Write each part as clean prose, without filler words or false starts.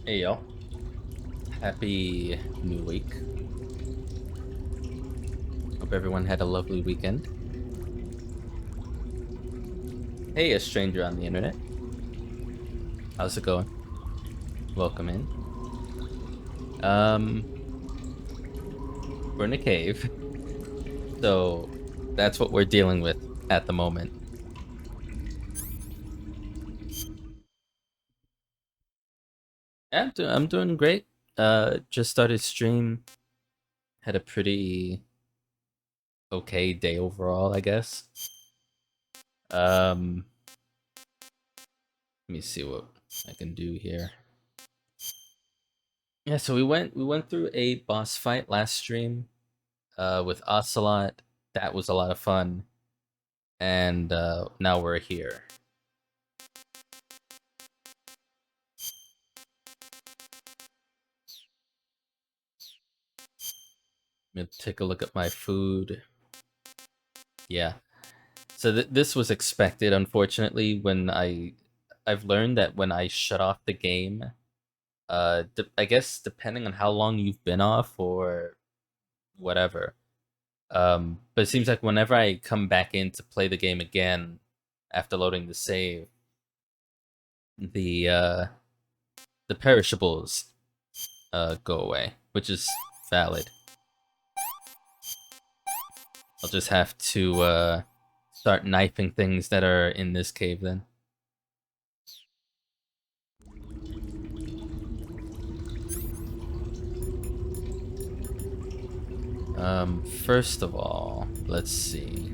Hey y'all. Happy new week. Hope everyone had a lovely weekend. Hey, a stranger on the internet. How's it going? Welcome in. We're in a cave. So that's what we're dealing with at the moment. Yeah, I'm doing great. Just started stream. Had a pretty okay day overall, I guess. Let me see what I can do here. Yeah, so we went through a boss fight last stream with Ocelot. That was a lot of fun. And now we're here. I'm gonna take a look at my food. Yeah. So this was expected, unfortunately. I've learned that when I shut off the game, I guess depending on how long you've been off or whatever. But it seems like whenever I come back in to play the game again after loading the save, the perishables go away, which is valid. I'll just have to start knifing things that are in this cave then. First of all, let's see.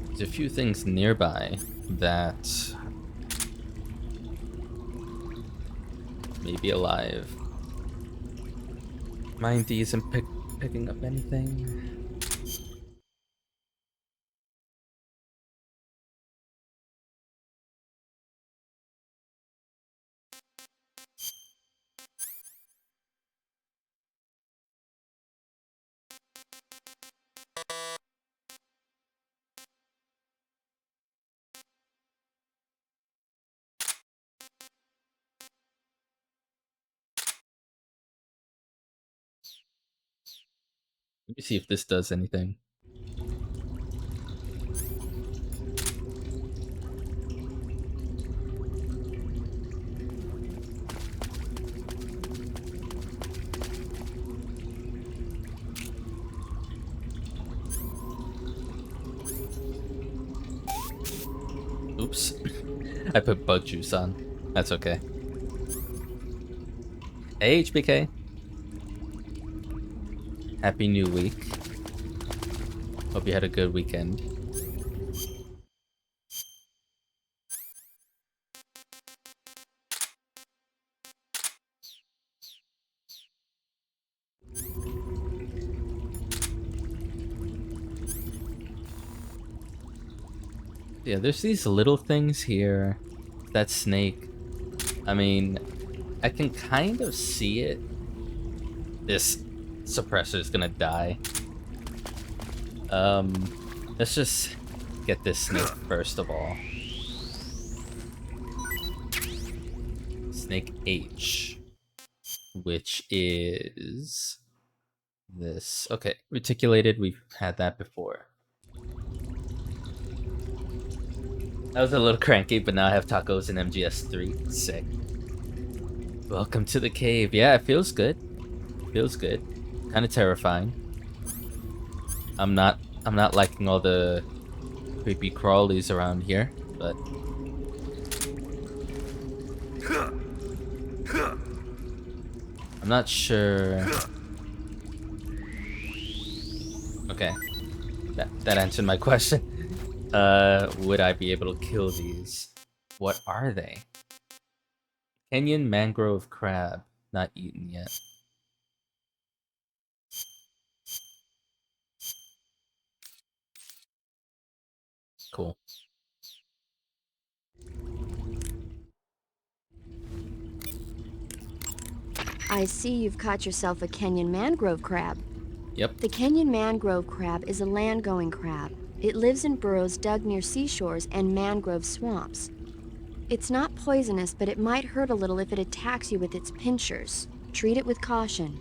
There's a few things nearby that may be alive. Mindy isn't picking up anything. Let me see if this does anything. Oops. I put bug juice on. That's okay. Hey, HBK. Happy new week. Hope you had a good weekend. Yeah, there's these little things here. That snake. I mean, I can kind of see it. This suppressor is gonna die. Let's just get this snake first of all. Snake H, which is this. Okay, reticulated, we've had that before. I was a little cranky, but now I have tacos in MGS3. Sick. Welcome to the cave. Yeah, it feels good. Feels good. Kind of terrifying. I'm not liking all the creepy crawlies around here, but I'm not sure. Okay. That answered my question. Would I be able to kill these? What are they? Kenyan mangrove crab. Not eaten yet. Cool. I see you've caught yourself a Kenyan mangrove crab. Yep. The Kenyan mangrove crab is a land-going crab. It lives in burrows dug near seashores and mangrove swamps. It's not poisonous, but it might hurt a little if it attacks you with its pinchers. Treat it with caution.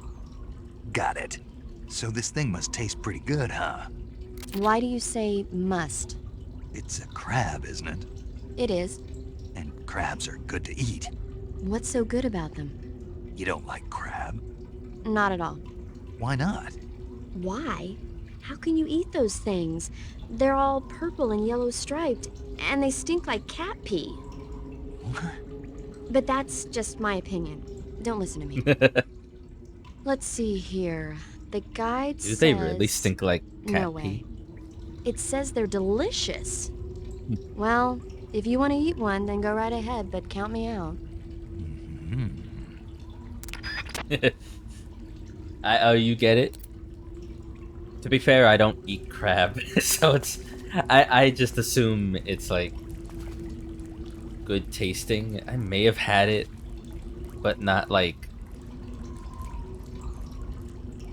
Got it. So this thing must taste pretty good, huh? Why do you say must? It's a crab, isn't it? It is. And crabs are good to eat. What's so good about them? You don't like crab? Not at all. Why not? Why? How can you eat those things? They're all purple and yellow striped, and they stink like cat pee. But that's just my opinion. Don't listen to me. Let's see here. The guide says... Do they really stink like cat No way. pee? It says they're delicious. Well, if you want to eat one, then go right ahead, but count me out. Oh, you get it? To be fair, I don't eat crab, so it's... I just assume it's like... good tasting. I may have had it, but not like...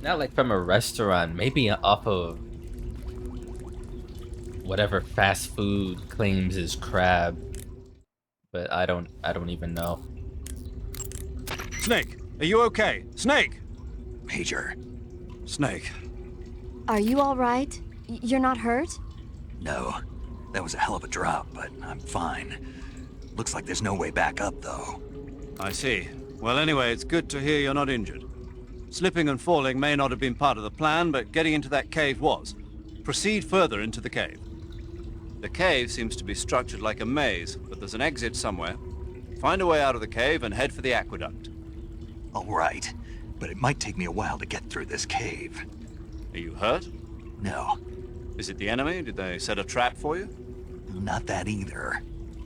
not like from a restaurant. Maybe off of... whatever fast food claims is crab. But I don't even know. Snake, are you okay? Snake! Major. Snake. Are you all right? You're not hurt? No. That was a hell of a drop, but I'm fine. Looks like there's no way back up, though. I see. Well, anyway, it's good to hear you're not injured. Slipping and falling may not have been part of the plan, but getting into that cave was. Proceed further into the cave. The cave seems to be structured like a maze, but there's an exit somewhere. Find a way out of the cave and head for the aqueduct. All right, but it might take me a while to get through this cave. Are you hurt? No, Is it the enemy? Did they set a trap for you? not that either.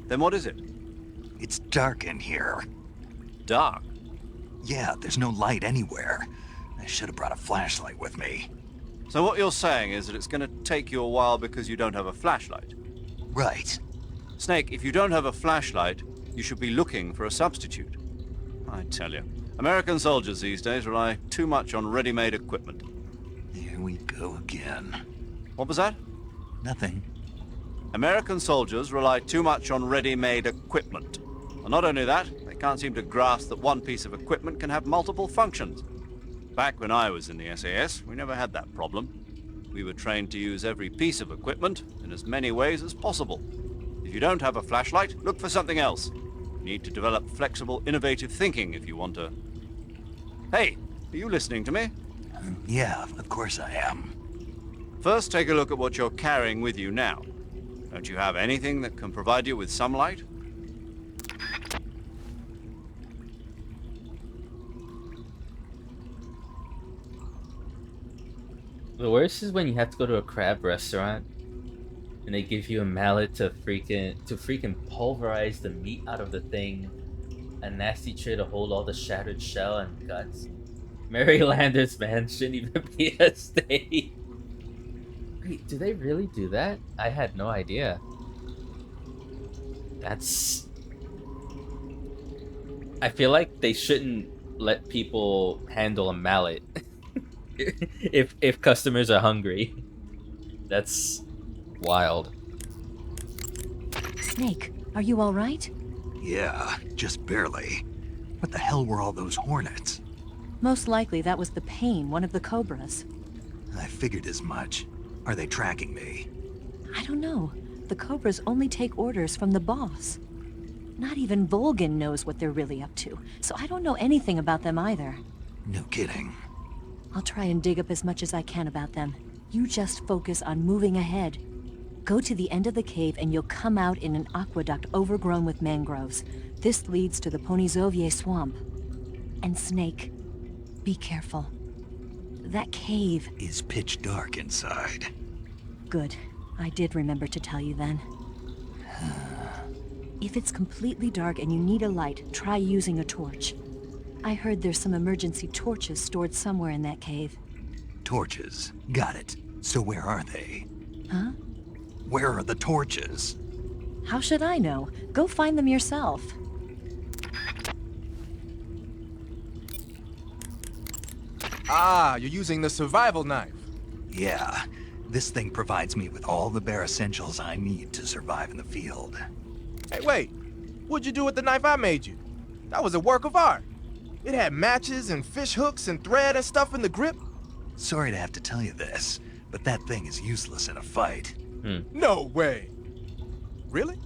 Then what is it? It's dark in here. Dark. Yeah, there's no light anywhere. I should have brought a flashlight with me. So what you're saying is that it's going to take you a while because you don't have a flashlight. Right. Snake, if you don't have a flashlight, you should be looking for a substitute. I tell you, American soldiers these days rely too much on ready-made equipment. Here we go again. What was that? Nothing. American soldiers rely too much on ready-made equipment. And not only that, they can't seem to grasp that one piece of equipment can have multiple functions. Back when I was in the SAS, we never had that problem. We were trained to use every piece of equipment in as many ways as possible. If you don't have a flashlight, look for something else. You need to develop flexible, innovative thinking if you want to... Hey, are you listening to me? Yeah, of course I am. First, take a look at what you're carrying with you now. Don't you have anything that can provide you with some light? The worst is when you have to go to a crab restaurant and they give you a mallet to freaking pulverize the meat out of the thing, a nasty tray to hold all the shattered shell and guts. Marylanders, man, shouldn't even be a state. Wait, do they really do that? I had no idea. That's... I feel like they shouldn't let people handle a mallet if customers are hungry. That's wild. Snake, are you all right? Yeah, just barely. What the hell were all those hornets? Most likely that was the pain, one of the cobras. I figured as much. Are they tracking me? I don't know. The cobras only take orders from the boss. Not even Volgan knows what they're really up to, so I don't know anything about them either. No kidding. I'll try and dig up as much as I can about them. You just focus on moving ahead. Go to the end of the cave and you'll come out in an aqueduct overgrown with mangroves. This leads to the Ponizovye swamp. And Snake, be careful. That cave... is pitch dark inside. Good. I did remember to tell you then. If it's completely dark and you need a light, try using a torch. I heard there's some emergency torches stored somewhere in that cave. Torches. Got it. So where are they? Huh? Where are the torches? How should I know? Go find them yourself. Ah, you're using the survival knife. Yeah, this thing provides me with all the bare essentials I need to survive in the field. Hey, wait. What'd you do with the knife I made you? That was a work of art. It had matches and fish hooks and thread and stuff in the grip. Sorry to have to tell you this, but that thing is useless in a fight. No way. Really?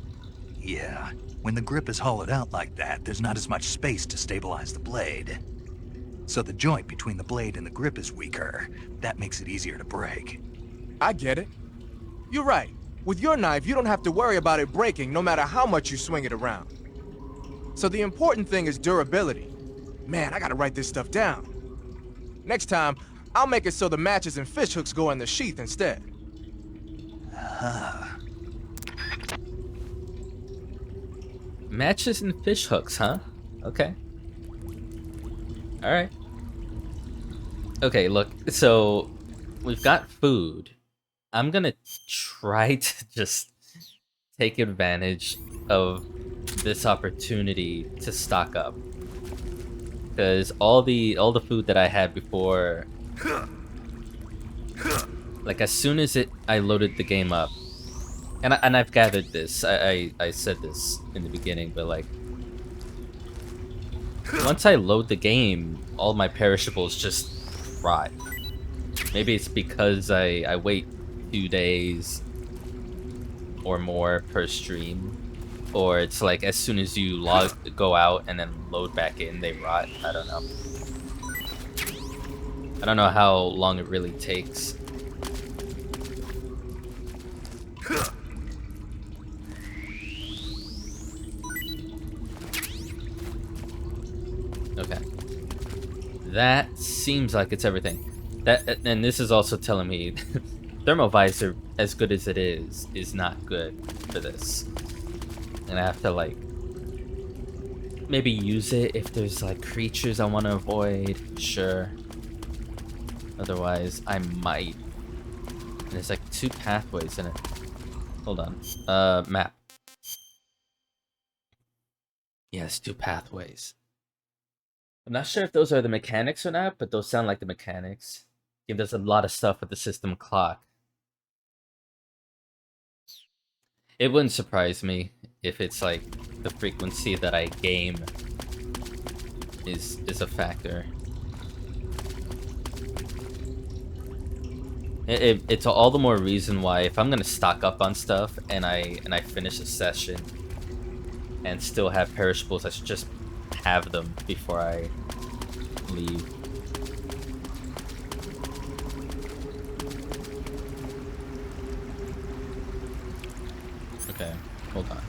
Yeah, when the grip is hollowed out like that, there's not as much space to stabilize the blade. So the joint between the blade and the grip is weaker. That makes it easier to break. I get it. You're right. With your knife, you don't have to worry about it breaking no matter how much you swing it around. So the important thing is durability. Man, I gotta write this stuff down. Next time, I'll make it so the matches and fish hooks go in the sheath instead. Matches and fish hooks, huh? Okay. Alright. Okay, look, so we've got food. I'm gonna try to just take advantage of this opportunity to stock up. Because all the food that I had before, like as soon as I loaded the game up, and I've gathered this, I said this in the beginning, but like once I load the game, all my perishables just rot. Maybe it's because I wait 2 days or more per stream, or it's like as soon as you go out and then load back in, they rot. I don't know. I don't know how long it really takes. Okay. That seems like it's everything. That, and this is also telling me thermovisor, as good as it is not good for this. And I have to like maybe use it if there's like creatures I want to avoid. Sure. Otherwise, I might. And there's like 2 pathways in it. Hold on. Map. Yes, 2 pathways. I'm not sure if those are the mechanics or not, but those sound like the mechanics. Game does a lot of stuff with the system clock. It wouldn't surprise me if it's like the frequency that I game is a factor. It's all the more reason why if I'm gonna stock up on stuff and I finish a session and still have perishables, I should just have them before I leave. Okay, hold on.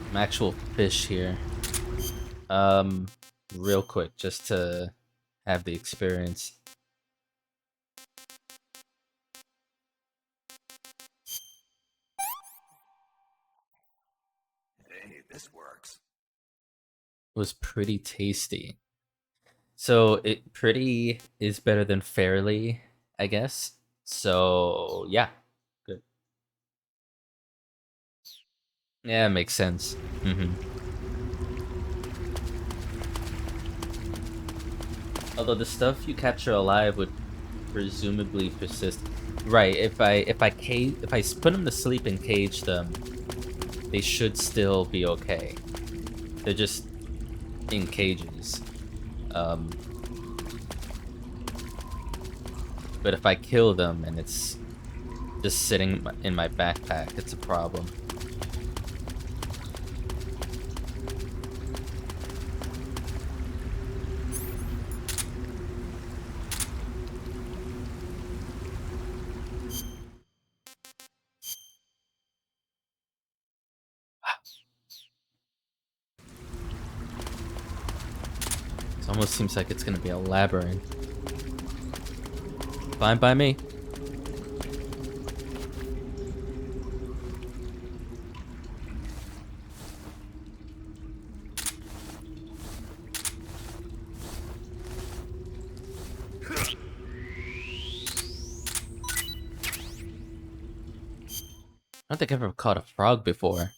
Some actual fish here. Real quick, just to have the experience. Hey, this works. It was pretty tasty. So pretty is better than fairly, I guess. So yeah, good. Yeah, it makes sense. Although the stuff you capture alive would presumably persist. Right, if I put them to sleep and cage them, they should still be okay. They're just in cages. But if I kill them and it's just sitting in my backpack, it's a problem. It almost seems like it's gonna be a labyrinth. Fine by me. I don't think I've ever caught a frog before.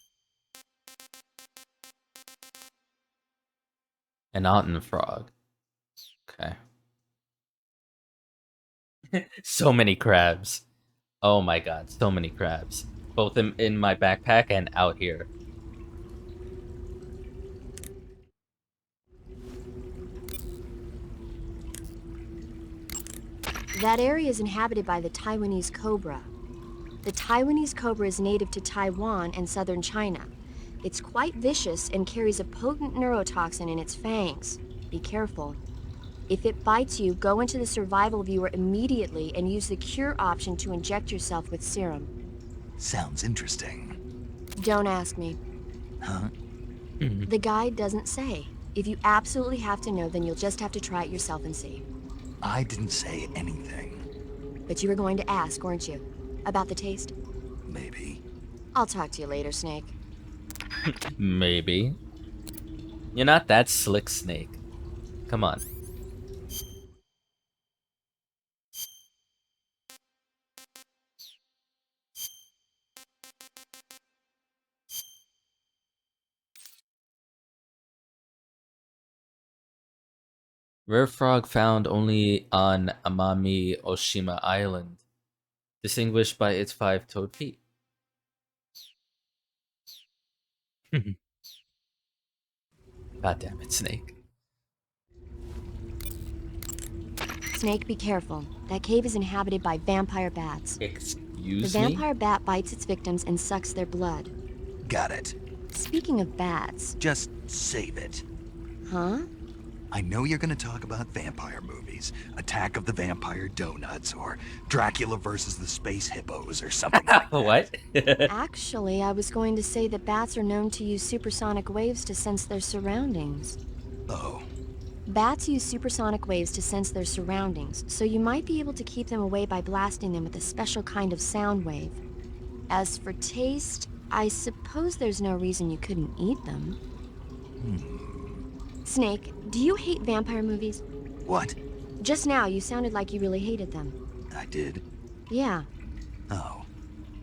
An Otten frog. Okay. So many crabs. Oh my god, so many crabs. Both in my backpack and out here. That area is inhabited by the Taiwanese cobra. The Taiwanese cobra is native to Taiwan and southern China. It's quite vicious and carries a potent neurotoxin in its fangs. Be careful. If it bites you, go into the survival viewer immediately and use the cure option to inject yourself with serum. Sounds interesting. Don't ask me. Huh? The guide doesn't say. If you absolutely have to know, then you'll just have to try it yourself and see. I didn't say anything. But you were going to ask, weren't you? About the taste? Maybe. I'll talk to you later, Snake. Maybe. You're not that slick, Snake. Come on. Rare frog found only on Amami Oshima Island, distinguished by its 5-toed feet. God damn it, Snake. Snake, be careful. That cave is inhabited by vampire bats. Excuse The me? vampire bat bites its victims and sucks their blood. Got it. Speaking of bats... Just save it. Huh? I know you're gonna talk about vampire movies. Attack of the Vampire Donuts, or Dracula versus the Space Hippos, or something like that. What? Actually, I was going to say that bats are known to use supersonic waves to sense their surroundings. Oh. Bats use supersonic waves to sense their surroundings, so you might be able to keep them away by blasting them with a special kind of sound wave. As for taste, I suppose there's no reason you couldn't eat them. Snake, do you hate vampire movies? What? Just now, you sounded like you really hated them. I did? Yeah, Oh.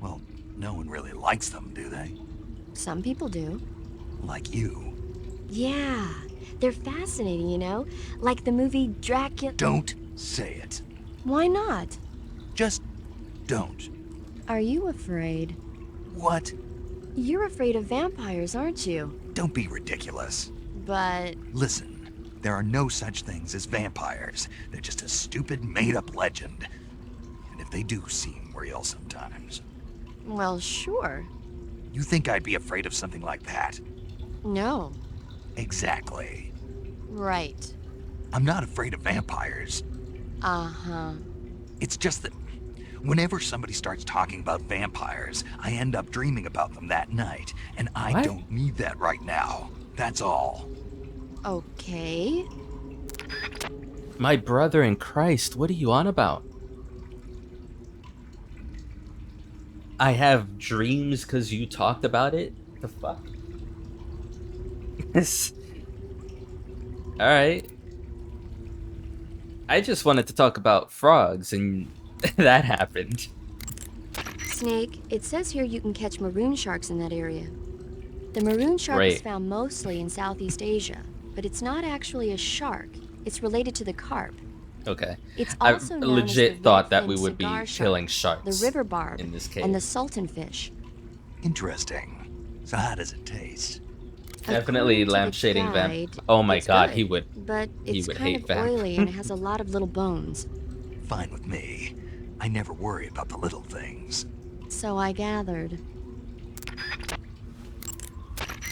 Well, no one really likes them, do they? some people do. Like you. Yeah, they're fascinating, you know? Like the movie Dracula... Don't say it. Why not? Just don't. Are you afraid? What? You're afraid of vampires, aren't you? Don't be ridiculous. But... Listen, there are no such things as vampires. They're just a stupid, made-up legend. And if they do seem real sometimes. well, sure. You think I'd be afraid of something like that? No. Exactly. Right. I'm not afraid of vampires. Uh-huh. It's just that whenever somebody starts talking about vampires, I end up dreaming about them that night, and I What? don't need that right now. That's all. Okay. My brother in Christ, what are you on about? I have dreams because you talked about it? The fuck? Alright. I just wanted to talk about frogs, and that happened. Snake, it says here you can catch maroon sharks in that area. The maroon shark is Great. found mostly in Southeast Asia, but it's not actually a shark. It's related to the carp. Okay. It's I also known as legit the thought that red-finned we would be cigar killing shark, sharks the river barb, in this case. and the sultan fish. Interesting. So how does it taste? Definitely According to the lampshading guide, Oh my it's god, good, he would. But he it's would kind hate of vamp. oily and it has a lot of little bones. Fine with me. I never worry about the little things. So I gathered.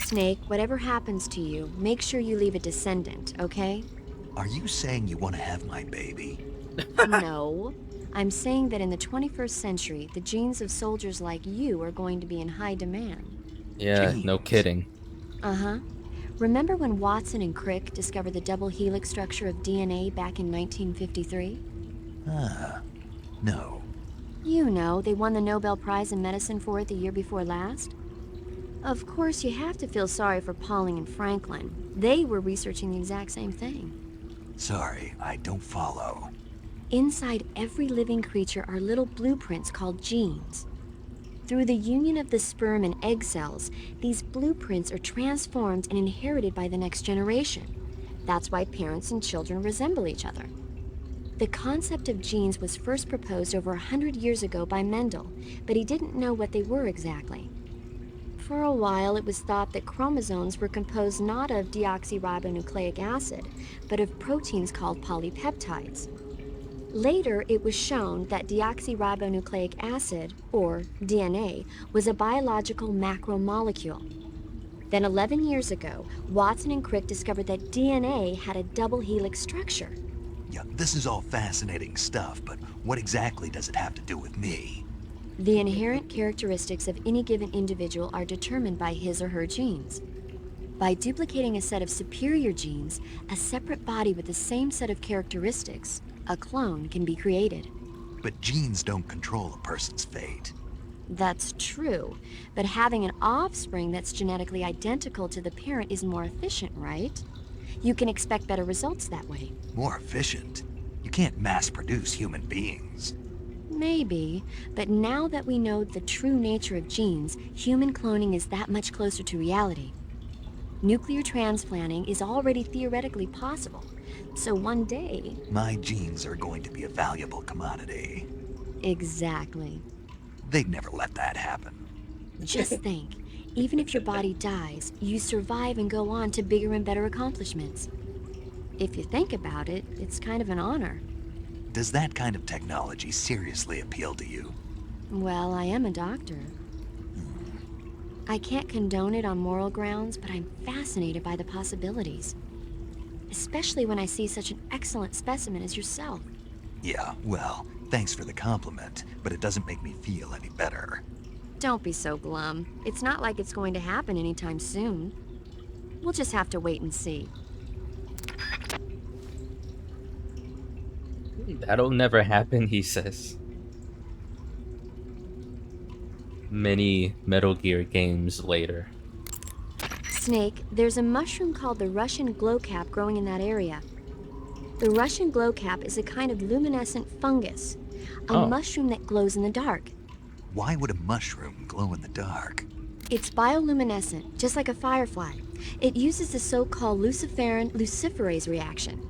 Snake, whatever happens to you, make sure you leave a descendant, okay? Are you saying you want to have my baby? No. I'm saying that in the 21st century, the genes of soldiers like you are going to be in high demand. Yeah, no Jeez. kidding. Uh-huh. Remember when Watson and Crick discovered the double helix structure of DNA back in 1953? Ah, no. You know, they won the Nobel Prize in Medicine for it the year before last. Of course, you have to feel sorry for Pauling and Franklin. They were researching the exact same thing. Sorry, I don't follow. Inside every living creature are little blueprints called genes. Through the union of the sperm and egg cells, these blueprints are transformed and inherited by the next generation. That's why parents and children resemble each other. The concept of genes was first proposed over 100 years ago by Mendel, but he didn't know what they were exactly. For a while, it was thought that chromosomes were composed not of deoxyribonucleic acid, but of proteins called polypeptides. Later, it was shown that deoxyribonucleic acid, or DNA, was a biological macromolecule. Then 11 years ago, Watson and Crick discovered that DNA had a double helix structure. Yeah, this is all fascinating stuff, but what exactly does it have to do with me? The inherent characteristics of any given individual are determined by his or her genes. By duplicating a set of superior genes, a separate body with the same set of characteristics, a clone, can be created. But genes don't control a person's fate. That's true, but having an offspring that's genetically identical to the parent is more efficient, right? You can expect better results that way. More efficient? You can't mass-produce human beings. Maybe, but now that we know the true nature of genes, human cloning is that much closer to reality. Nuclear transplanting is already theoretically possible, so one day... My genes are going to be a valuable commodity. Exactly. They'd never let that happen. Just think, even if your body dies, you survive and go on to bigger and better accomplishments. If you think about it, it's kind of an honor. Does that kind of technology seriously appeal to you? Well, I am a doctor. I can't condone it on moral grounds, but I'm fascinated by the possibilities. Especially when I see such an excellent specimen as yourself. Yeah, well, thanks for the compliment, but it doesn't make me feel any better. Don't be so glum. It's not like it's going to happen anytime soon. We'll just have to wait and see. That'll never happen, he says. Many Metal Gear games later. Snake, there's a mushroom called the Russian glowcap growing in that area. The Russian glowcap is a kind of luminescent fungus, a mushroom that glows in the dark. Why would a mushroom glow in the dark? It's bioluminescent, just like a firefly. It uses the so-called luciferin luciferase reaction.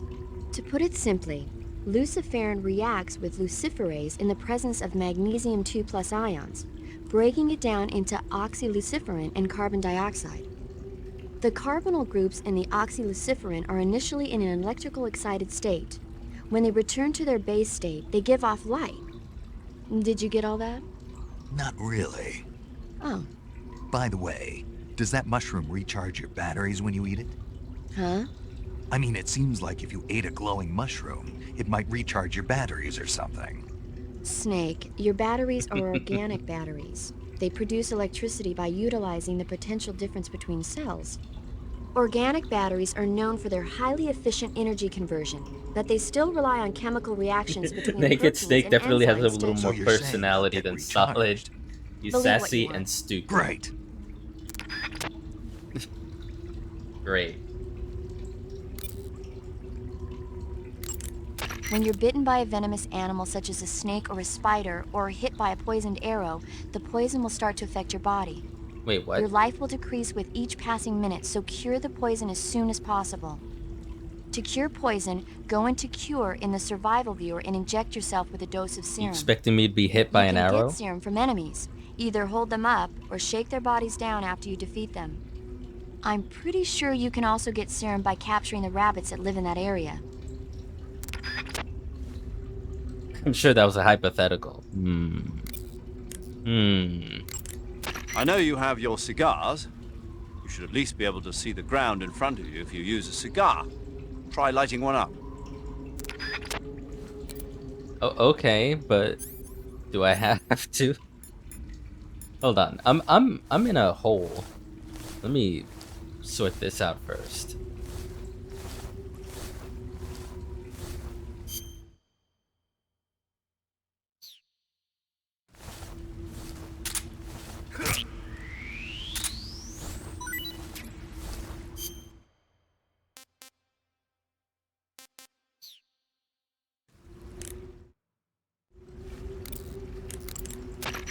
To put it simply, luciferin reacts with luciferase in the presence of magnesium 2+ ions, breaking it down into oxyluciferin and carbon dioxide. The carbonyl groups in the oxyluciferin are initially in an electrical excited state. When they return to their base state, they give off light. Did you get all that? Not really. Oh. By the way, does that mushroom recharge your batteries when you eat it? Huh? I mean, it seems like if you ate a glowing mushroom, it might recharge your batteries or something. Snake, your batteries are organic batteries. They produce electricity by utilizing the potential difference between cells. Organic batteries are known for their highly efficient energy conversion, but they still rely on chemical reactions between Naked proteins Snake and definitely has a enzymes little to- more So you're saying personality they'll than get Solid. recharged? He's Believe what sassy you want. and stupid. Great. Great. When you're bitten by a venomous animal such as a snake or a spider, or hit by a poisoned arrow, the poison will start to affect your body. Wait, what? Your life will decrease with each passing minute, so cure the poison as soon as possible. To cure poison, go into Cure in the survival viewer and inject yourself with a dose of You serum. expecting me to be hit by an You can arrow? get serum from enemies. Either hold them up or shake their bodies down after you defeat them. I'm pretty sure you can also get serum by capturing the rabbits that live in that area. I'm sure that was a hypothetical. I know you have your cigars. You should at least be able to see the ground in front of you if you use a cigar. Try lighting one up. Oh, okay, but do I have to? Hold on. I'm in a hole. Let me sort this out first.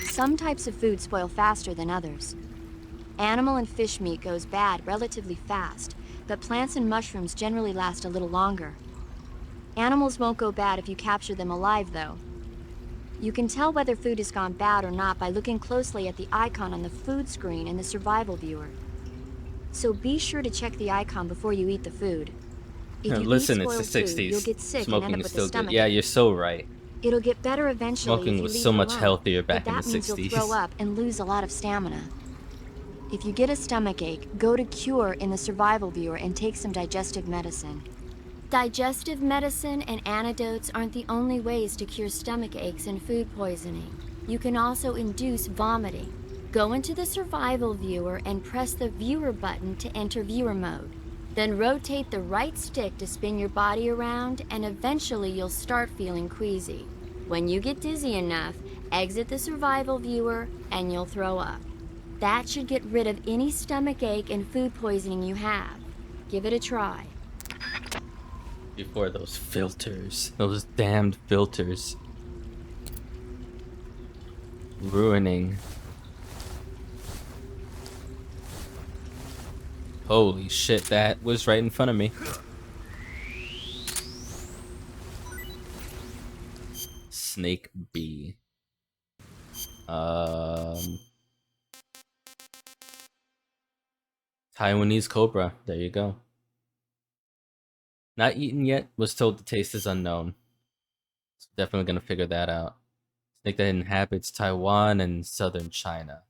Some types of food spoil faster than others. Animal and fish meat goes bad relatively fast, but plants and mushrooms generally last a little longer. Animals won't go bad if you capture them alive, though. You can tell whether food has gone bad or not by looking closely at the icon on the food screen in the survival viewer. So be sure to check the icon before you eat the food. If you Listen, eat it's the spoiled food, you'll 60s. get sick and Smoking end up is with a still good. stomach Yeah, ache. you're so right. It'll get better eventually Smoking if you was leave so it much alone, healthier but back in the that means you'll 60s. throw up and lose a lot of stamina. If you get a stomach ache, go to Cure in the survival viewer and take some digestive medicine. Digestive medicine and antidotes aren't the only ways to cure stomach aches and food poisoning. You can also induce vomiting. Go into the survival viewer and press the viewer button to enter viewer mode. Then rotate the right stick to spin your body around, and eventually you'll start feeling queasy. When you get dizzy enough, exit the survival viewer and you'll throw up. That should get rid of any stomach ache and food poisoning you have. Give it a try. Before those filters. Those damned filters. Ruining. Holy shit, that was right in front of me. Snake bee. Taiwanese cobra. There you go. Not eaten yet. Was told the taste is unknown. So definitely gonna figure that out. Snake that inhabits Taiwan and southern China.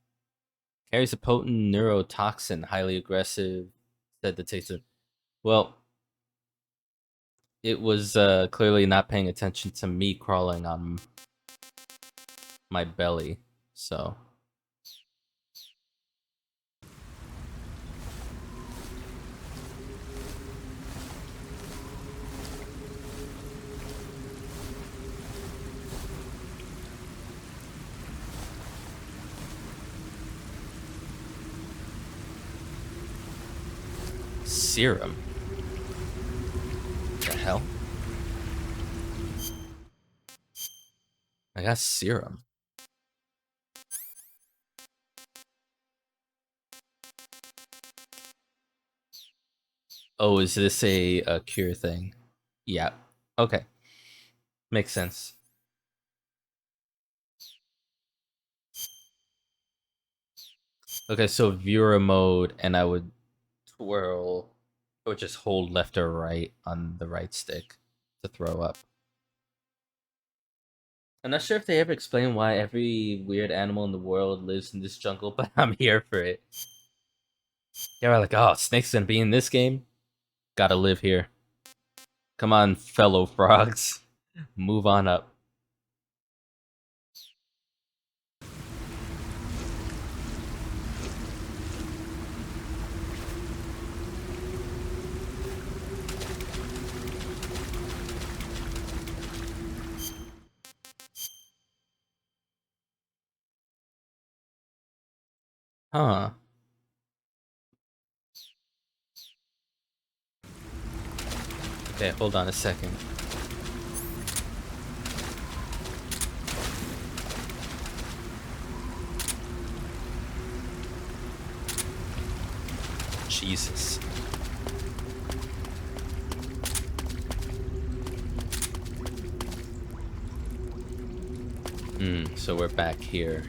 Carries a potent neurotoxin, highly aggressive. Said the taste of. Well, it was clearly not paying attention to me crawling on my belly. So. Serum. The hell? I got serum. Oh, is this a cure thing? Yeah. Okay. Makes sense. Okay, so viewer mode, and I would twirl or just hold left or right on the right stick to throw up. I'm not sure if they ever explain why every weird animal in the world lives in this jungle, but I'm here for it. They're like, oh, Snake's gonna be in this game? Gotta live here. Come on, fellow frogs. Move on up. Huh. Okay, hold on a second. Jesus. So we're back here.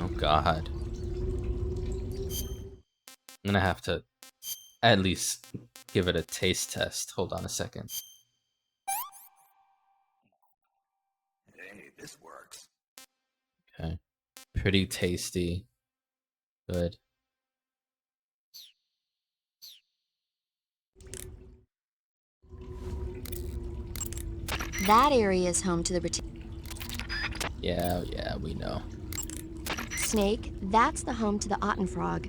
Oh god. I'm gonna have to at least give it a taste test. Hold on a second. Hey, this works. Okay. Pretty tasty. Good. That area is home to the Yeah, we know. snake. That's the home to the otten frog.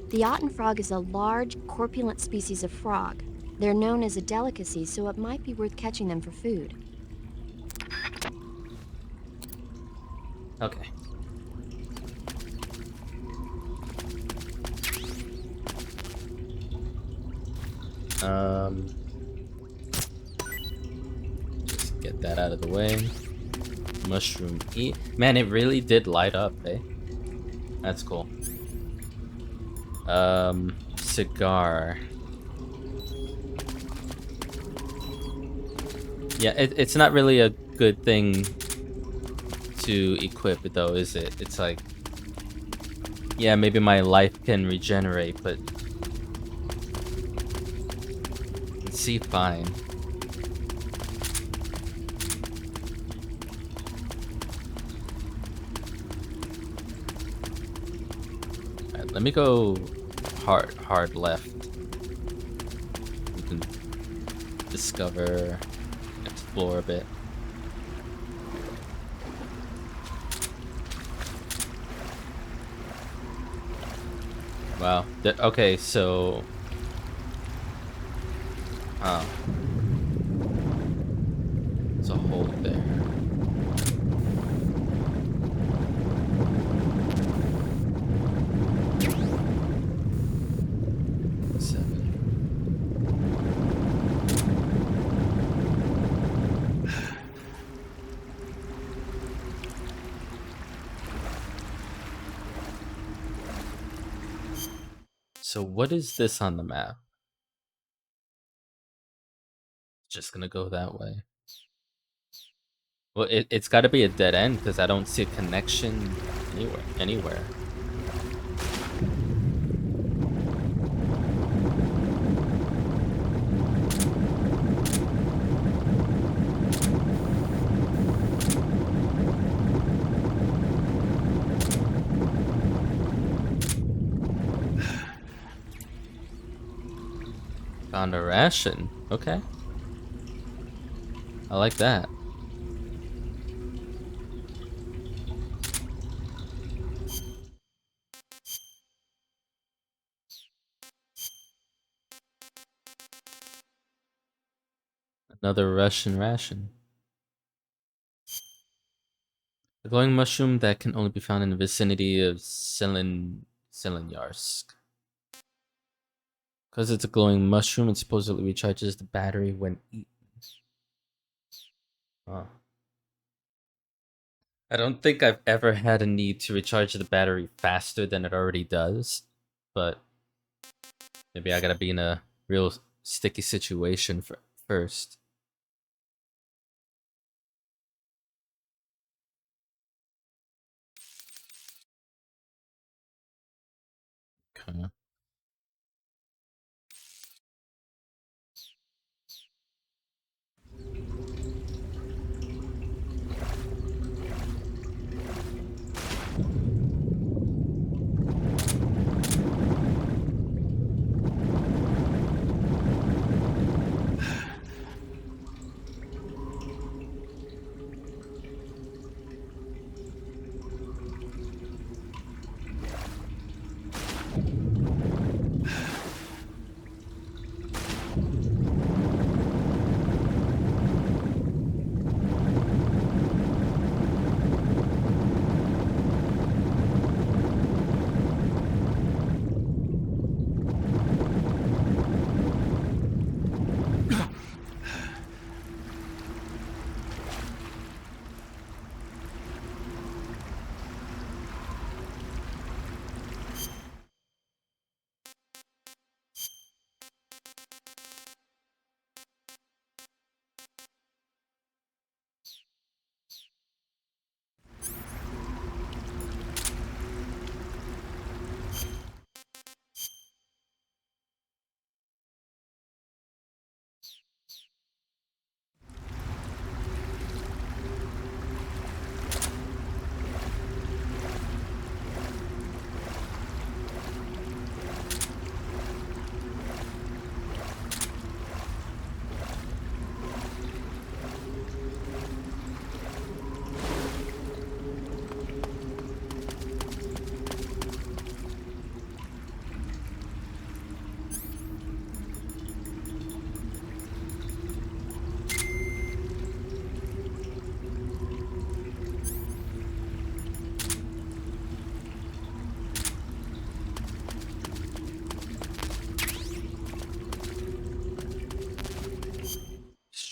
The otten frog is a large, corpulent species of frog. They're known as a delicacy, so it might be worth catching them for food. Okay. Just get that out of the way. Mushroom eat. Man, it really did light up, eh? That's cool. Cigar. Yeah, it's not really a good thing to equip it though, is it? It's like, yeah, maybe my life can regenerate, but see, fine. Alright, let me go hard left. We can discover, explore a bit. Wow. Okay, so... Oh. There's a hole there. So what is this on the map? Just gonna go that way. Well, it's got to be a dead end because I don't see a connection anywhere. Found a ration. Okay. I like that. Another Russian ration. A glowing mushroom that can only be found in the vicinity of Selenyarsk. Because it's a glowing mushroom, it supposedly recharges the battery when eaten. Oh. I don't think I've ever had a need to recharge the battery faster than it already does, but maybe I gotta be in a real sticky situation first. Okay.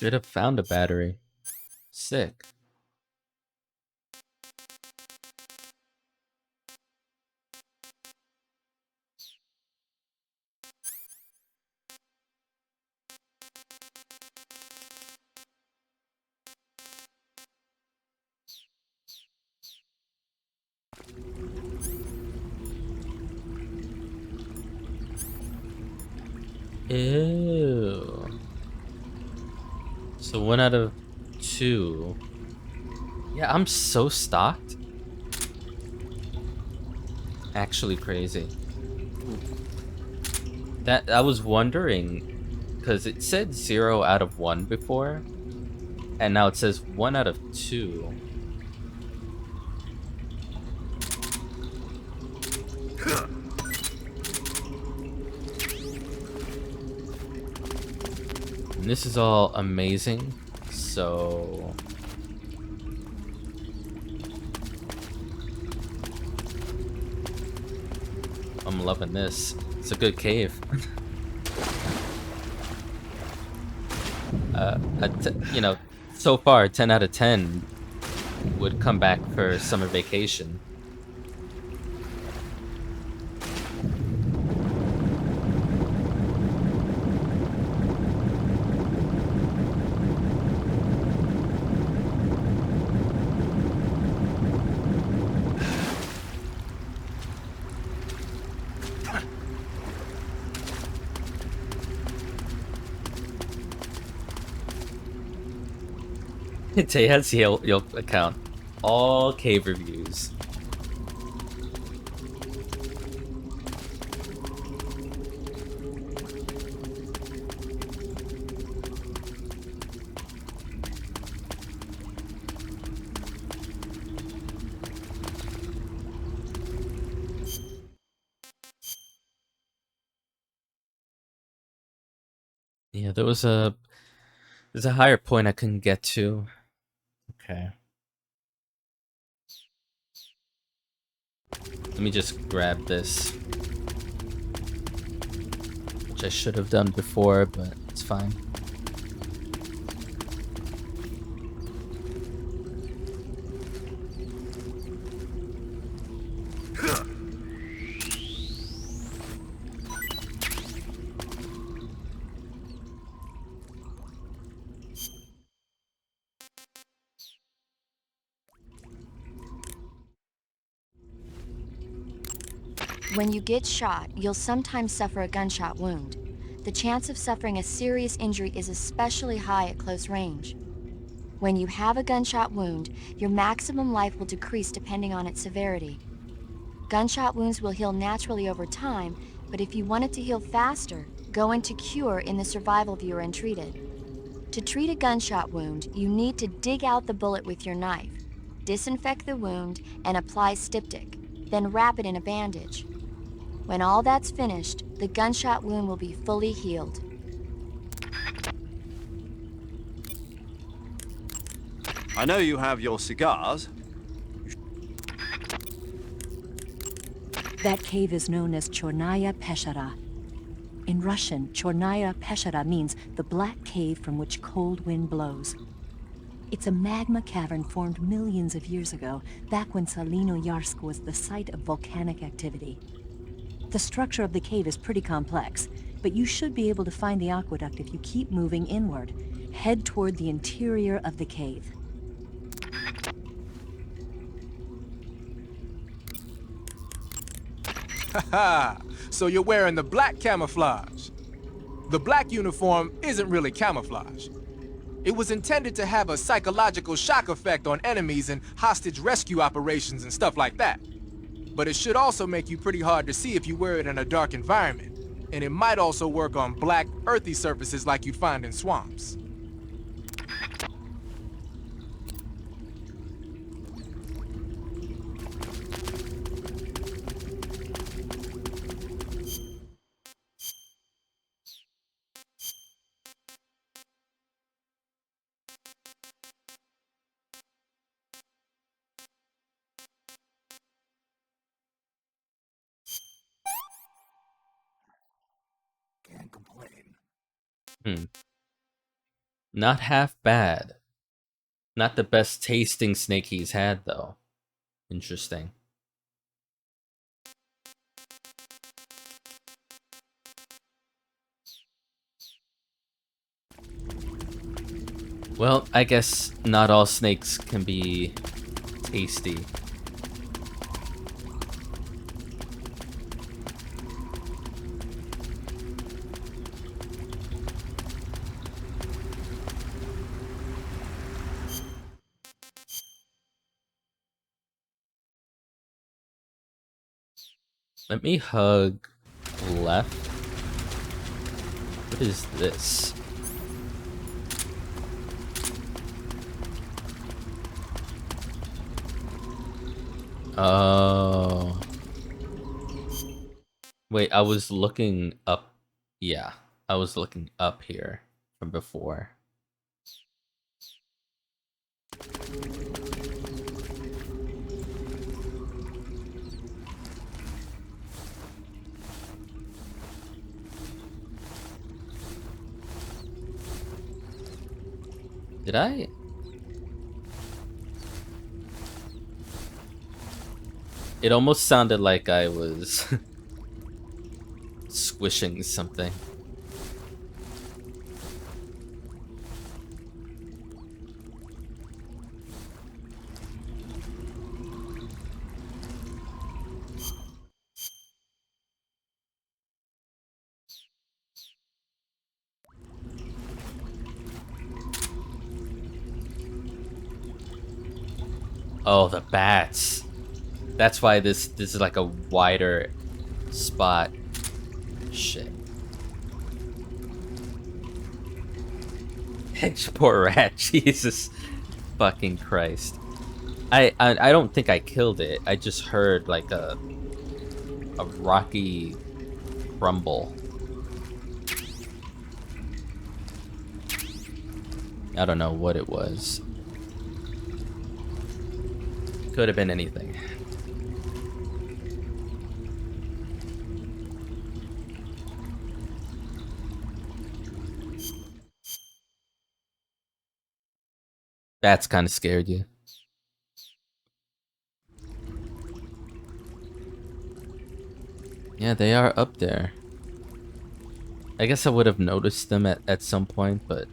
Should have found a battery. Sick. Ew. So 1 out of 2. Yeah, I'm so stocked. Actually crazy. That I was wondering, because it said 0 out of 1 before, and now it says 1 out of 2. And this is all amazing, so... I'm loving this. It's a good cave. You know, so far, 10 out of 10 would come back for summer vacation. Teja's Yelp account. All cave reviews. Yeah, there's a higher point I couldn't get to. Okay. Let me just grab this. Which I should have done before, but it's fine. When you get shot, you'll sometimes suffer a gunshot wound. The chance of suffering a serious injury is especially high at close range. When you have a gunshot wound, your maximum life will decrease depending on its severity. Gunshot wounds will heal naturally over time, but if you want it to heal faster, go into Cure in the survival viewer and treat it. To treat a gunshot wound, you need to dig out the bullet with your knife, disinfect the wound, and apply styptic, then wrap it in a bandage. When all that's finished, the gunshot wound will be fully healed. I know you have your cigars. That cave is known as Chornaya Peshara. In Russian, Chornaya Peshara means the black cave from which cold wind blows. It's a magma cavern formed millions of years ago, back when Salino-Yarsk was the site of volcanic activity. The structure of the cave is pretty complex, but you should be able to find the aqueduct if you keep moving inward. Head toward the interior of the cave. Haha, so you're wearing the black camouflage. The black uniform isn't really camouflage. It was intended to have a psychological shock effect on enemies in hostage rescue operations and stuff like that. But it should also make you pretty hard to see if you wear it in a dark environment. And it might also work on black, earthy surfaces like you'd find in swamps. Can't complain. Hmm. Not half bad. Not the best tasting snake he's had, though. Interesting. Well, I guess not all snakes can be tasty. Let me hug left. What is this? Oh. Wait, I was looking up. Yeah, I was looking up here from before. Did I? It almost sounded like I was squishing something. Oh, the bats. That's why this is like a wider spot. Shit. Poor rat. Jesus fucking Christ. I don't think I killed it. I just heard like a rocky rumble. I don't know what it was. Could have been anything. That's kind of scared you. Yeah, they are up there. I guess I would have noticed them at some point, but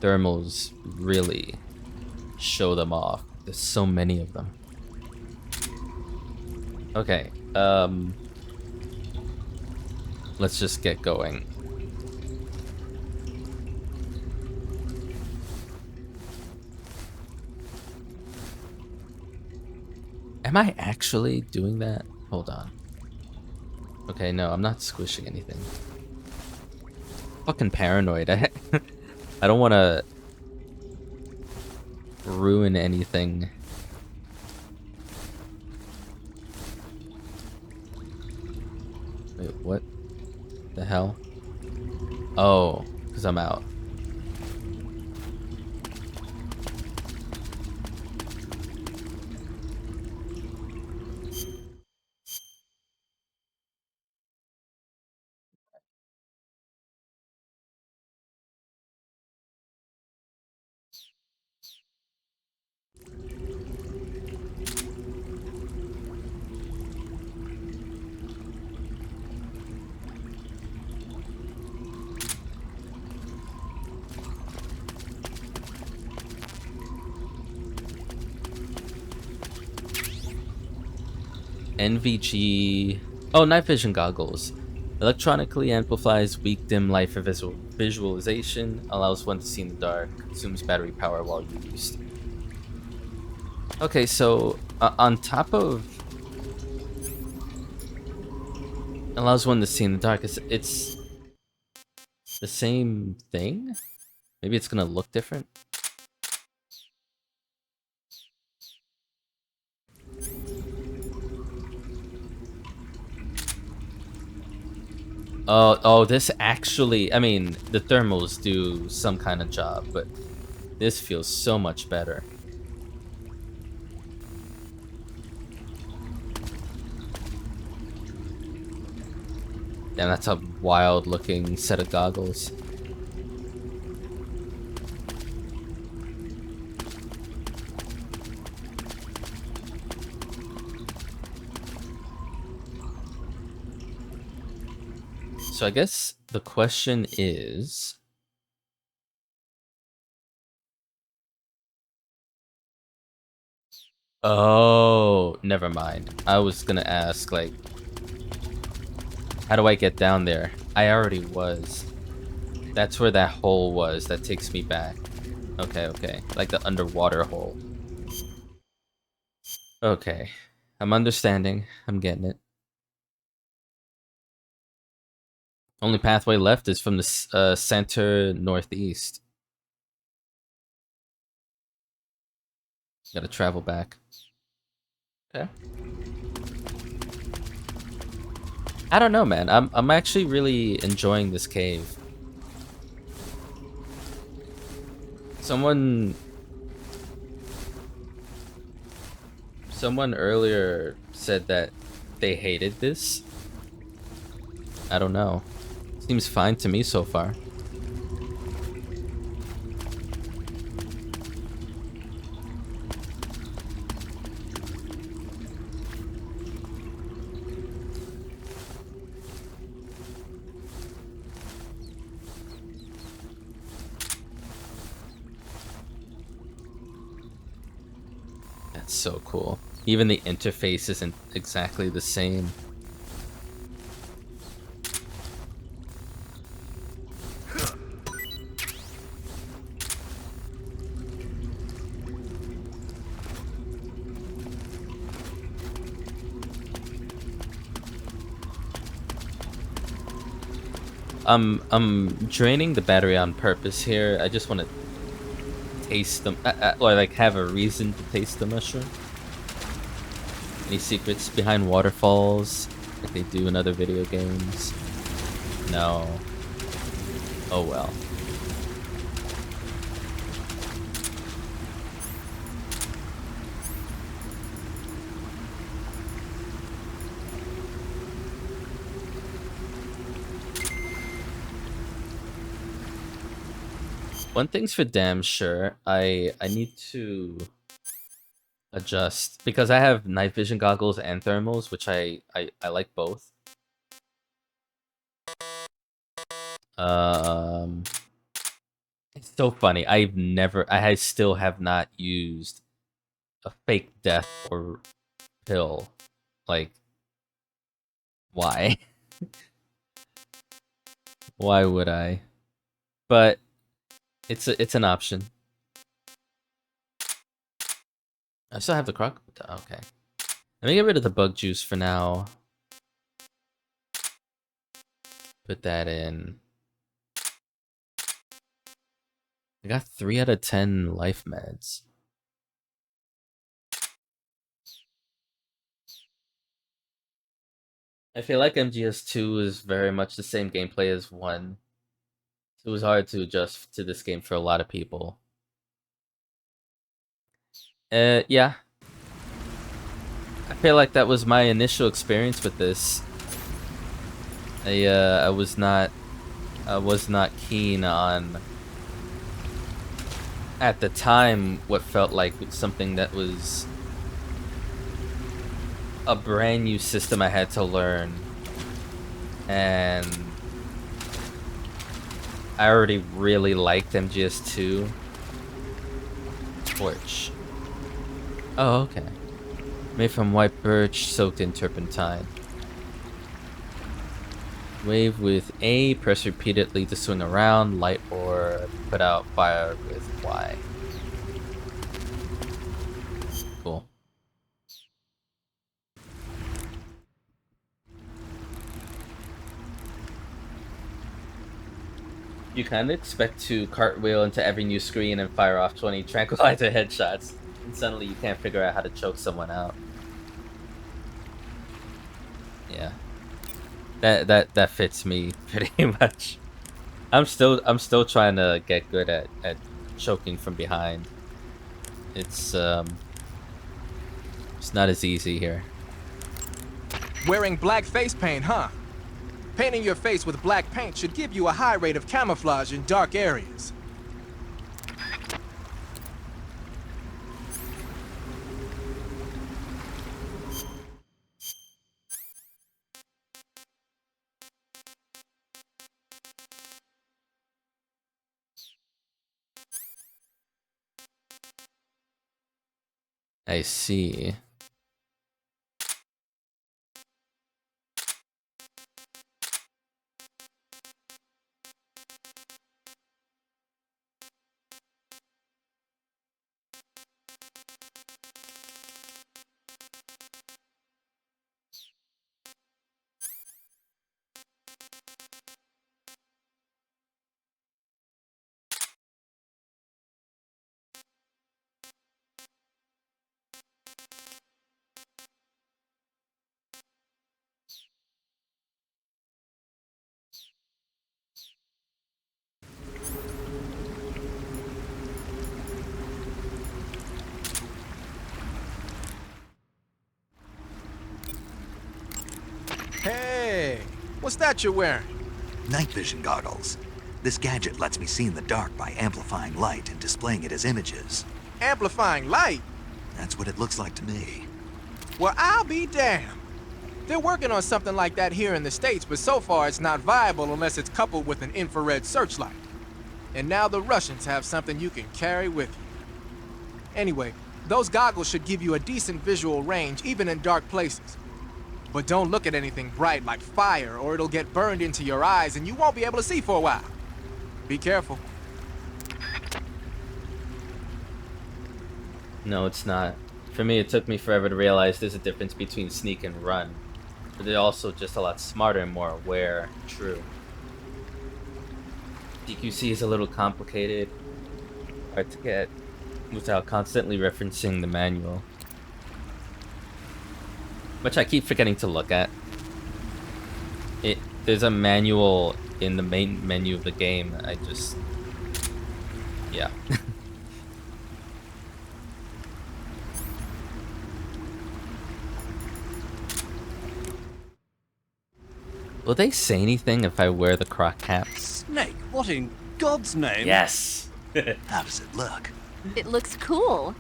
thermals really show them off. There's so many of them. Okay, let's just get going. Am I actually doing that? Hold on. Okay, no, I'm not squishing anything. Fucking paranoid. I don't want to ruin anything. Wait, what the hell? Oh, because I'm out. NVG. Oh, night vision goggles. Electronically amplifies weak dim light for visualization. Allows one to see in the dark. Consumes battery power while used. Okay, so on top of allows one to see in the dark, it's the same thing? Maybe it's gonna look different? Oh, this actually, I mean, the thermals do some kind of job, but this feels so much better. Damn, that's a wild looking set of goggles. So I guess the question is... Oh, never mind. I was gonna ask, like, how do I get down there? I already was. That's where that hole was that takes me back. Okay, okay. Like the underwater hole. Okay. I'm understanding. I'm getting it. Only pathway left is from the center northeast. Gotta travel back. Okay. I don't know, man. I'm actually really enjoying this cave. Someone earlier said that they hated this. I don't know. Seems fine to me so far. That's so cool. Even the interface isn't exactly the same. I'm draining the battery on purpose here. I just want to taste them, or like have a reason to taste the mushroom. Any secrets behind waterfalls, like they do in other video games? No. Oh well. One thing's for damn sure, I need to adjust because I have night vision goggles and thermals, which I like both. It's so funny. I still have not used a fake death or pill. Like, why? Why would I? But it's an option. I still have the croc. Okay. Let me get rid of the bug juice for now. Put that in. I got 3 out of 10 life meds. I feel like MGS2 is very much the same gameplay as 1. It was hard to adjust to this game for a lot of people. Yeah. I feel like that was my initial experience with this. I was not keen on, at the time, what felt like something that was a brand new system I had to learn. And I already really liked MGS2. Torch. Oh, okay. Made from white birch soaked in turpentine. Wave with A, press repeatedly to swing around, light or put out fire with Y. Cool. You kind of expect to cartwheel into every new screen and fire off 20 tranquilizer headshots, and suddenly you can't figure out how to choke someone out. Yeah. That fits me pretty much. I'm still trying to get good at choking from behind. It's not as easy here. Wearing black face paint, huh? Painting your face with black paint should give you a high rate of camouflage in dark areas. I see. Hey, what's that you're wearing? Night vision goggles. This gadget lets me see in the dark by amplifying light and displaying it as images. Amplifying light? That's what it looks like to me. Well, I'll be damned. They're working on something like that here in the States, but so far it's not viable unless it's coupled with an infrared searchlight. And now the Russians have something you can carry with you. Anyway, those goggles should give you a decent visual range even in dark places. But don't look at anything bright like fire or it'll get burned into your eyes and you won't be able to see for a while. Be careful. No, it's not. For me, it took me forever to realize there's a difference between sneak and run. But they're also just a lot smarter and more aware. True. DQC is a little complicated. Hard to get without constantly referencing the manual. Which I keep forgetting to look at. There's a manual in the main menu of the game. I just... yeah. Will they say anything if I wear the croc cap? Snake, what in God's name? Yes! How does it look? It looks cool.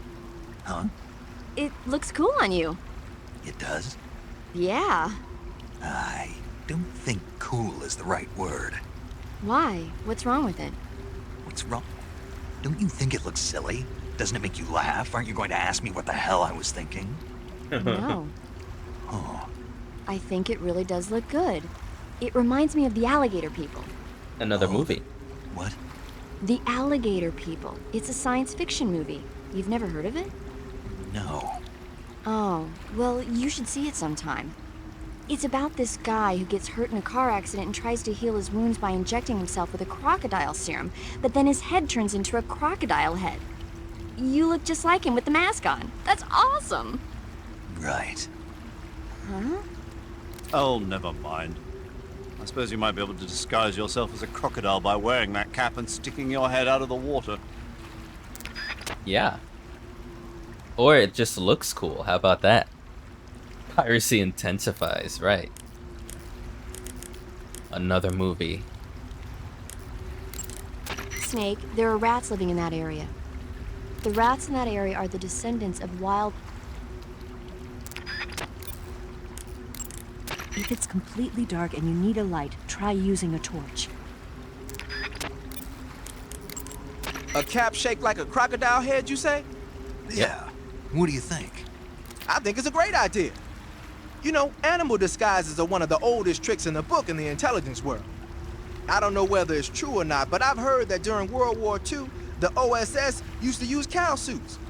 Huh? It looks cool on you. It does? Yeah. I don't think cool is the right word. Why? What's wrong with it? What's wrong? Don't you think it looks silly? Doesn't it make you laugh? Aren't you going to ask me what the hell I was thinking? No. Oh, I think it really does look good. It reminds me of the alligator people. Another movie. what? The Alligator People. It's a science fiction movie. You've never heard of it? No. Oh, well, you should see it sometime. It's about this guy who gets hurt in a car accident and tries to heal his wounds by injecting himself with a crocodile serum, but then his head turns into a crocodile head. You look just like him with the mask on. That's awesome! Right. Huh? Oh, never mind. I suppose you might be able to disguise yourself as a crocodile by wearing that cap and sticking your head out of the water. Yeah. Or it just looks cool. How about that? Piracy intensifies, right? Another movie. Snake, there are rats living in that area. The rats in that area are the descendants of wild... If it's completely dark and you need a light, try using a torch. A cap shaped like a crocodile head, you say? Yeah. What do you think? I think it's a great idea. You know, animal disguises are one of the oldest tricks in the book in the intelligence world. I don't know whether it's true or not, but I've heard that during World War II, the OSS used to use cow suits.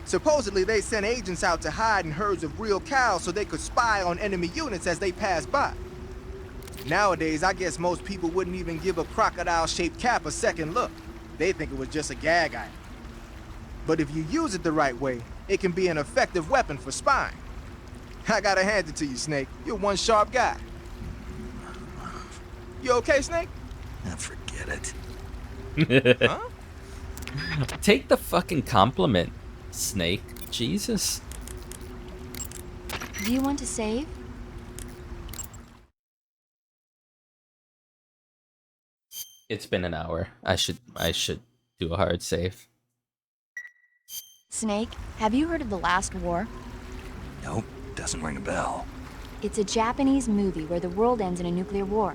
Supposedly, they sent agents out to hide in herds of real cows so they could spy on enemy units as they passed by. Nowadays, I guess most people wouldn't even give a crocodile-shaped cap a second look. They think it was just a gag item. But if you use it the right way, it can be an effective weapon for spying. I gotta hand it to you, Snake. You're one sharp guy. You okay, Snake? Forget it. Huh? Take the fucking compliment, Snake. Jesus. Do you want to save? It's been an hour. I should do a hard save. Snake, have you heard of The Last War? Nope, doesn't ring a bell. It's a Japanese movie where the world ends in a nuclear war.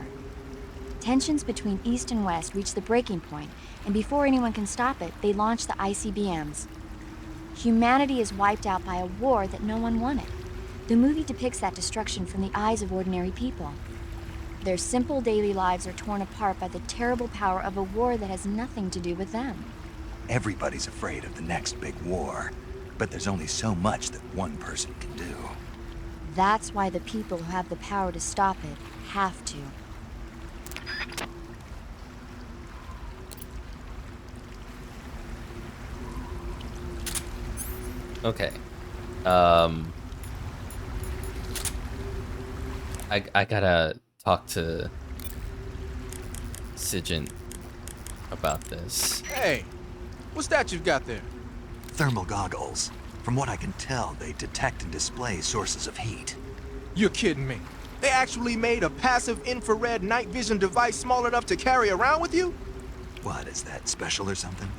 Tensions between East and West reach the breaking point, and before anyone can stop it, they launch the ICBMs. Humanity is wiped out by a war that no one wanted. The movie depicts that destruction from the eyes of ordinary people. Their simple daily lives are torn apart by the terrible power of a war that has nothing to do with them. Everybody's afraid of the next big war, but there's only so much that one person can do. That's why the people who have the power to stop it have to. Okay. I gotta talk to Sigint about this. Hey, what's that you've got there? Thermal goggles. From what I can tell, they detect and display sources of heat. You're kidding me. They actually made a passive infrared night vision device small enough to carry around with you? What, is that special or something?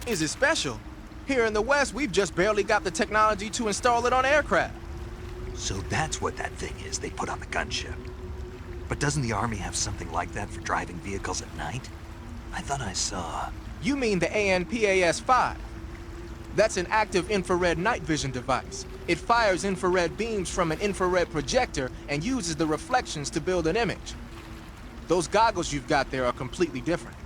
Is it special? Here in the West, we've just barely got the technology to install it on aircraft. So that's what that thing is they put on the gunship. But doesn't the Army have something like that for driving vehicles at night? I thought I saw... You mean the ANPAS-5? That's an active infrared night vision device. It fires infrared beams from an infrared projector and uses the reflections to build an image. Those goggles you've got there are completely different.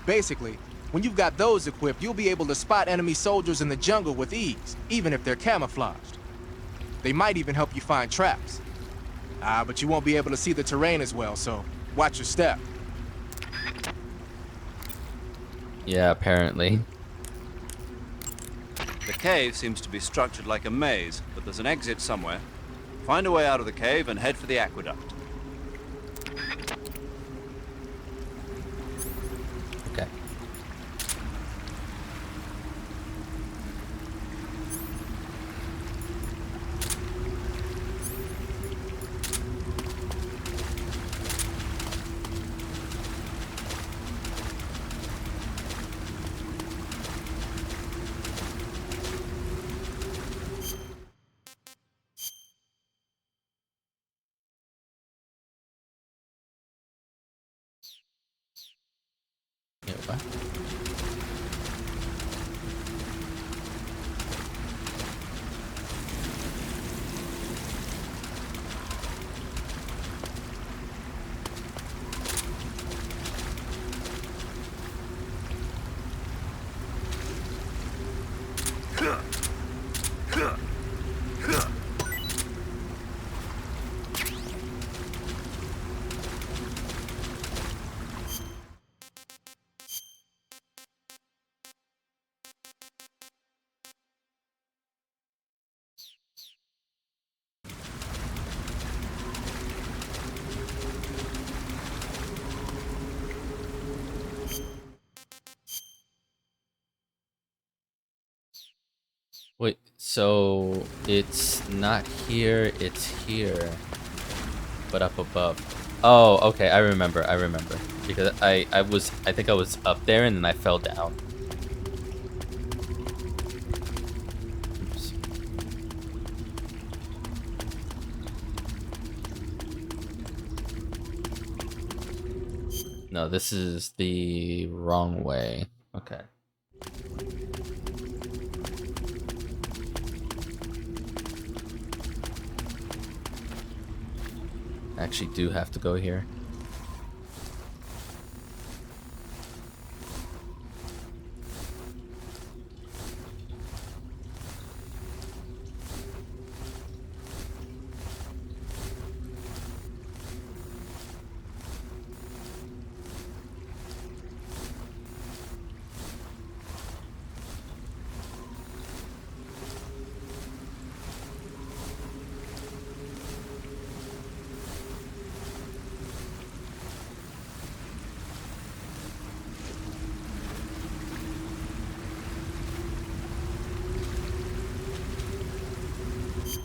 Basically, when you've got those equipped, you'll be able to spot enemy soldiers in the jungle with ease, even if they're camouflaged. They might even help you find traps. But you won't be able to see the terrain as well, so watch your step. Yeah, apparently. The cave seems to be structured like a maze, but there's an exit somewhere. Find a way out of the cave and head for the aqueduct. Okay. Yeah, what? Wait, so it's not here, it's here, but up above. Oh, okay, I remember. Because I think I was up there and then I fell down. Oops. No, this is the wrong way. Okay. I actually do have to go here.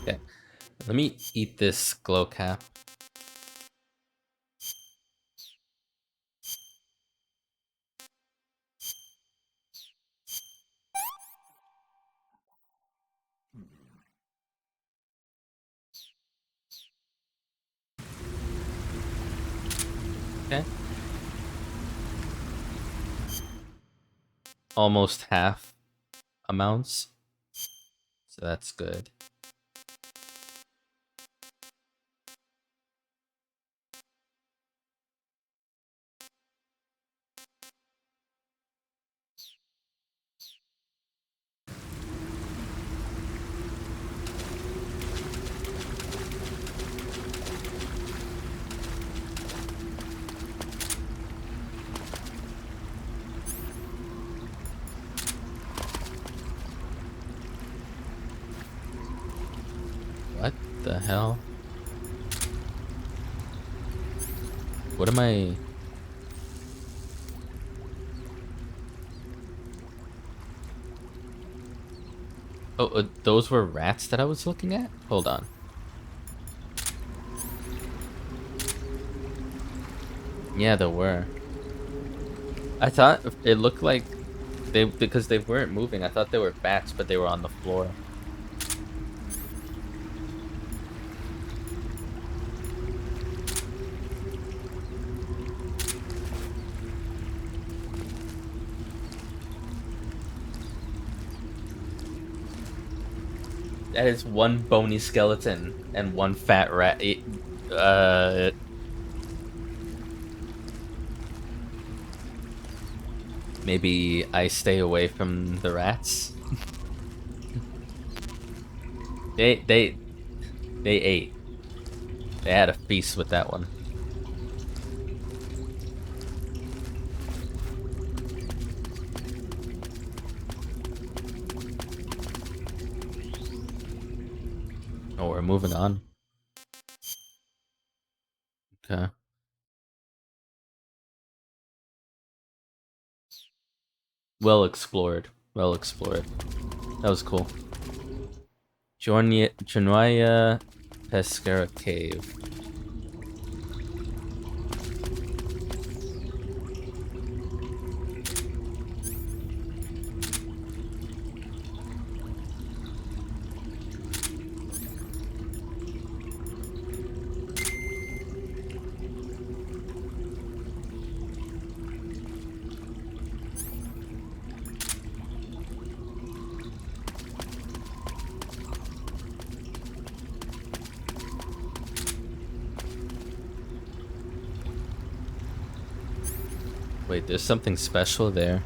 Okay, let me eat this glow cap. Okay. Almost half amounts. So that's good. What the hell? What am I... Oh, those were rats that I was looking at? Hold on. Yeah, there were. I thought it looked like because they weren't moving. I thought they were bats, but they were on the floor. That is one bony skeleton and one fat rat. Maybe I stay away from the rats. They ate. They had a feast with that one. Oh, we're moving on. Okay. Well explored. Well explored. That was cool. Jornaya Pescara Cave. Wait, there's something special there.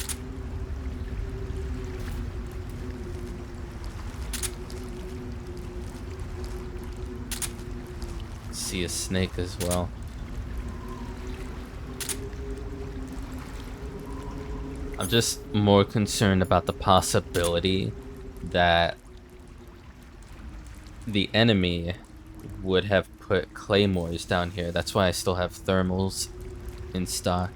See a snake as well. I'm just more concerned about the possibility that the enemy would have put claymores down here. That's why I still have thermals in stock.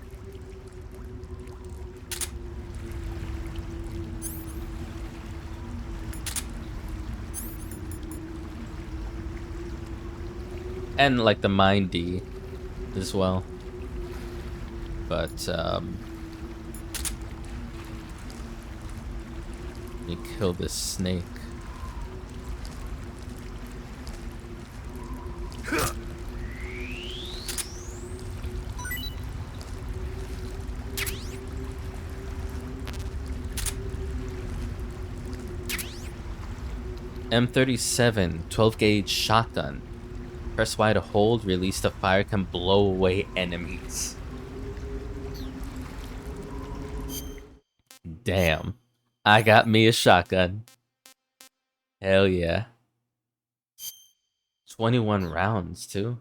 And like the Mine D as well. But let me kill this snake. M37 12 gauge shotgun. Press Y to hold, release the fire, can blow away enemies. Damn. I got me a shotgun. Hell yeah. 21 rounds too.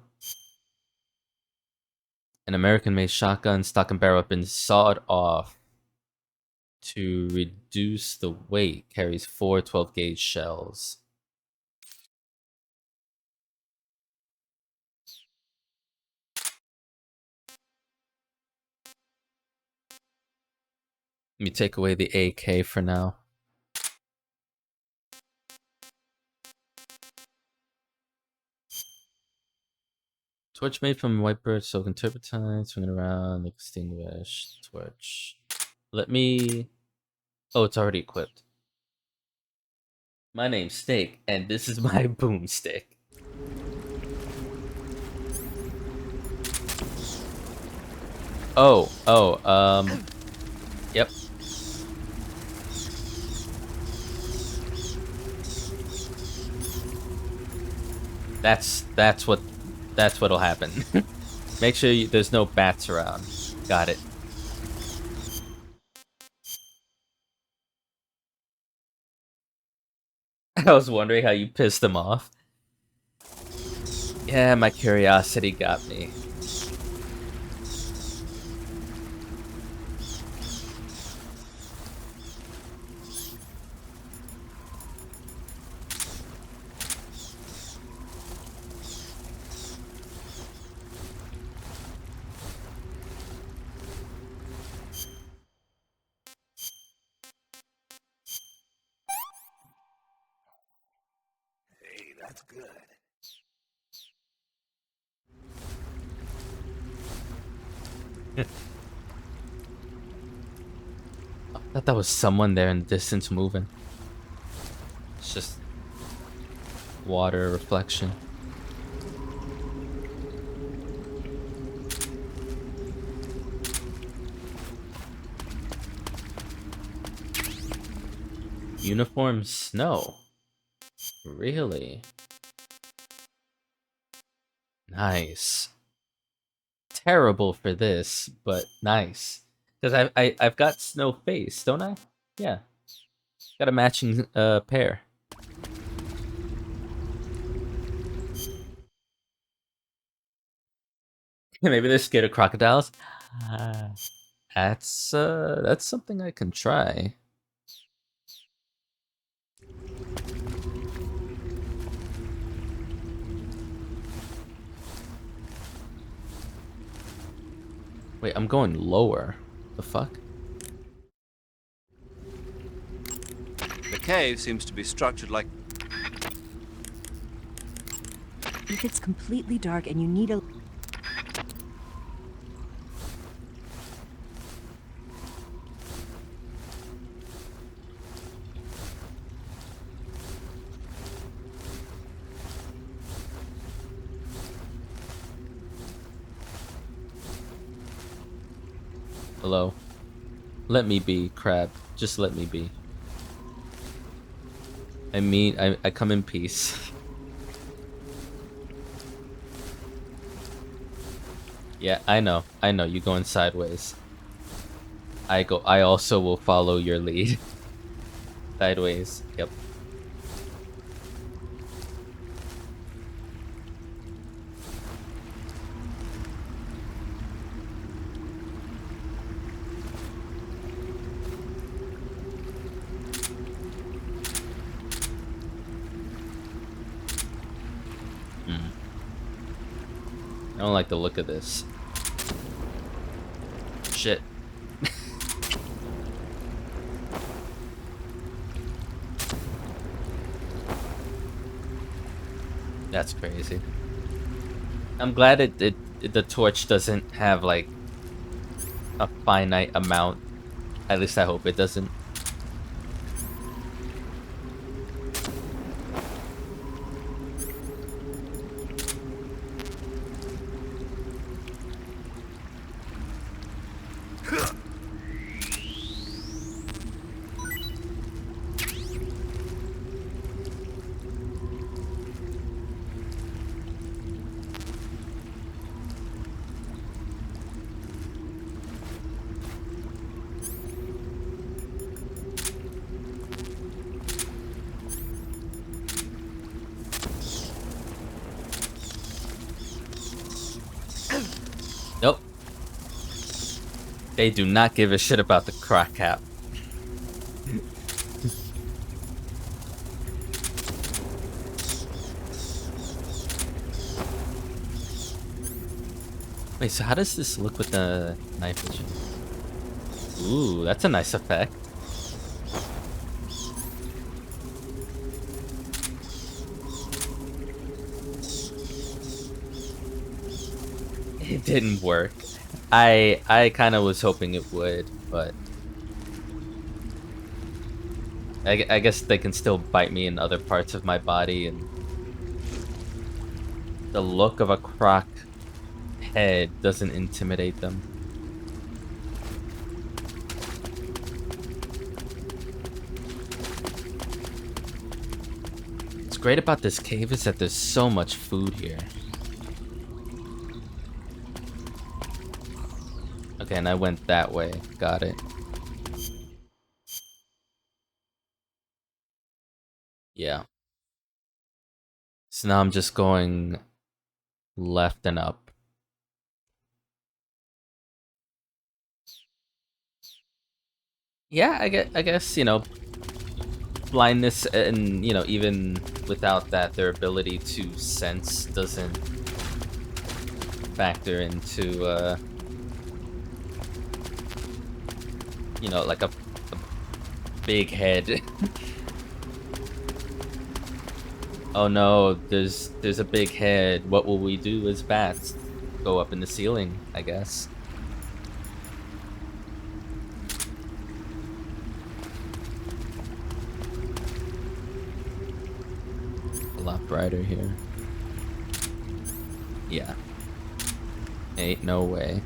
An American-made shotgun, stock and barrel have been sawed off to reduce the weight. Carries 4 12 gauge shells. Let me take away the AK for now. Torch made from whitebird, silken turpentine, swinging around, extinguished torch. Let me... Oh, it's already equipped. My name's Snake, and this is my boomstick. Yep. That's what'll happen. Make sure there's no bats around. Got it. I was wondering how you pissed them off. Yeah, my curiosity got me. Hey, that's good. I thought that was someone there in the distance moving. It's just water reflection. Uniform snow. Really? Nice. Terrible for this, but nice. Because I've got snow face, don't I? Yeah. Got a matching pair. Maybe they're scared of crocodiles. That's something I can try. Wait, I'm going lower. The fuck? The cave seems to be structured like... If it's completely dark and you need a... Hello? Let me be, crab. Just let me be. I mean, I come in peace. Yeah, I know. You going sideways. I also will follow your lead. Sideways. Yep. I don't like the look of this. Shit. That's crazy. I'm glad the torch doesn't have like a finite amount. At least I hope it doesn't. Nope. They do not give a shit about the crack cap. Wait, so how does this look with the night vision? Ooh, that's a nice effect. It didn't work. I kind of was hoping it would, but I guess they can still bite me in other parts of my body, and the look of a croc head doesn't intimidate them. great about this cave is that there's so much food here. Okay, and I went that way. Got it. Yeah. So now I'm just going left and up. Yeah, I guess, you know, blindness and, you know, even without that, their ability to sense doesn't factor into, you know, like a big head. Oh no, there's a big head. What will we do as bats? Go up in the ceiling, I guess. A lot brighter here. Yeah. Ain't no way.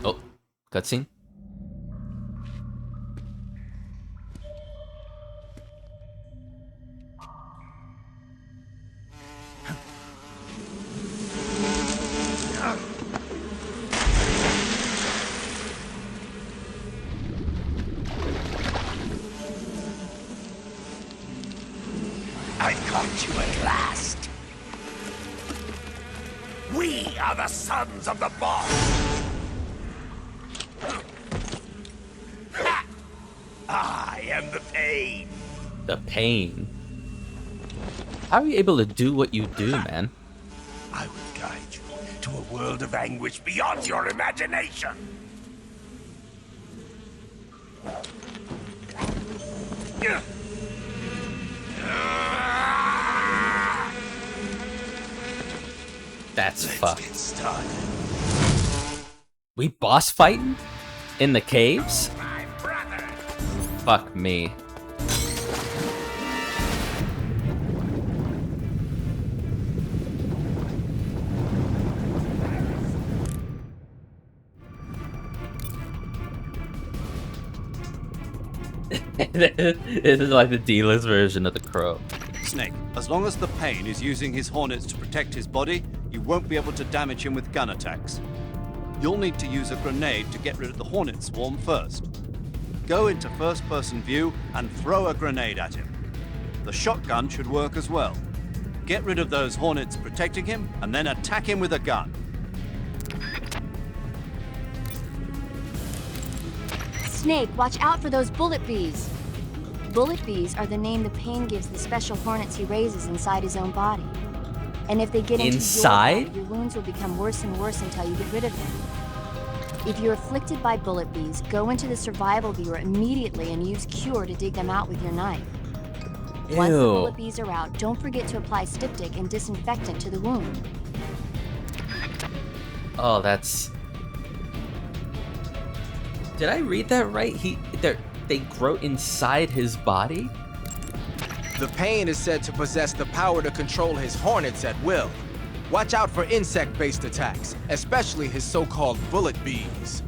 Oh, cutscene. I caught you at last. We are the sons of the boss. I am the pain. The pain. How are you able to do what you do, man? I will guide you to a world of anguish beyond your imagination. That's Let's fucked. get started. We boss fighting? In the caves? My brother. Fuck me. This is like the D-list version of the Crow. Snake, as long as the Pain is using his hornets to protect his body, you won't be able to damage him with gun attacks. You'll need to use a grenade to get rid of the hornet swarm first. Go into first-person view and throw a grenade at him. The shotgun should work as well. Get rid of those hornets protecting him, and then attack him with a gun. Snake, watch out for those bullet bees. Bullet bees are the name the Pain gives the special hornets he raises inside his own body. And if they get into Inside? your body, your wounds will become worse and worse until you get rid of them. If you're afflicted by bullet bees, go into the survival viewer immediately and use Cure to dig them out with your knife. Once the Ew. bullet bees are out, don't forget to apply styptic and disinfectant to the wound. Oh, that's... Did I read that right? They grow inside his body? The Pain is said to possess the power to control his hornets at will. Watch out for insect-based attacks, especially his so-called bullet bees.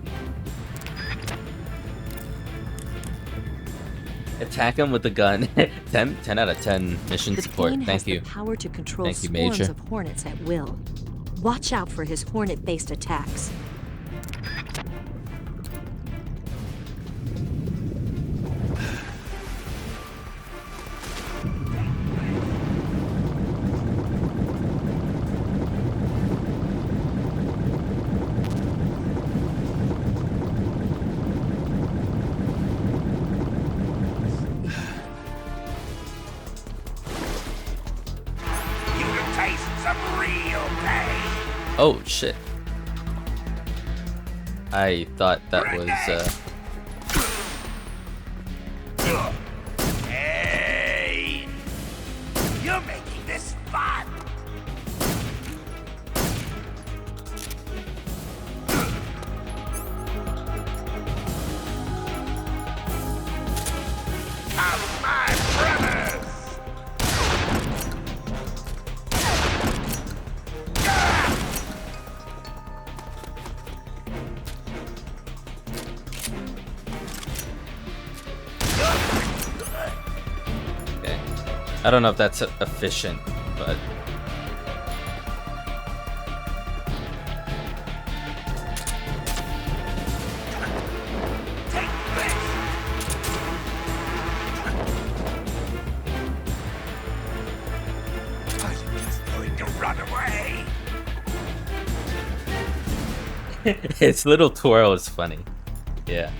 Attack him with the gun. 10 out of 10 mission The support. Pain has Thank you. the power to control Thank you, swarms Major. of hornets at will. Watch out for his hornet-based attacks. You can taste some real pain. Oh, shit. I thought that was, Hey! You're making this fun! Of my brothers! I don't know if that's efficient, but... His little twirl is funny. Yeah.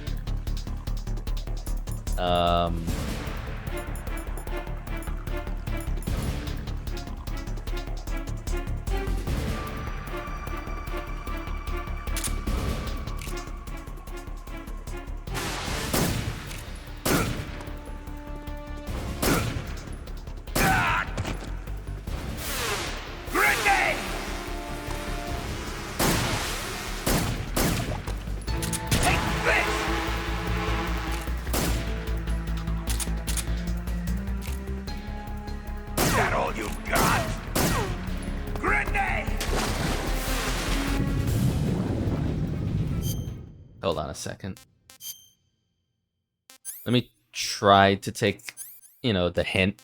Hold on a second. Let me try to take, you know, the hint.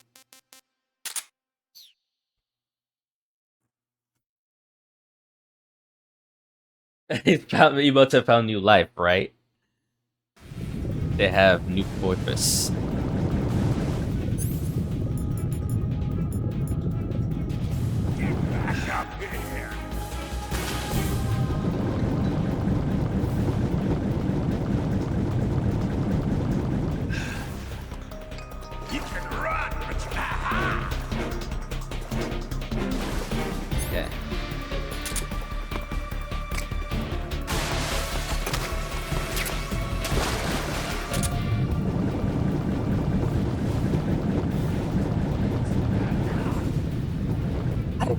Emotes have found new life, right? They have new purpose.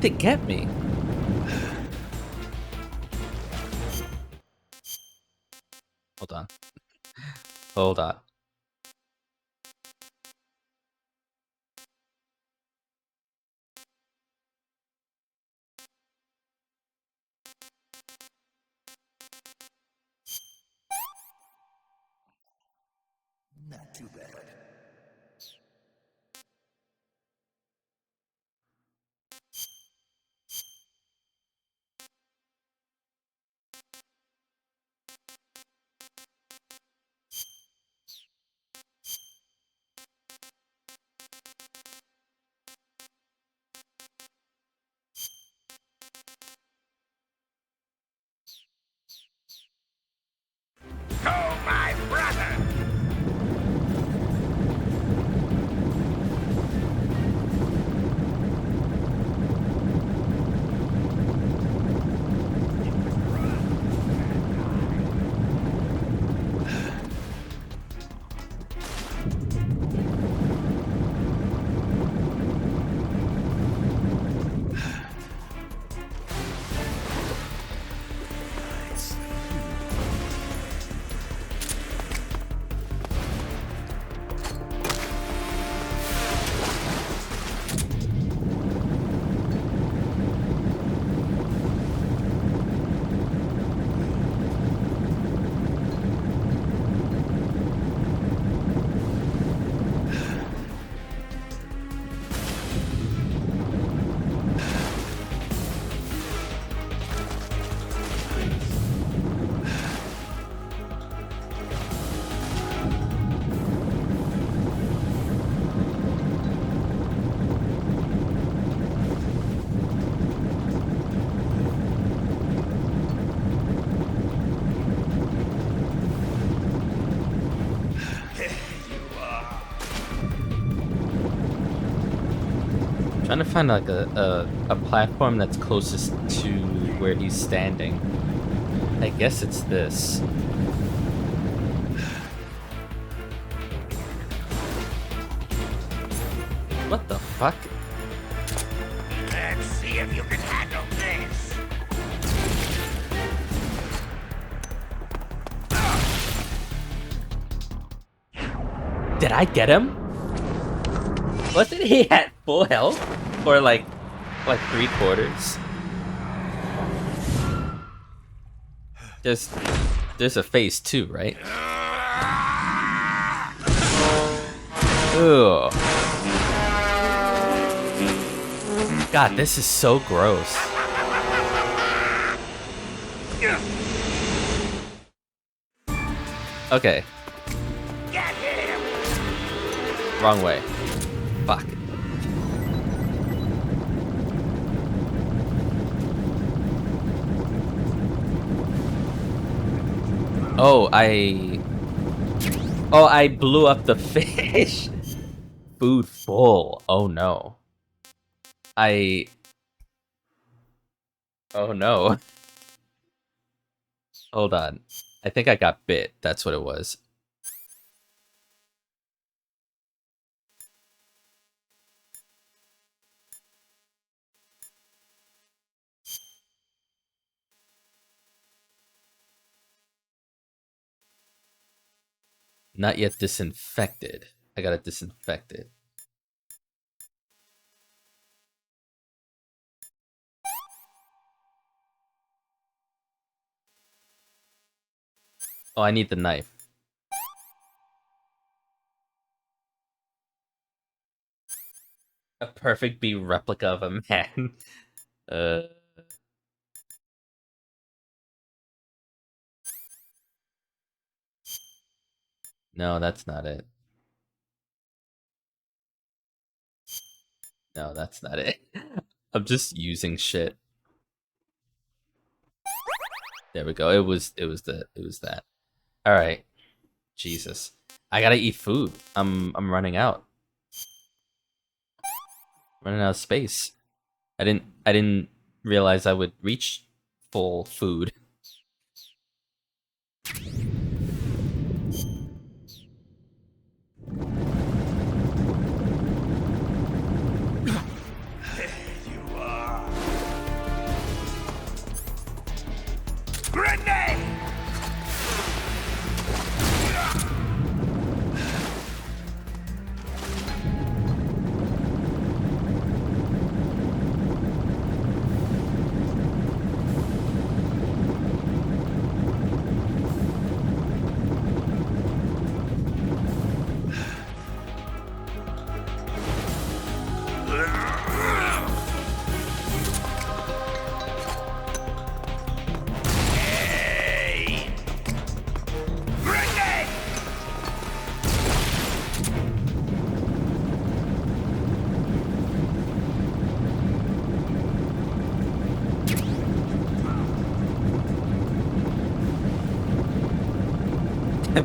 To get me. Hold on. Hold on. Not too bad. Oh, my brother! Trying to find like a platform that's closest to where he's standing. I guess it's this. What the fuck? Let's see if you can handle this. Did I get him? Wasn't he at full health? Or like 3/4? There's a phase 2, right? Ugh. God, this is so gross. Okay. Get him! Wrong way. Fuck. Oh, I blew up the fish. Food full. Oh no. Oh no. Hold on. I think I got bit. That's what it was. Not yet disinfected. I gotta disinfect it. Oh, I need the knife. A perfect bee replica of a man. No, that's not it. No, that's not it. I'm just using shit. There we go. It was that. All right. Jesus. I gotta eat food. I'm running out. Running out of space. I didn't realize I would reach full food. You are. Grenade!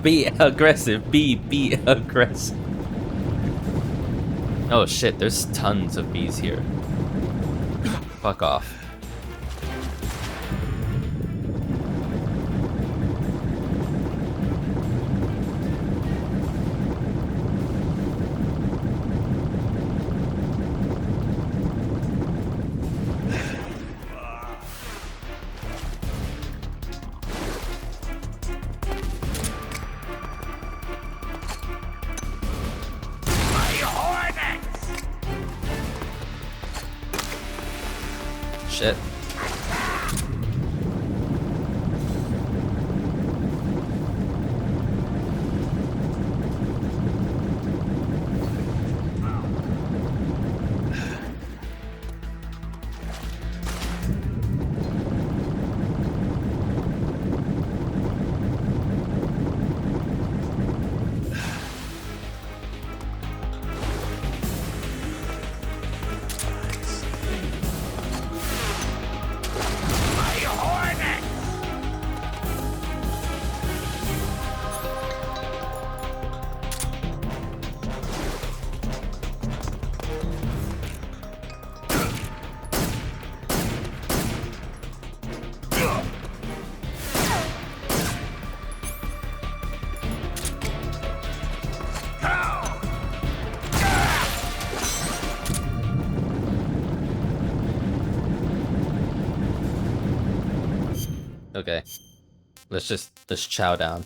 Be aggressive. Be aggressive. Oh shit, there's tons of bees here. Fuck off. Shit. Okay. Let's chow down.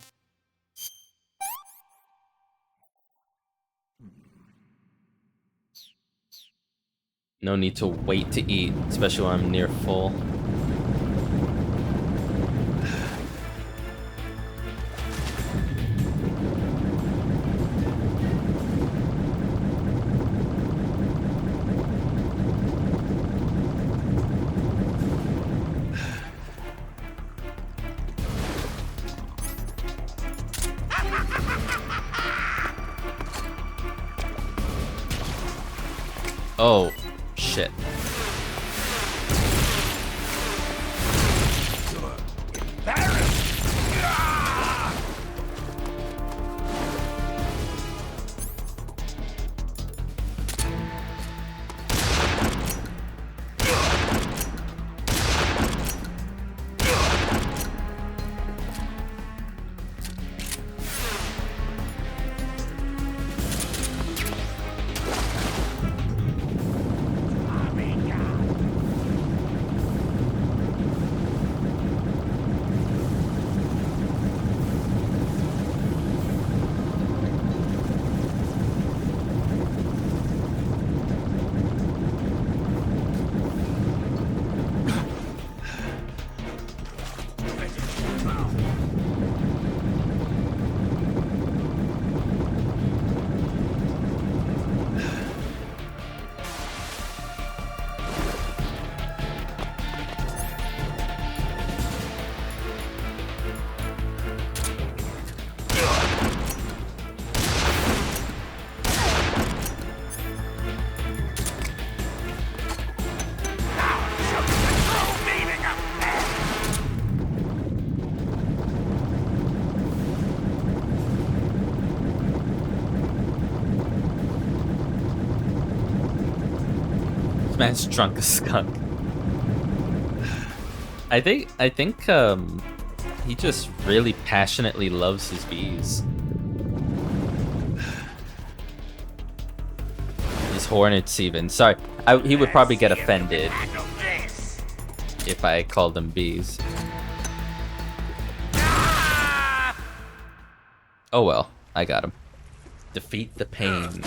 No need to wait to eat, especially when I'm near full. Oh, shit. Man's drunk as skunk. I think he just really passionately loves his bees. His hornets even. Sorry, he would probably get offended if I called them bees. Oh well, I got him. Defeat the pain.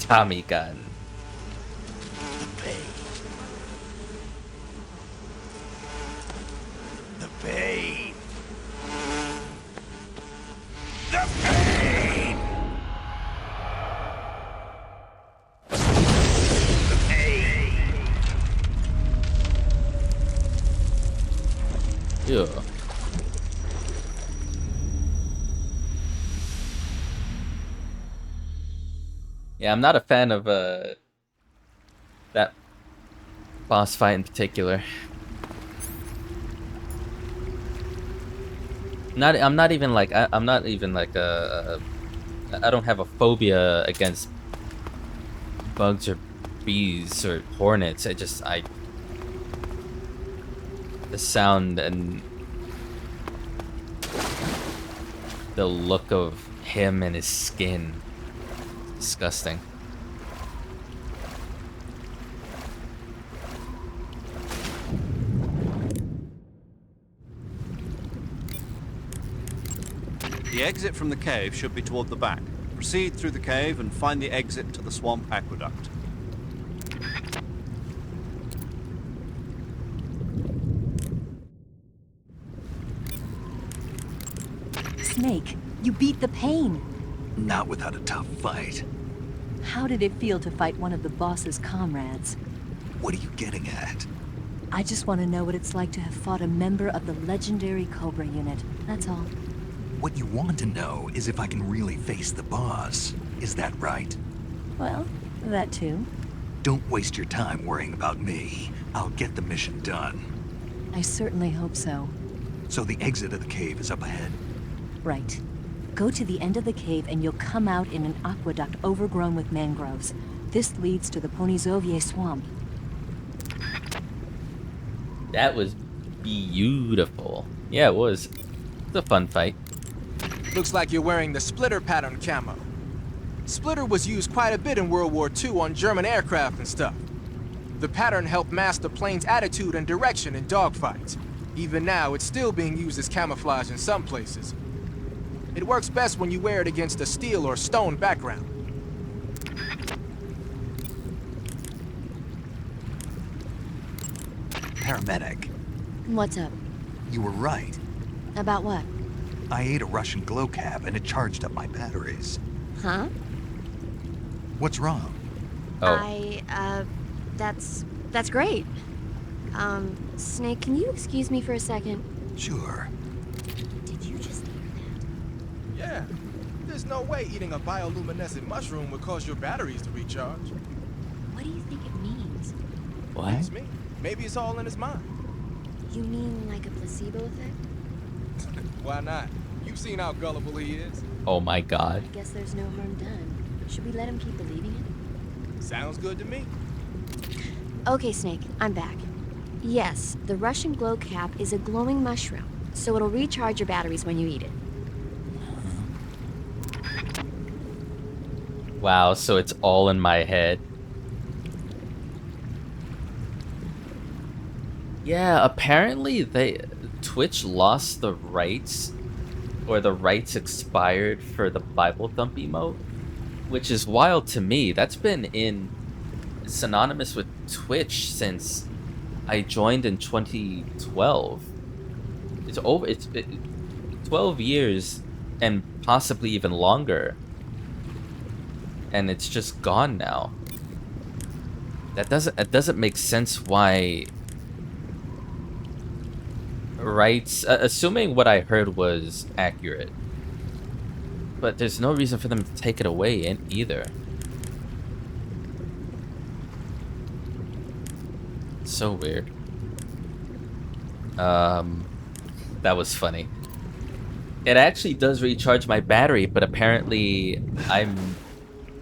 Tommy gun. The pain. The pain. The pain. Yeah. Yeah, I'm not a fan of that boss fight in particular. I'm not even like I don't have a phobia against bugs or bees or hornets. The sound and the look of him and his skin. Disgusting. The exit from the cave should be toward the back. Proceed through the cave and find the exit to the swamp aqueduct. Snake, you beat the pain. Not without a tough fight. How did it feel to fight one of the boss's comrades? What are you getting at? I just want to know what it's like to have fought a member of the legendary Cobra unit. That's all. What you want to know is if I can really face the boss. Is that right? Well, that too. Don't waste your time worrying about me. I'll get the mission done. I certainly hope so. So the exit of the cave is up ahead. Right. Go to the end of the cave and you'll come out in an aqueduct overgrown with mangroves. This leads to the Ponyzovie swamp. That was beautiful. Yeah, it was. It's a fun fight. Looks like you're wearing the splitter pattern camo. Splitter was used quite a bit in World War II on German aircraft and stuff. The pattern helped mask the plane's attitude and direction in dogfights. Even now, it's still being used as camouflage in some places. It works best when you wear it against a steel or stone background. Paramedic, What's up? you were right. About what? I ate a Russian glow cap and it charged up my batteries. Huh? What's wrong? Oh. That's great. Snake, can you excuse me for a second? Sure. Did you just hear that? Yeah, there's no way eating a bioluminescent mushroom would cause your batteries to recharge. What do you think it means? What? Beats me. Maybe it's all in his mind. You mean like a placebo effect? Why not? You've seen how gullible he is. Oh my god. I guess there's no harm done. Should we let him keep believing it? Sounds good to me. Okay, Snake, I'm back. Yes, the Russian glow cap is a glowing mushroom, so it'll recharge your batteries when you eat it. Wow, so it's all in my head. Yeah, apparently Twitch lost the rights, or the rights expired for the Bible Thump emote, which is wild to me. That's been synonymous with Twitch since I joined in 2012. It's 12 years and possibly even longer. And it's just gone now. It doesn't make sense why rights, assuming what I heard was accurate. But there's no reason for them to take it away either. So weird. That was funny. It actually does recharge my battery, but apparently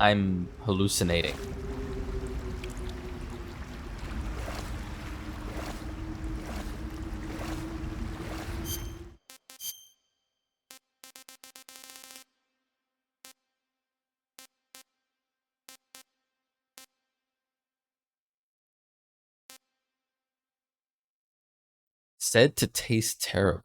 I'm hallucinating. Said to taste terrible.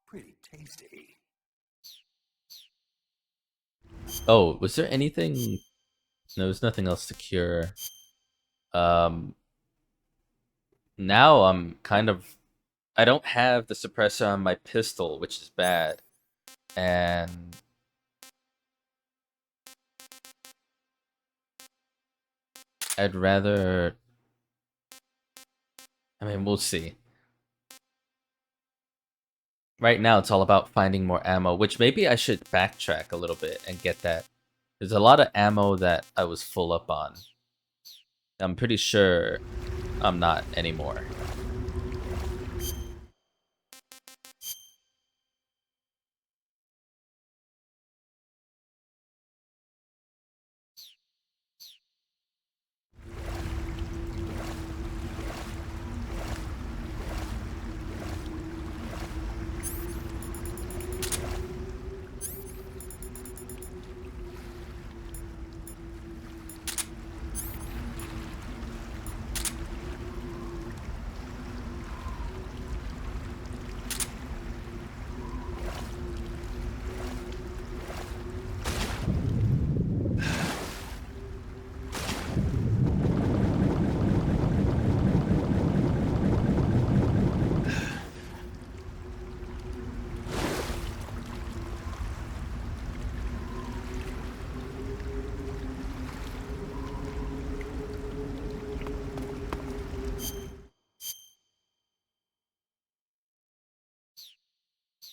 Pretty tasty. Oh, was there anything? No, there's nothing else to cure. Now I'm kind of... I don't have the suppressor on my pistol, which is bad. And... I'd rather... I mean, we'll see. Right now, it's all about finding more ammo, which maybe I should backtrack a little bit and get that. There's a lot of ammo that I was full up on. I'm pretty sure I'm not anymore.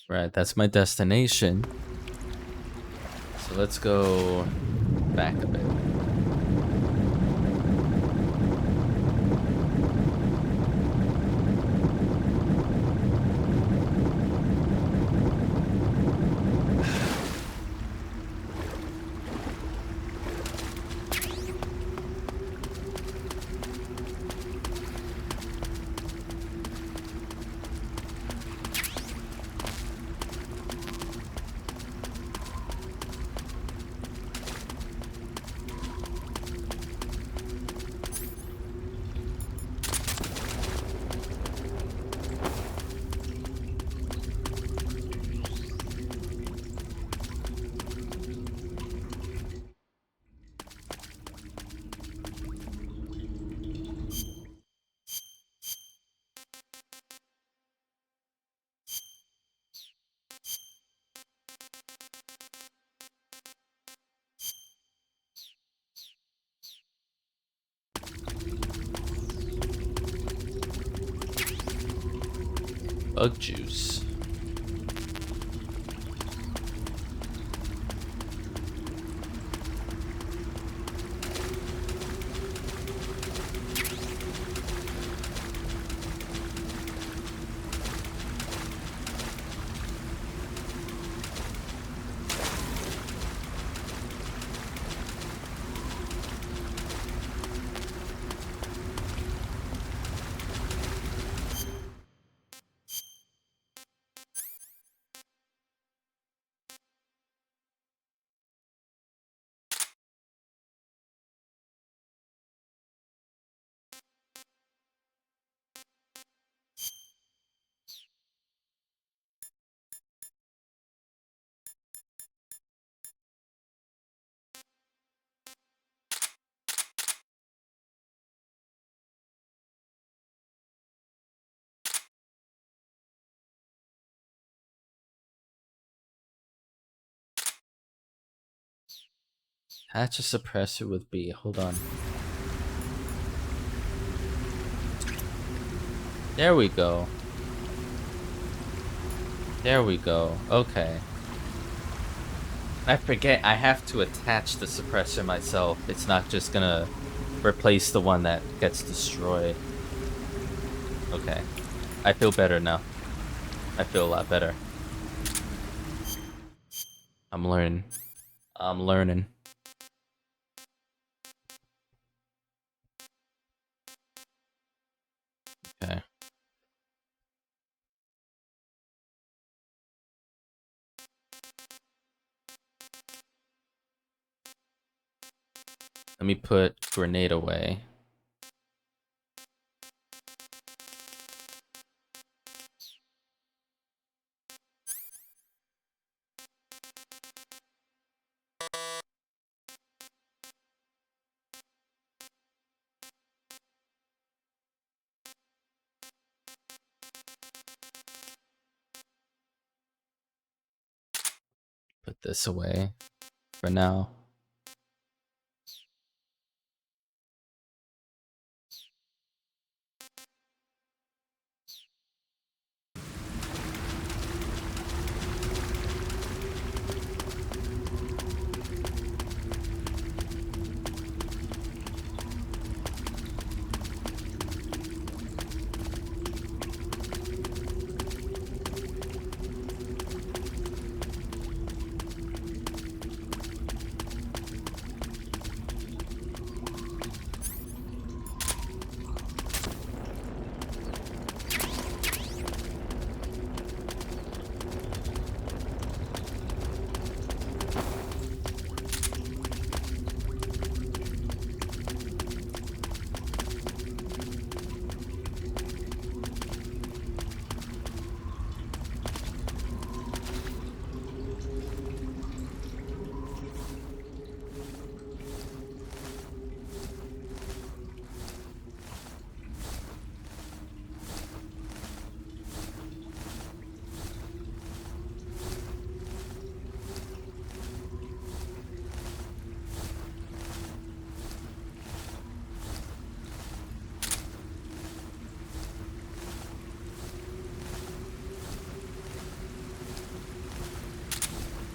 Right, that's my destination. So let's go back a bit. Bug juice. Hatch a suppressor with B. Hold on. There we go. There we go. Okay. I forget I have to attach the suppressor myself. It's not just gonna replace the one that gets destroyed. Okay. I feel better now. I feel a lot better. I'm learning. I'm learning. Okay. Let me put grenade away. Put this away for now.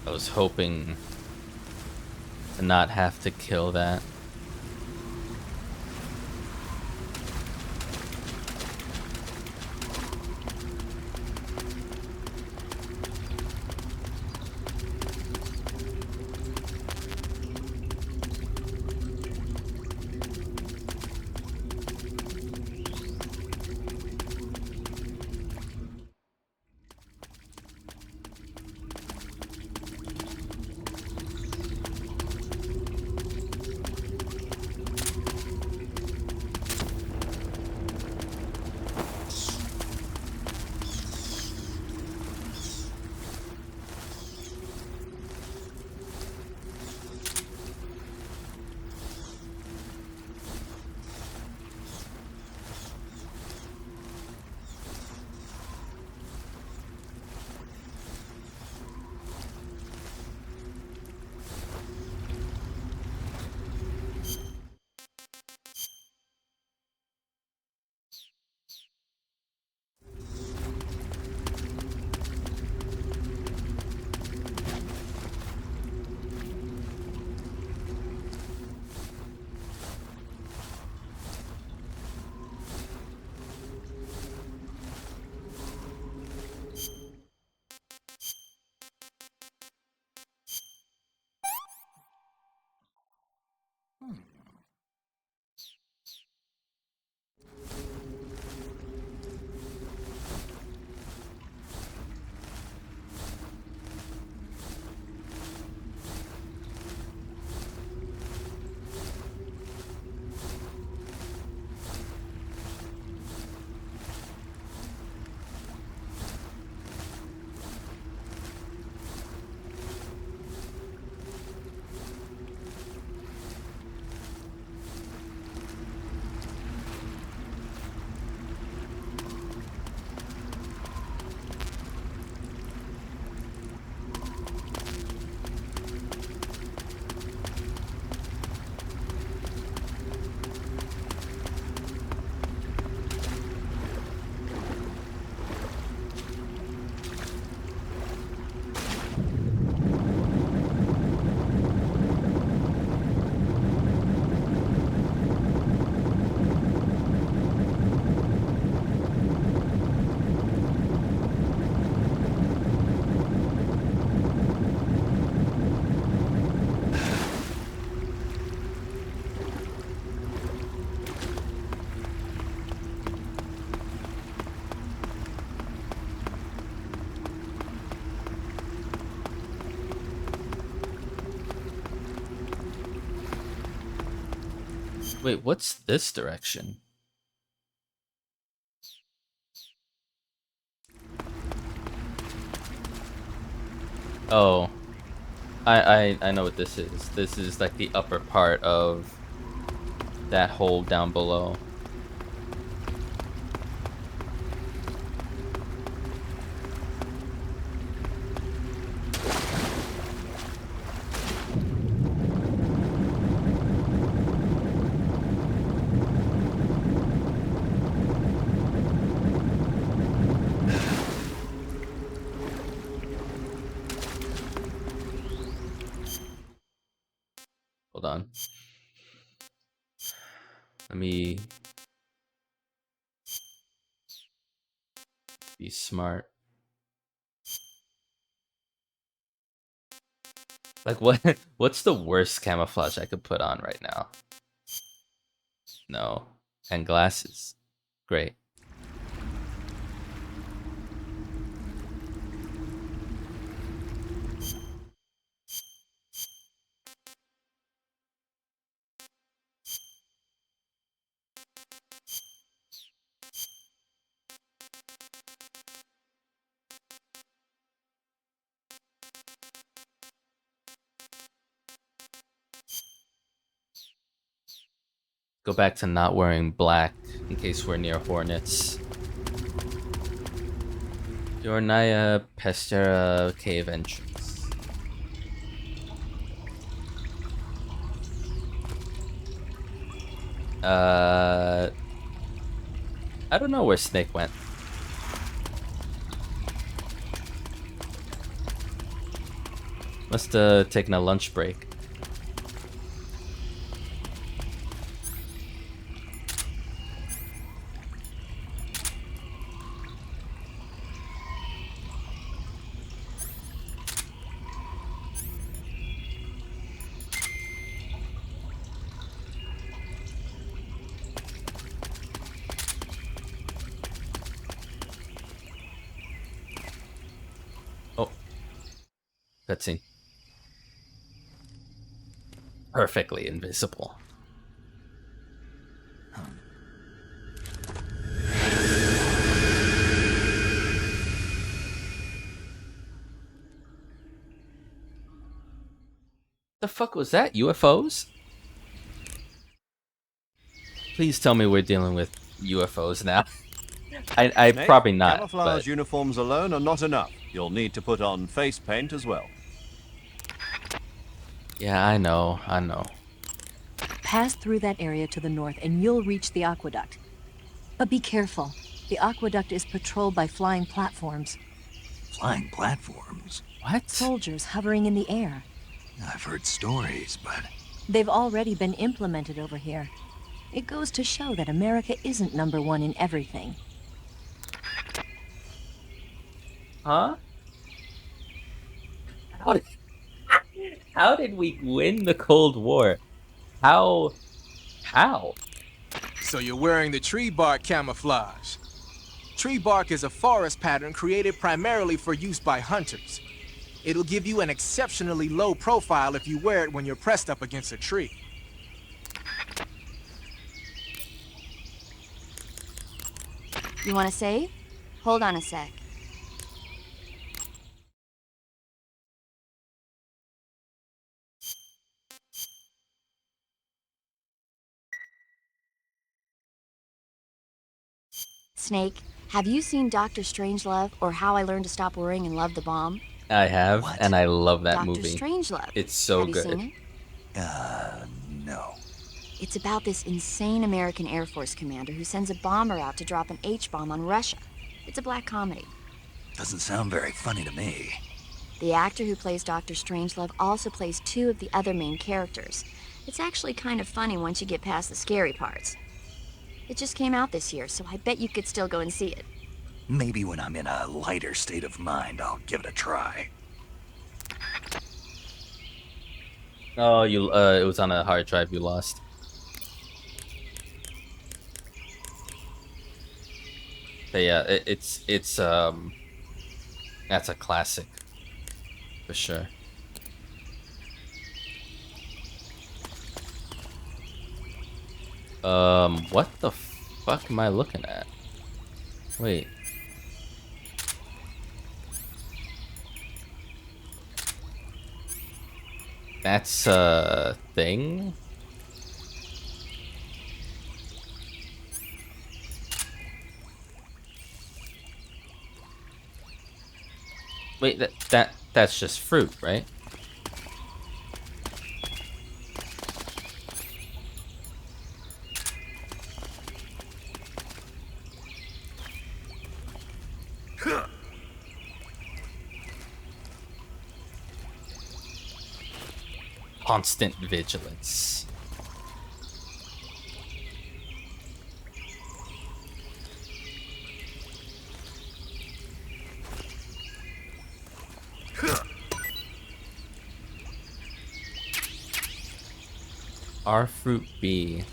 I was hoping to not have to kill that. Wait, what's this direction? Oh, I know what this is. This is like the upper part of that hole down below. Hold on. Let me be smart. Like what's the worst camouflage I could put on right now? No. And glasses. Great. Go back to not wearing black in case we're near hornets. Yornaya Pestera cave entrance. I don't know where Snake went. Must have taken a lunch break. Oh. Cutscene. Perfectly invisible. The fuck was that? UFOs? Please tell me we're dealing with UFOs now. I Snake, probably not, camouflage but uniforms alone are not enough. You'll need to put on face paint as well. yeah, I know. Pass through that area to the north and you'll reach the aqueduct. But be careful. The aqueduct is patrolled by flying platforms. Flying platforms? What? Soldiers hovering in the air. I've heard stories, but... They've already been implemented over here. It goes to show that America isn't #1 in everything. Huh? How did, how did we win the Cold War? How? How? So you're wearing the tree bark camouflage. Tree bark is a forest pattern created primarily for use by hunters. It'll give you an exceptionally low profile if you wear it when you're pressed up against a tree. You want to save? Hold on a sec. Snake, have you seen Dr. Strangelove or How I Learned to Stop Worrying and Love the Bomb? I have, What? and I love that Dr. movie. Strangelove. It's so have you good. seen it? No. It's about this insane American Air Force commander who sends a bomber out to drop an H-bomb on Russia. It's a black comedy. Doesn't sound very funny to me. The actor who plays Dr. Strangelove also plays two of the other main characters. It's actually kind of funny once you get past the scary parts. It just came out this year, so I bet you could still go and see it. Maybe when I'm in a lighter state of mind, I'll give it a try. Oh, it was on a hard drive you lost. But yeah, it's that's a classic for sure. What the fuck am I looking at? Wait. That's a thing? Wait, that's just fruit, right? Constant vigilance. R fruit B.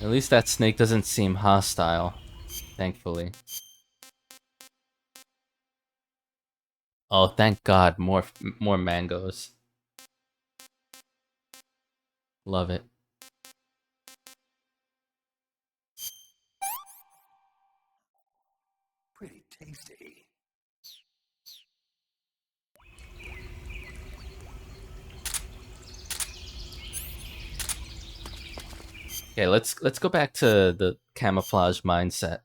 At least that snake doesn't seem hostile, thankfully. Oh, thank God, more mangoes. Love it. Pretty tasty. Okay, let's go back to the camouflage mindset.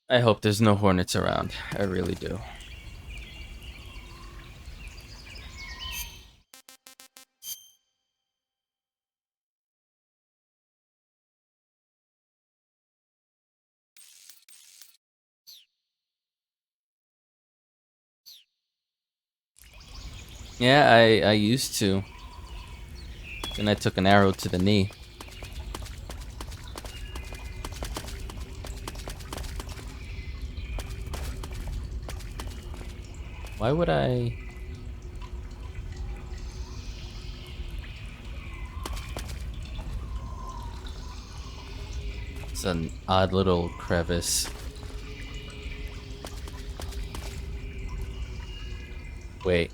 I hope there's no hornets around. I really do. Yeah, I used to. Then I took an arrow to the knee. Why would I? It's an odd little crevice. Wait.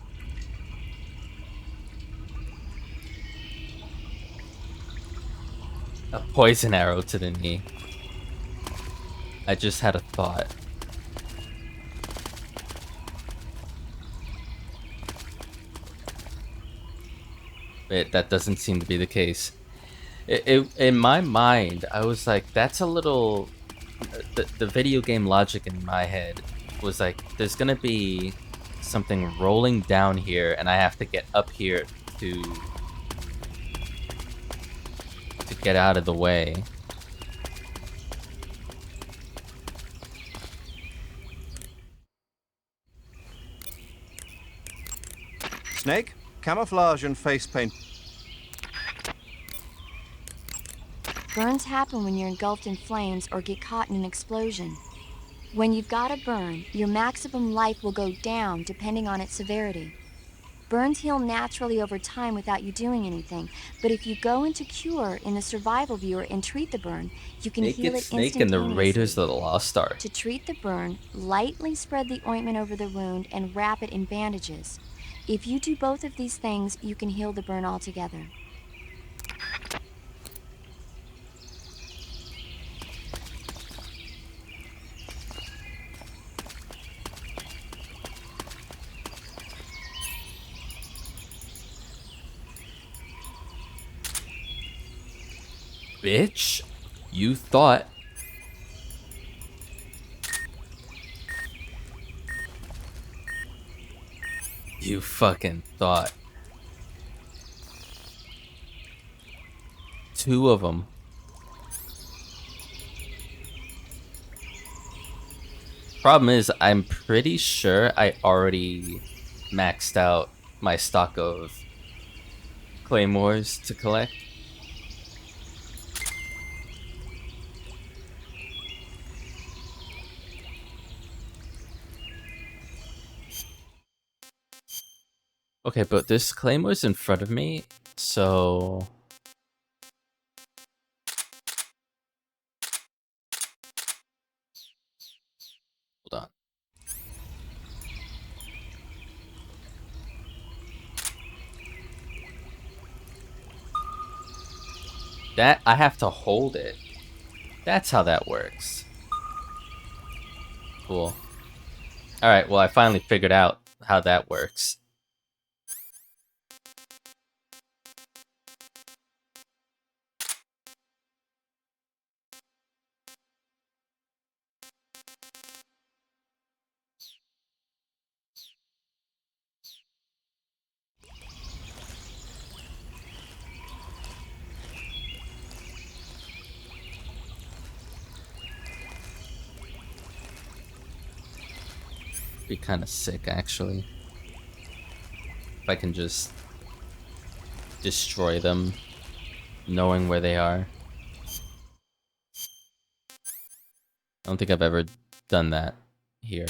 A poison arrow to the knee. I just had a thought. Wait, that doesn't seem to be the case. In my mind, I was like, that's a little... The video game logic in my head was like, there's gonna be something rolling down here, and I have to get up here to get out of the way. Snake, camouflage and face paint. Burns happen when you're engulfed in flames or get caught in an explosion. When you've got a burn, your maximum life will go down depending on its severity. Burns heal naturally over time without you doing anything, but if you go into cure in the survival viewer and treat the burn, you can heal Naked it Snake and the instantaneously. Raiders of the Lost Ark. To treat the burn, lightly spread the ointment over the wound and wrap it in bandages. If you do both of these things, you can heal the burn altogether. Bitch, you thought. You fucking thought. 2 of them. Problem is, I'm pretty sure I already maxed out my stock of claymores to collect. Okay, but this claymore's in front of me, so... Hold on. That, I have to hold it. That's how that works. Cool. Alright, well I finally figured out how that works. Be kind of sick, actually. If I can just destroy them, knowing where they are. I don't think I've ever done that here.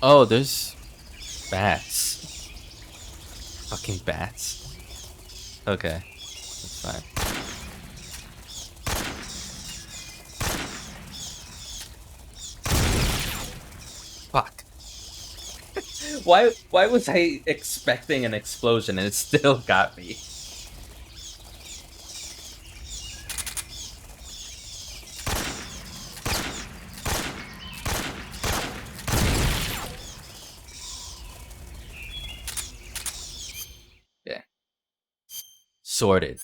Oh, there's bats. Fucking bats. Okay, that's fine. Fuck. Why was I expecting an explosion and it still got me? Yeah. Sorted.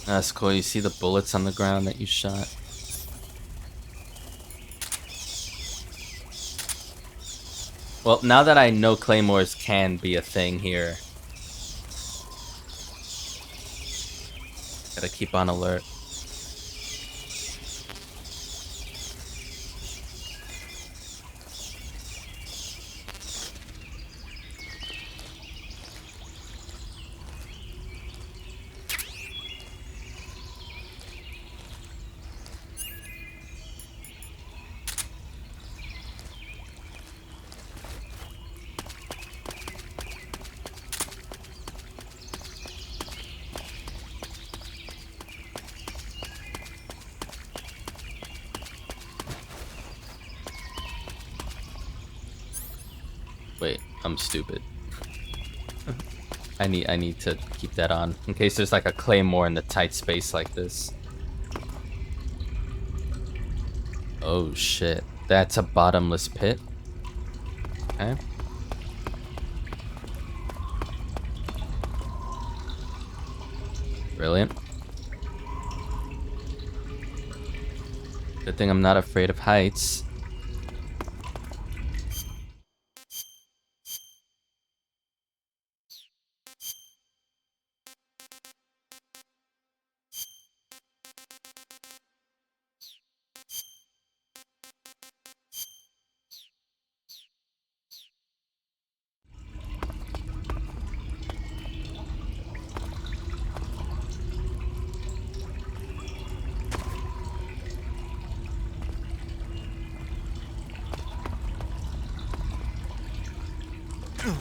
That's cool. You see the bullets on the ground that you shot? Well, now that I know claymores can be a thing here, gotta keep on alert. Wait, I'm stupid. I need to keep that on in case there's like a claymore in the tight space like this. Oh shit, that's a bottomless pit. Okay. Brilliant. Good thing I'm not afraid of heights. Okay.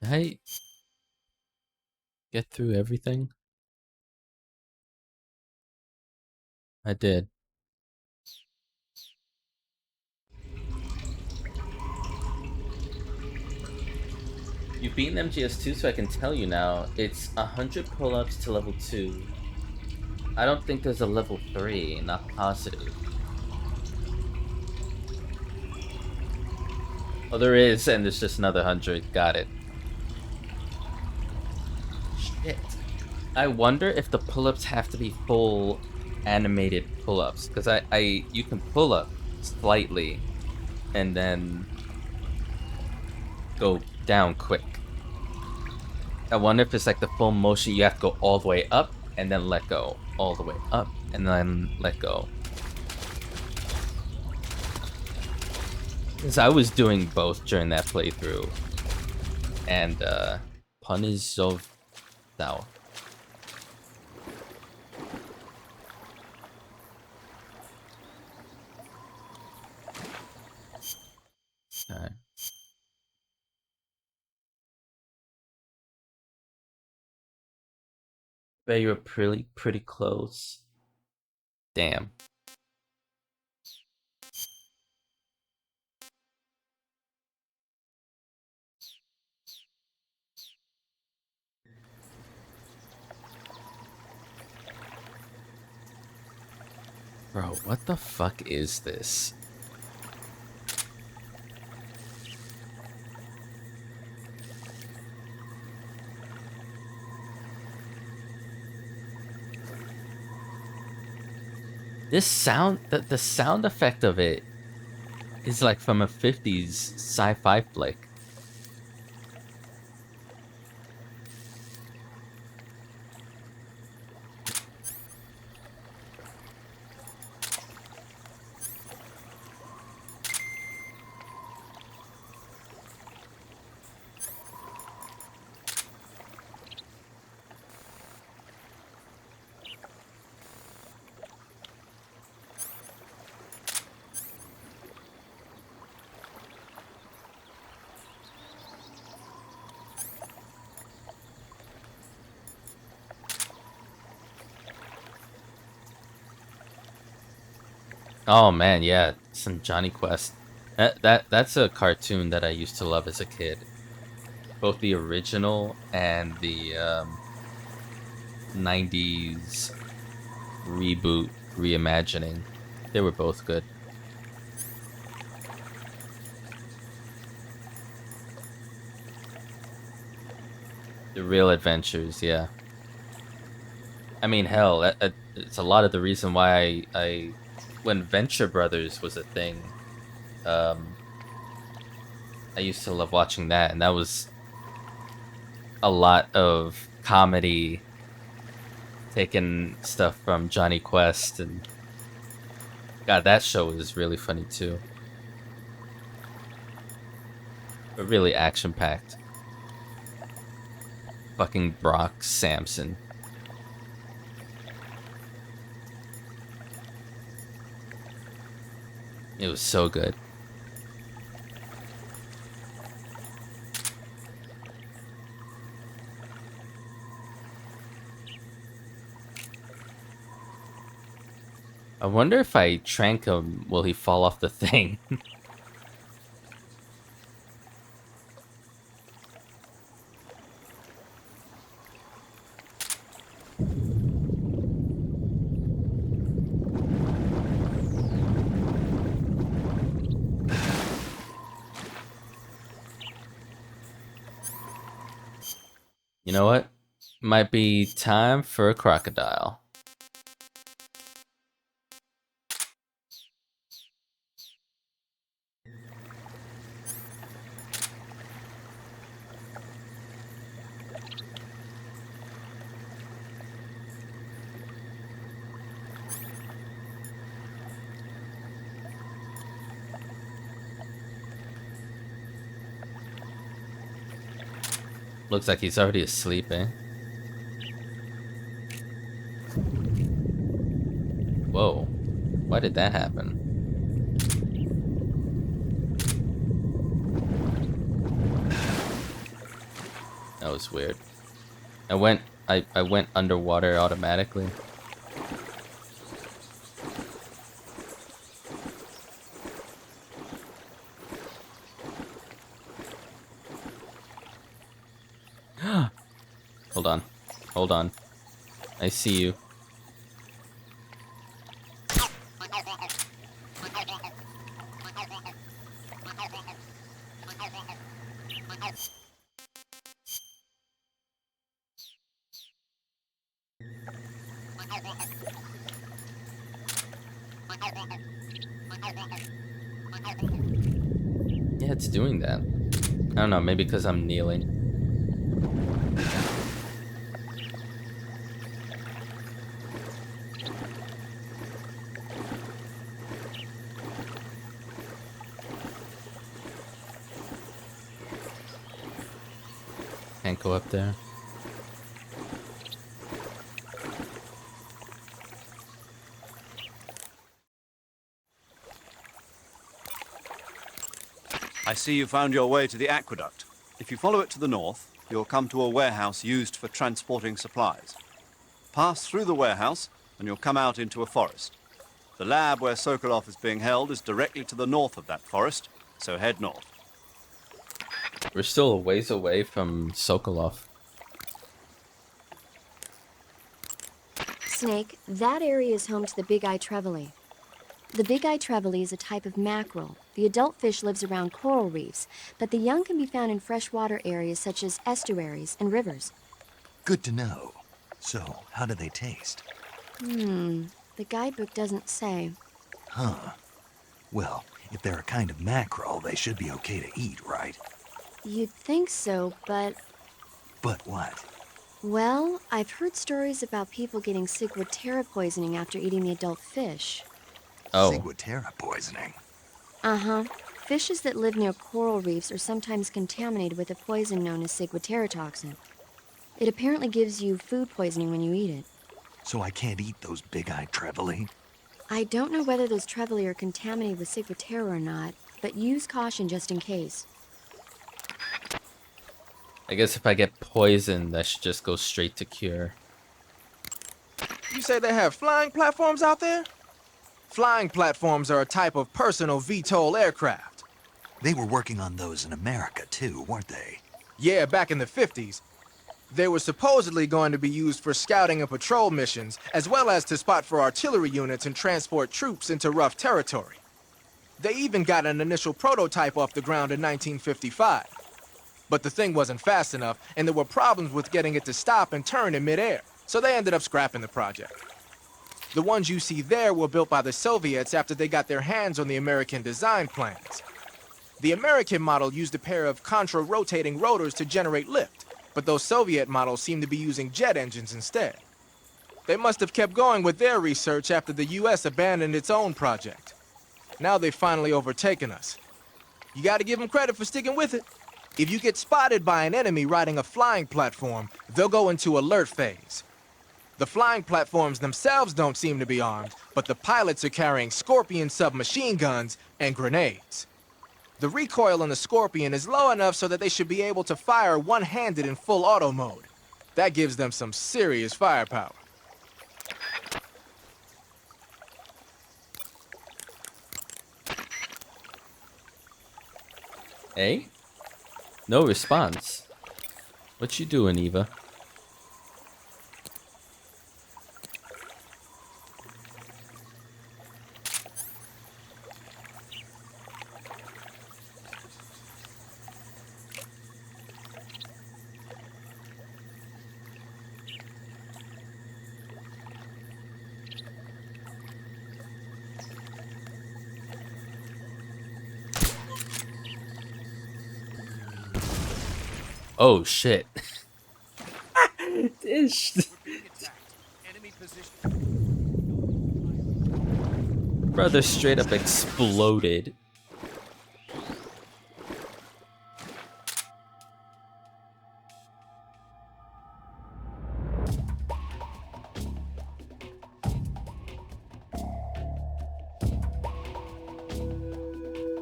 Did I get through everything? I did. You've beaten MGS2, so I can tell you now. It's 100 pull-ups to level 2. I don't think there's a level 3, not positive. Oh, there is, and there's just another 100. Got it. Shit. I wonder if the pull-ups have to be full animated pull-ups, because you can pull up slightly and then go down quick. I wonder if it's like the full motion, you have to go all the way up and then let go, all the way up and then let go. Because I was doing both during that playthrough, and pun is so thou. Okay. Bet you were pretty close. Damn. Bro, what the fuck is this? This sound, the sound effect of it is like from a 50s sci-fi flick. Oh man, yeah, some Johnny Quest. That's a cartoon that I used to love as a kid. Both the original and the 90s reboot reimagining. They were both good. The real adventures, yeah. I mean, hell, it's a lot of the reason why when Venture Brothers was a thing, I used to love watching that, and that was a lot of comedy, taking stuff from Johnny Quest, and God, that show was really funny too. But really action-packed. Fucking Brock Samson. It was so good. I wonder if I trank him, will he fall off the thing? You know what? Might be time for a crocodile. Looks like he's already asleep, eh? Whoa. Why did that happen? That was weird. I went underwater automatically. Hold on. Hold on. I see you. Yeah, it's doing that. I don't know, maybe because I'm kneeling. Can't go up there. I see you found your way to the aqueduct. If you follow it to the north, you'll come to a warehouse used for transporting supplies. Pass through the warehouse, and you'll come out into a forest. The lab where Sokolov is being held is directly to the north of that forest, so head north. We're still a ways away from Sokolov. Snake, that area is home to the big-eye trevally. The big-eye trevally is a type of mackerel. The adult fish lives around coral reefs, but the young can be found in freshwater areas such as estuaries and rivers. Good to know. So, how do they taste? The guidebook doesn't say. Huh. Well, if they're a kind of mackerel, they should be okay to eat, right? You'd think so, but... But what? Well, I've heard stories about people getting ciguatera poisoning after eating the adult fish. Oh. Ciguatera poisoning. Uh-huh. Fishes that live near coral reefs are sometimes contaminated with a poison known as ciguatera toxin. It apparently gives you food poisoning when you eat it. So I can't eat those big-eyed trevally? I don't know whether those trevally are contaminated with ciguatera or not, but use caution just in case. I guess if I get poisoned, I should just go straight to cure. You say they have flying platforms out there? Flying platforms are a type of personal VTOL aircraft. They were working on those in America, too, weren't they? Yeah, back in the 50s. They were supposedly going to be used for scouting and patrol missions, as well as to spot for artillery units and transport troops into rough territory. They even got an initial prototype off the ground in 1955. But the thing wasn't fast enough, and there were problems with getting it to stop and turn in midair, so they ended up scrapping the project. The ones you see there were built by the Soviets after they got their hands on the American design plans. The American model used a pair of contra-rotating rotors to generate lift, but those Soviet models seem to be using jet engines instead. They must have kept going with their research after the US abandoned its own project. Now they've finally overtaken us. You gotta give them credit for sticking with it. If you get spotted by an enemy riding a flying platform, they'll go into alert phase. The flying platforms themselves don't seem to be armed, but the pilots are carrying Scorpion submachine guns and grenades. The recoil on the Scorpion is low enough so that they should be able to fire one-handed in full auto mode. That gives them some serious firepower. Hey? No response. What you doing, Eva? Oh shit. Brother straight up exploded.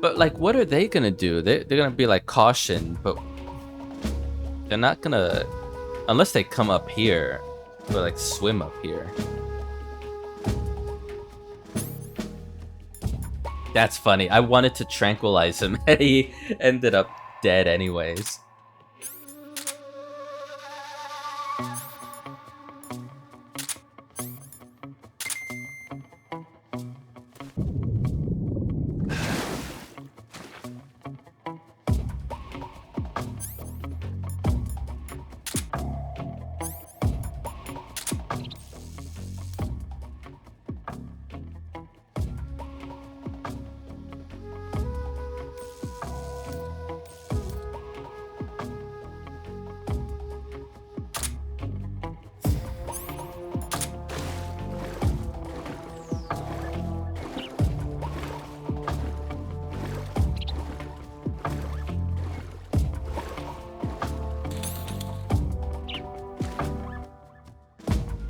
But like, what are they gonna do? They're gonna be like caution, but they're not gonna, unless they come up here or like swim up here. That's funny. I wanted to tranquilize him, and he ended up dead anyways.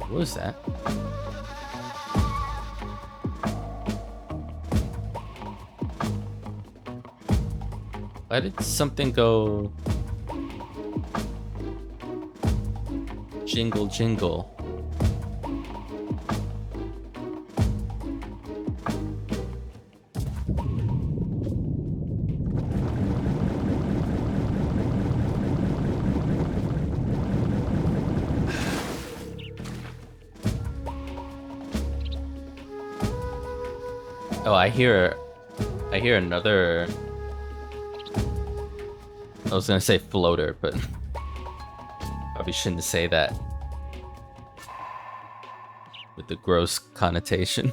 What was that? Why did something go jingle jingle? Oh, I hear another. I was gonna say floater, but probably shouldn't say that with the gross connotation.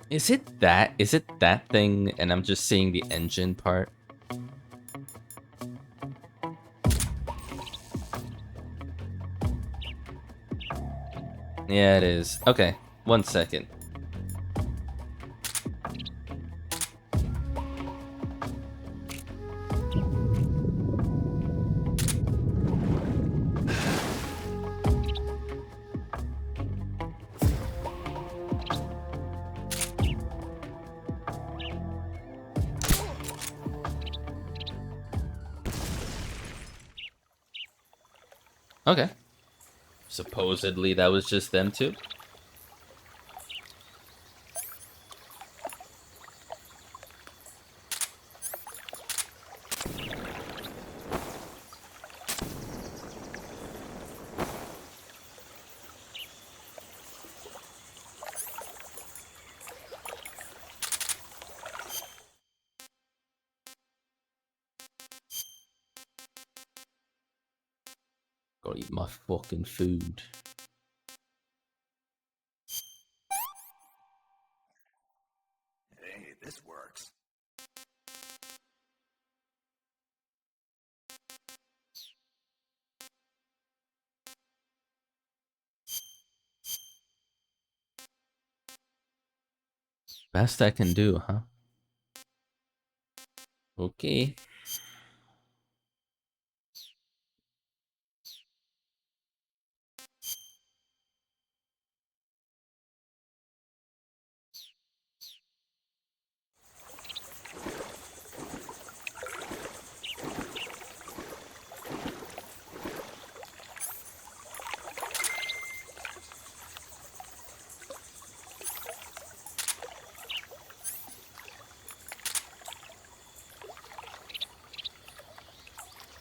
Is it that? Is it that thing? And I'm just seeing the engine part. Yeah, it is. Okay, 1 second. Okay. Supposedly that was just them two. Gotta eat my fucking food. Hey, this works. Best I can do, huh? Okay.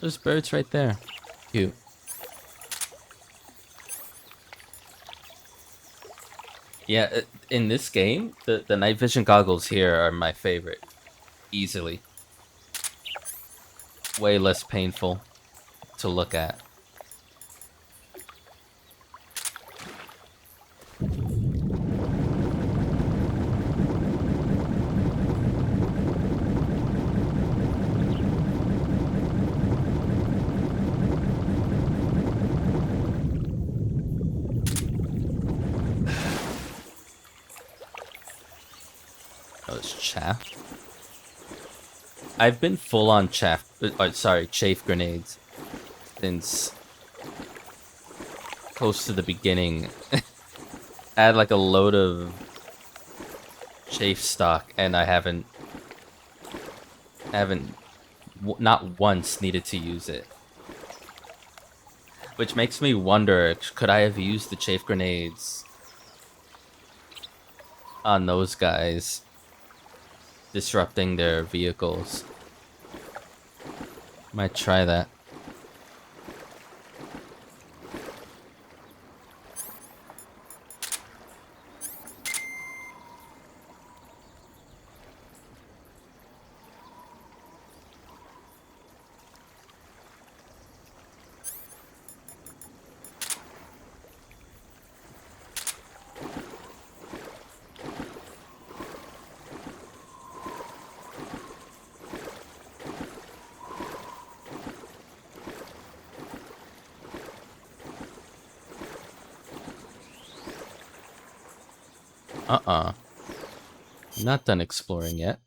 There's birds right there. Cute. Yeah, in this game, the night vision goggles here are my favorite. Easily. Way less painful to look at. Oh, it's chaff. I've been full on chaff. Sorry, chafe grenades since close to the beginning. I had like a load of chafe stock, and I haven't not once needed to use it. Which makes me wonder, could I have used the chafe grenades on those guys, disrupting their vehicles? Might try that. I'm not done exploring yet.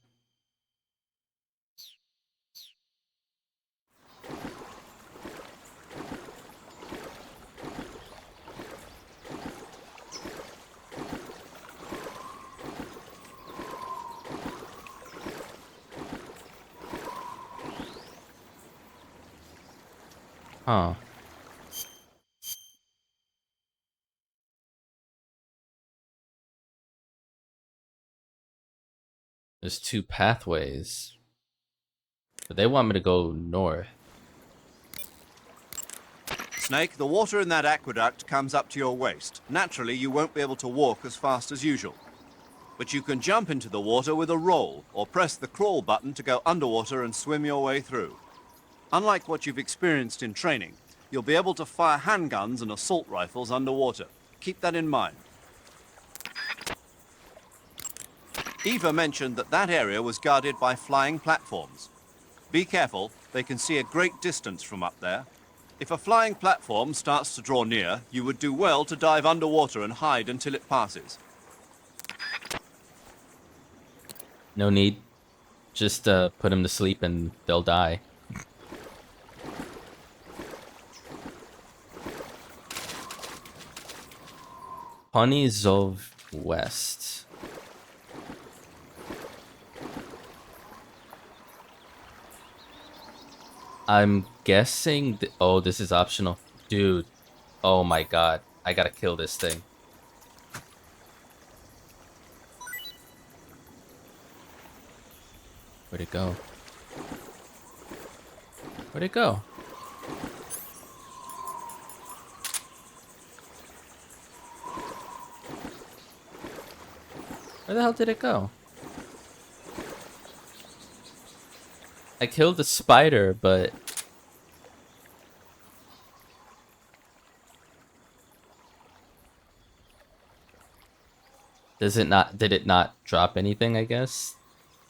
Huh. There's 2 pathways. But they want me to go north. Snake, the water in that aqueduct comes up to your waist. Naturally, you won't be able to walk as fast as usual. But you can jump into the water with a roll, or press the crawl button to go underwater and swim your way through. Unlike what you've experienced in training, you'll be able to fire handguns and assault rifles underwater. Keep that in mind. Eva mentioned that that area was guarded by flying platforms. Be careful, they can see a great distance from up there. If a flying platform starts to draw near, you would do well to dive underwater and hide until it passes. No need. Just put them to sleep and they'll die. Honeyzov West. I'm guessing... oh, this is optional. Dude. Oh my god. I gotta kill this thing. Where'd it go? Where'd it go? Where the hell did it go? I killed the spider, but... does it not... did it not drop anything, I guess?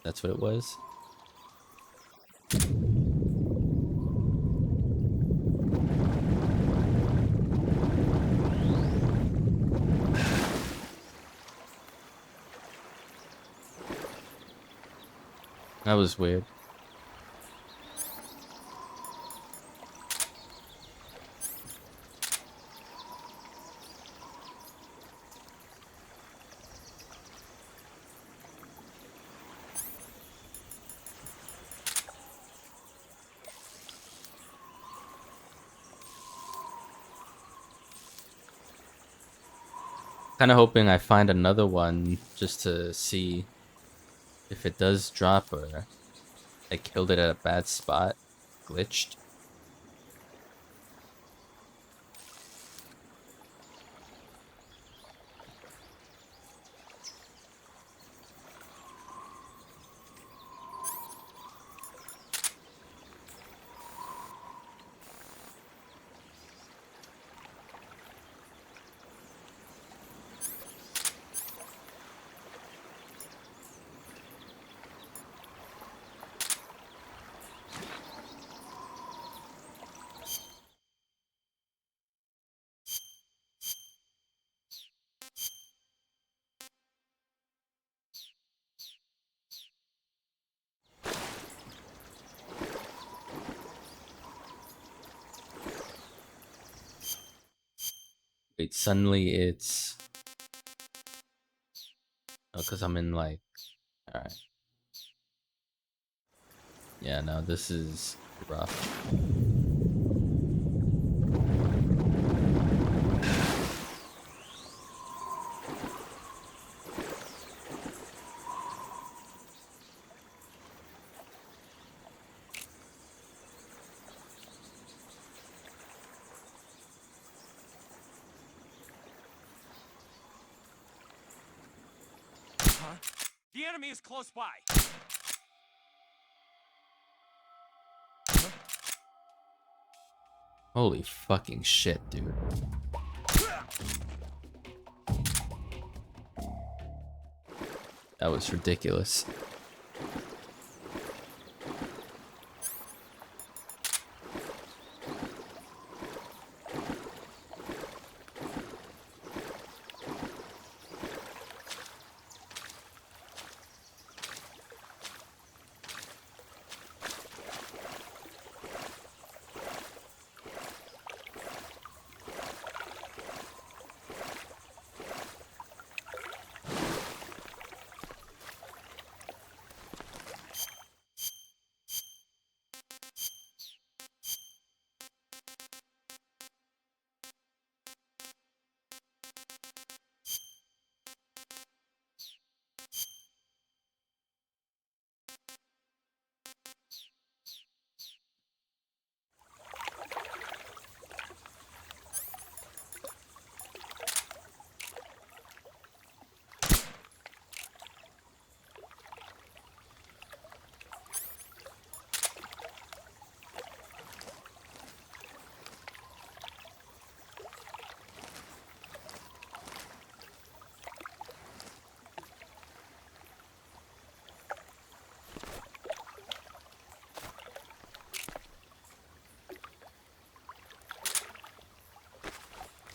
That's what it was. That was weird. Kind of hoping I find another one just to see if it does drop or I killed it at a bad spot. Glitched. Wait, suddenly it's... oh, because I'm in, like, Alright. Yeah, no, this is rough. The enemy is close by. Holy fucking shit, dude. That was ridiculous.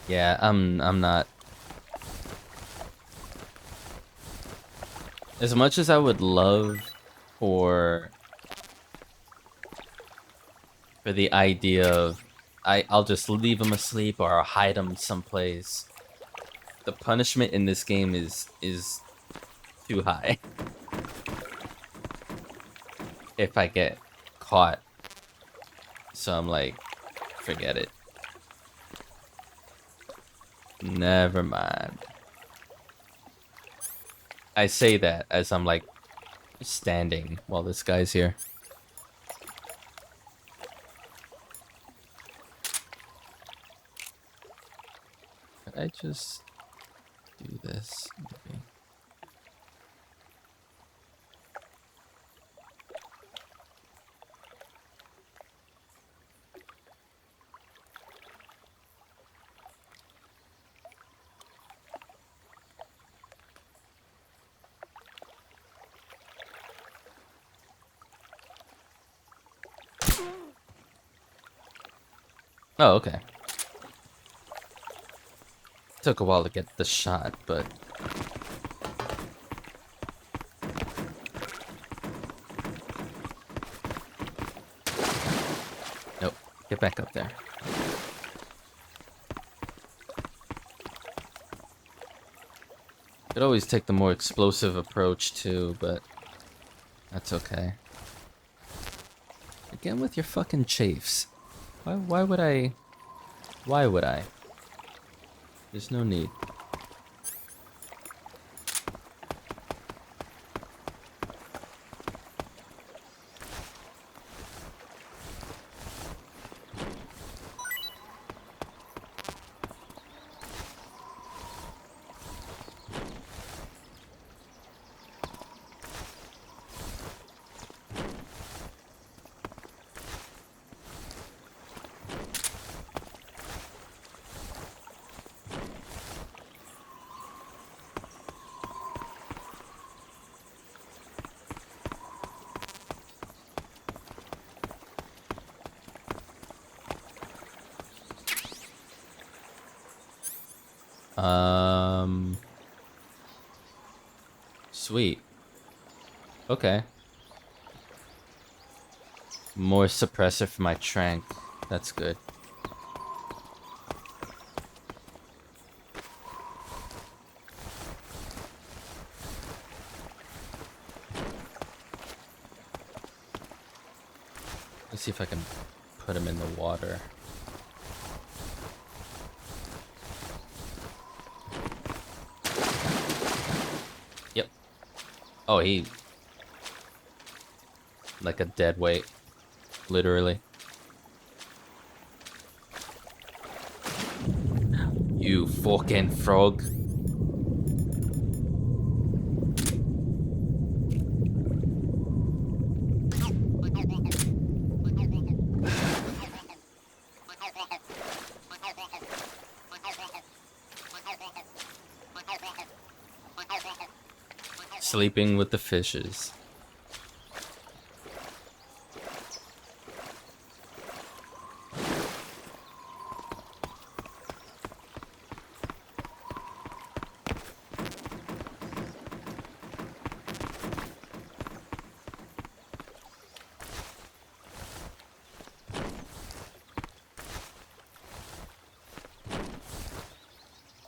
Yeah, I'm not. As much as I would love for the idea of I'll just leave him asleep or I'll hide him someplace. The punishment in this game is too high. If I get caught. So I'm like, forget it. Never mind. I say that as I'm like standing while this guy's here. Could I just do this? Maybe? Oh, okay. Took a while to get the shot, but nope. Get back up there. Could always take the more explosive approach too, but that's okay. Again with your fucking chafes. Why would I? Why would I? There's no need. Sweet. Okay. More suppressor for my trank. That's good. Let's see if I can put him in the water. Yep. Oh, he... like a dead weight. Literally. You fucking frog. Sleeping with the fishes.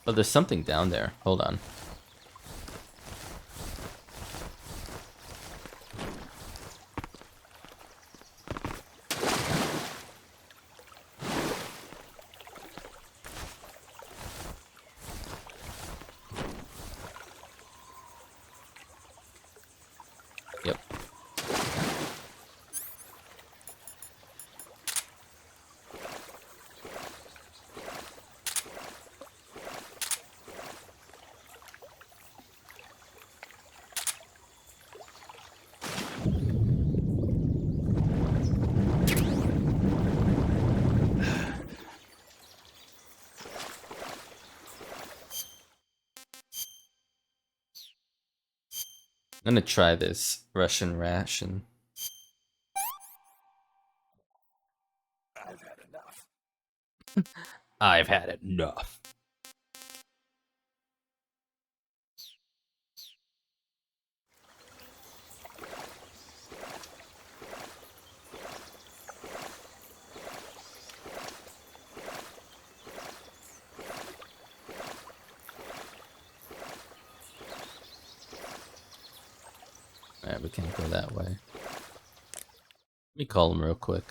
Oh, there's something down there. Hold on. Yep. I'm gonna try this Russian ration. I've had enough. I've had enough. Alright, we can't go that way. Let me call him real quick.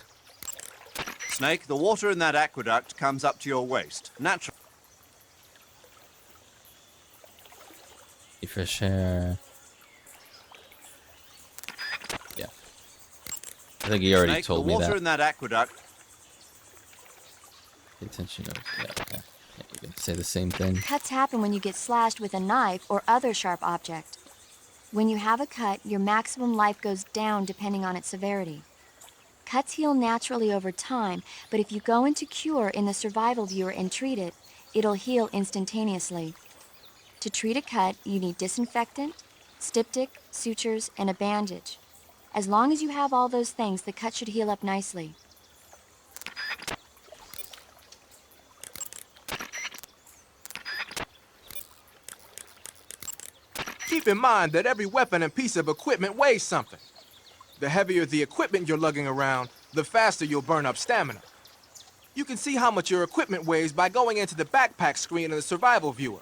Snake, the water in that aqueduct comes up to your waist. Naturally. Fish hair. Yeah. I think he already Snake, told the me water that. in that aqueduct. Pay attention. Yeah, okay. Yeah, you're gonna say the same thing. Cuts happen when you get slashed with a knife or other sharp object. When you have a cut, your maximum life goes down depending on its severity. Cuts heal naturally over time, but if you go into cure in the survival viewer and treat it, it'll heal instantaneously. To treat a cut, you need disinfectant, styptic, sutures, and a bandage. As long as you have all those things, the cut should heal up nicely. Keep in mind that every weapon and piece of equipment weighs something. The heavier the equipment you're lugging around, the faster you'll burn up stamina. You can see how much your equipment weighs by going into the backpack screen in the survival viewer.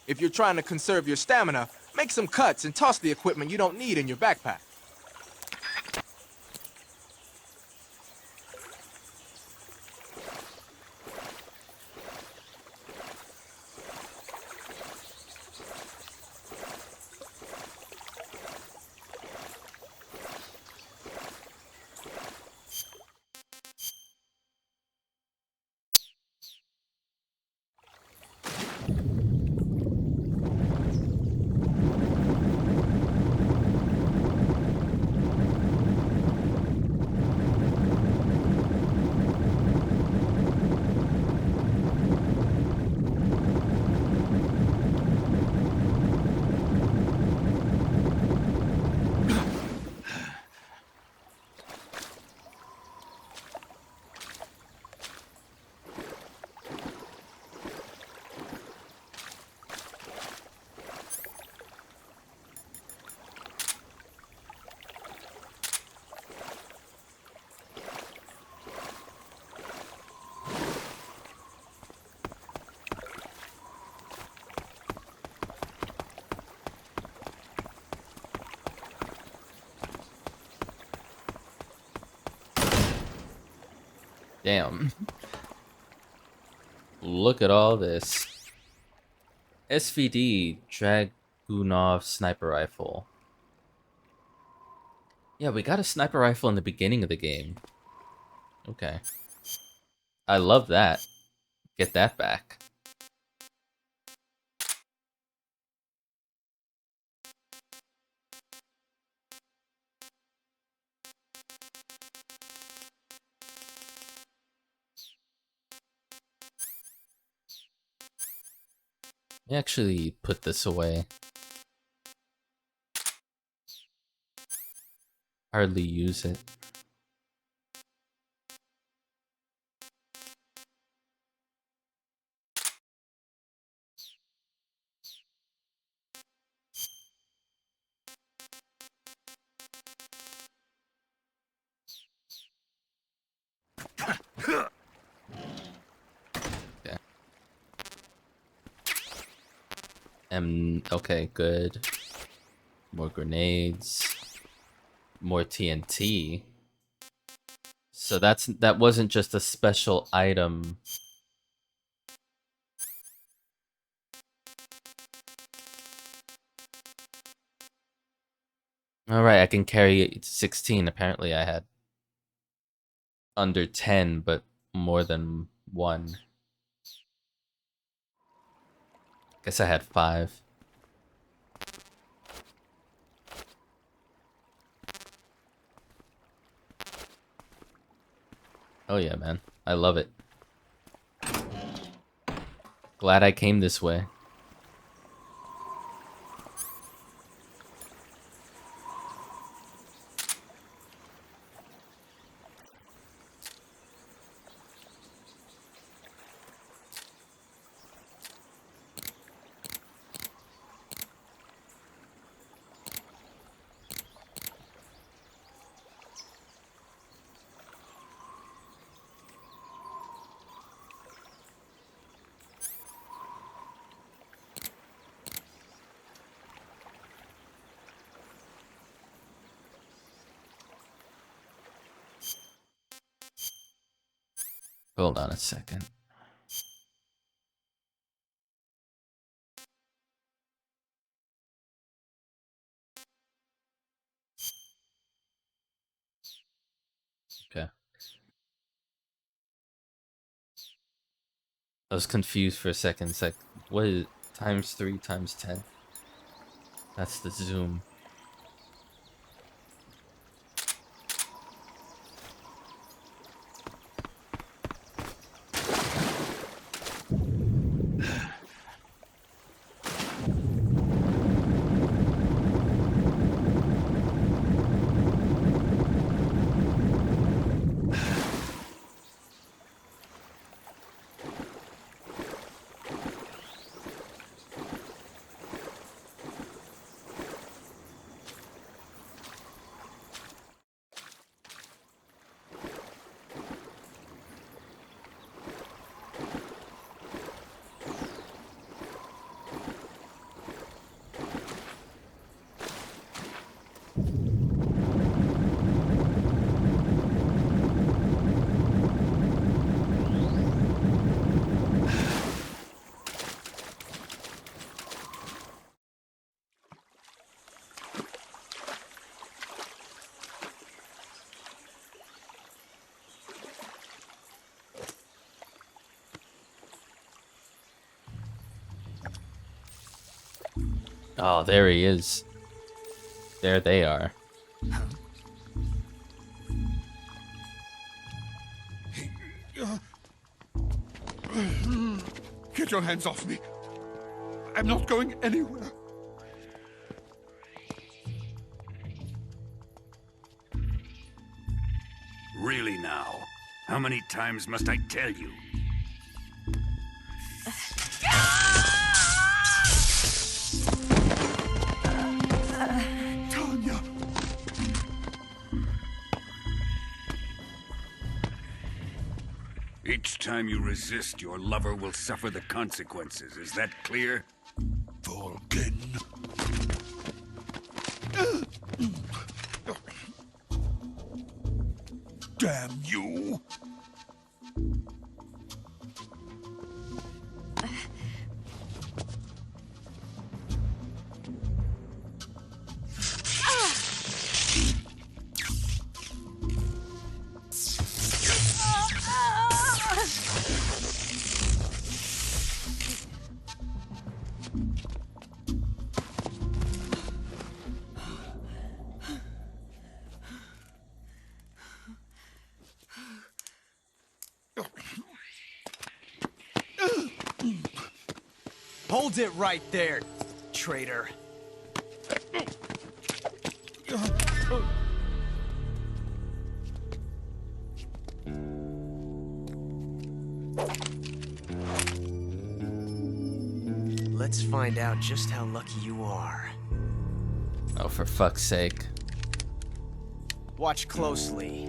If you're trying to conserve your stamina, make some cuts and toss the equipment you don't need in your backpack. Damn. Look at all this. SVD Dragunov sniper rifle. Yeah, we got a sniper rifle in the beginning of the game. Okay. I love that. Get that back. I actually put this away. Hardly use it. Okay. Okay, good. More grenades. More TNT. So that wasn't just a special item. Alright, I can carry 16. Apparently I had under 10, but more than 1. Guess I had 5. Oh yeah, man. I love it. Glad I came this way. Hold on a second. Okay. I was confused for a second. It's like, what is times 3 times 10? That's the zoom. Oh, there he is. There they are. Get your hands off me. I'm not going anywhere. Really now? How many times must I tell you? Tanya! Each time you resist, your lover will suffer the consequences. Is that clear? Vulcan. Damn you! Hold it right there, traitor. Let's find out just how lucky you are. Oh, for fuck's sake. Watch closely.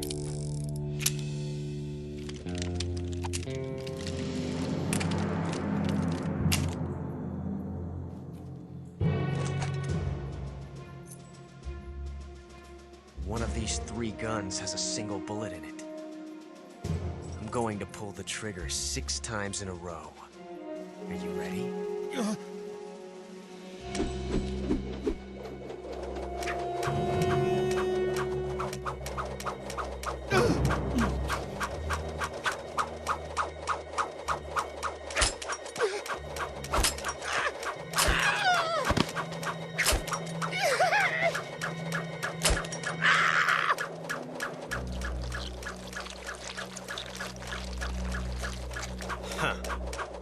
One of these 3 guns has a single bullet in it. I'm going to pull the trigger 6 times in a row. Are you ready? Huh.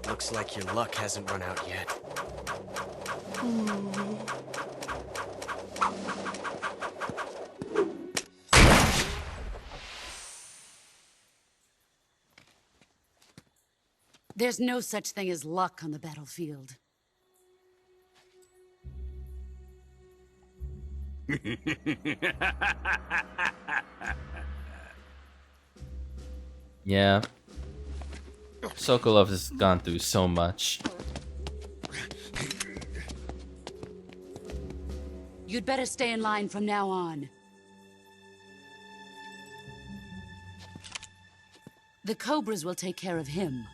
Looks like your luck hasn't run out yet. There's no such thing as luck on the battlefield. Yeah. Sokolov has gone through so much. You'd better stay in line from now on. The Cobras will take care of him.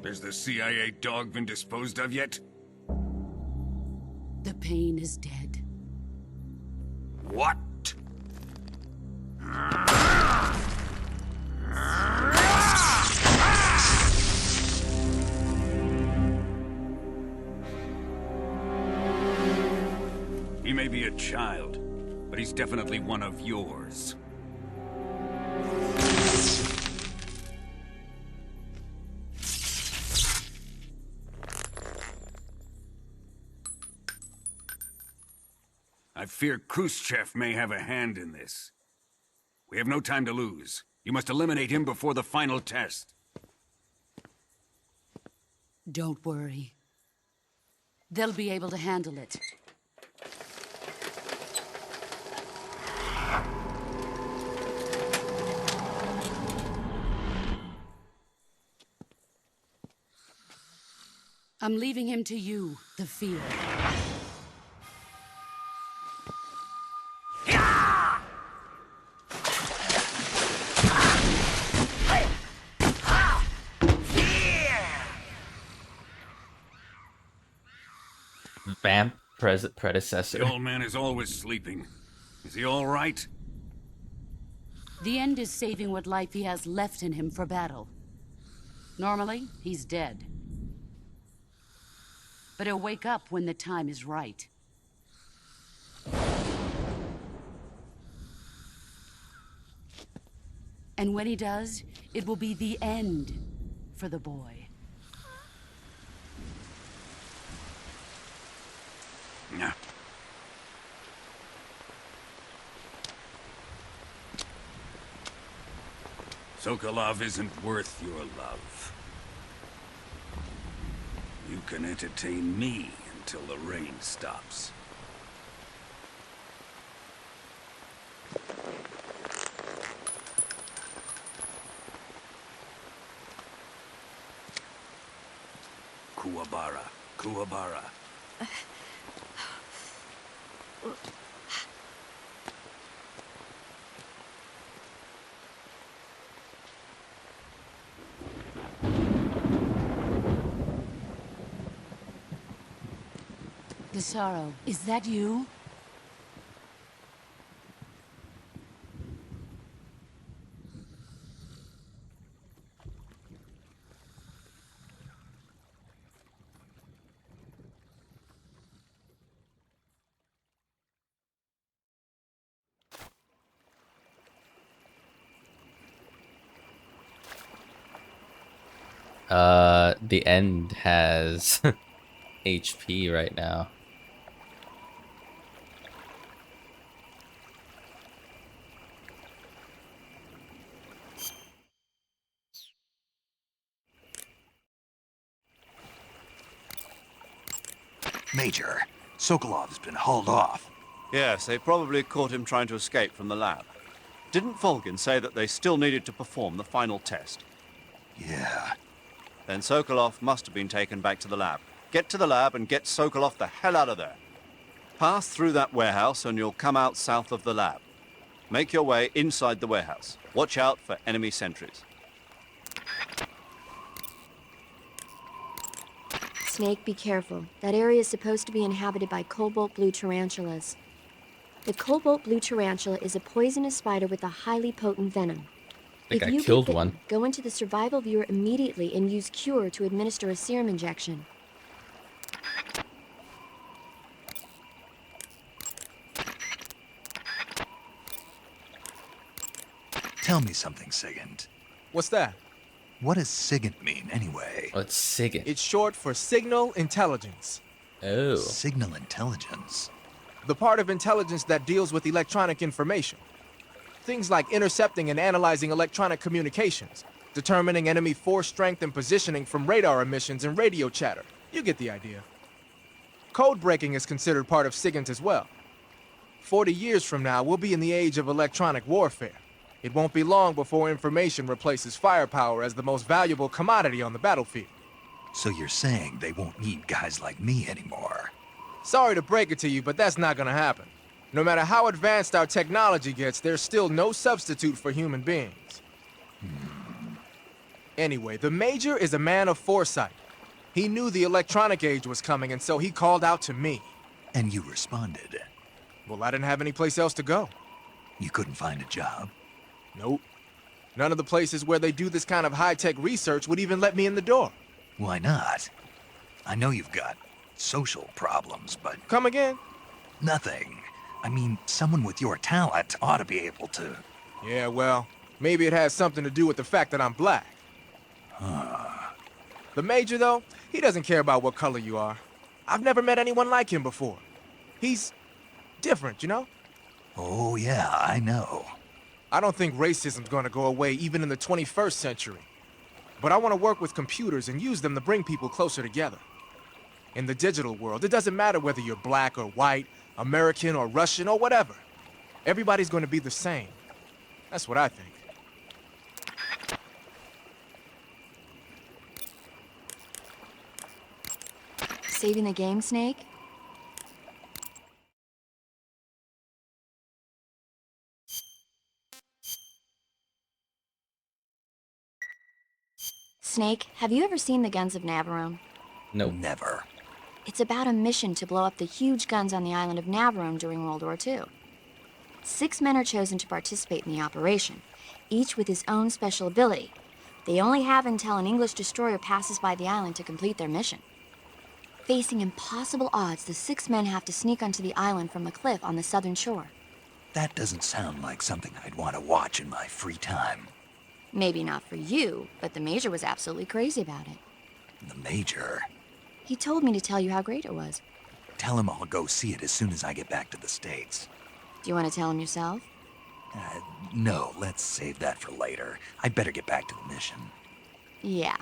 Has the CIA dog been disposed of yet? The pain is dead. What? He may be a child, but he's definitely one of yours. I fear Khrushchev may have a hand in this. We have no time to lose. You must eliminate him before the final test. Don't worry. They'll be able to handle it. I'm leaving him to you, the field. Vamp predecessor. The old man is always sleeping. Is he all right? The end is saving what life he has left in him for battle. Normally, he's dead. But he'll wake up when the time is right. And when he does, it will be the end for the boy. Nah. Sokolov isn't worth your love. You can entertain me until the rain stops. Kuwabara, Kuwabara. Pissarro, is that you? The end has HP right now. Major, Sokolov's been hauled off. Yes, they probably caught him trying to escape from the lab. Didn't Volgin say that they still needed to perform the final test? Yeah. Then Sokolov must have been taken back to the lab. Get to the lab and get Sokolov the hell out of there. Pass through that warehouse and you'll come out south of the lab. Make your way inside the warehouse. Watch out for enemy sentries. Snake, be careful. That area is supposed to be inhabited by cobalt blue tarantulas. The cobalt blue tarantula is a poisonous spider with a highly potent venom. Think If I you killed get bitten, one. go into the survival viewer immediately and use Cure to administer a serum injection. Tell me something, Sigint. What's that? What does Sigint mean, anyway? Oh, it's SIGINT. It's short for Signal Intelligence. Oh. Signal intelligence. The part of intelligence that deals with electronic information. Things like intercepting and analyzing electronic communications, determining enemy force strength and positioning from radar emissions and radio chatter. You get the idea. Code breaking is considered part of SIGINT as well. 40 years from now, we'll be in the age of electronic warfare. It won't be long before information replaces firepower as the most valuable commodity on the battlefield. So you're saying they won't need guys like me anymore? Sorry to break it to you, but that's not gonna happen. No matter how advanced our technology gets, there's still no substitute for human beings. Anyway, the Major is a man of foresight. He knew the electronic age was coming, and so he called out to me. And you responded. Well, I didn't have any place else to go. You couldn't find a job? Nope. None of the places where they do this kind of high-tech research would even let me in the door. Why not? I know you've got social problems, but Come again? nothing. I mean, someone with your talent ought to be able to... Yeah, well, maybe it has something to do with the fact that I'm black. The Major, though, he doesn't care about what color you are. I've never met anyone like him before. He's different, you know? Oh, yeah, I know. I don't think racism's gonna go away even in the 21st century. But I want to work with computers and use them to bring people closer together. In the digital world, it doesn't matter whether you're black or white, American or Russian or whatever. Everybody's going to be the same. That's what I think. Saving the game, Snake? Snake, have you ever seen the guns of Navarone? No. Never. It's about a mission to blow up the huge guns on the island of Navarone during World War II. 6 men are chosen to participate in the operation, each with his own special ability. They only have until an English destroyer passes by the island to complete their mission. Facing impossible odds, the 6 men have to sneak onto the island from a cliff on the southern shore. That doesn't sound like something I'd want to watch in my free time. Maybe not for you, but the Major was absolutely crazy about it. The Major? He told me to tell you how great it was. Tell him I'll go see it as soon as I get back to the States. Do you want to tell him yourself? No, let's save that for later. I'd better get back to the mission. Yeah.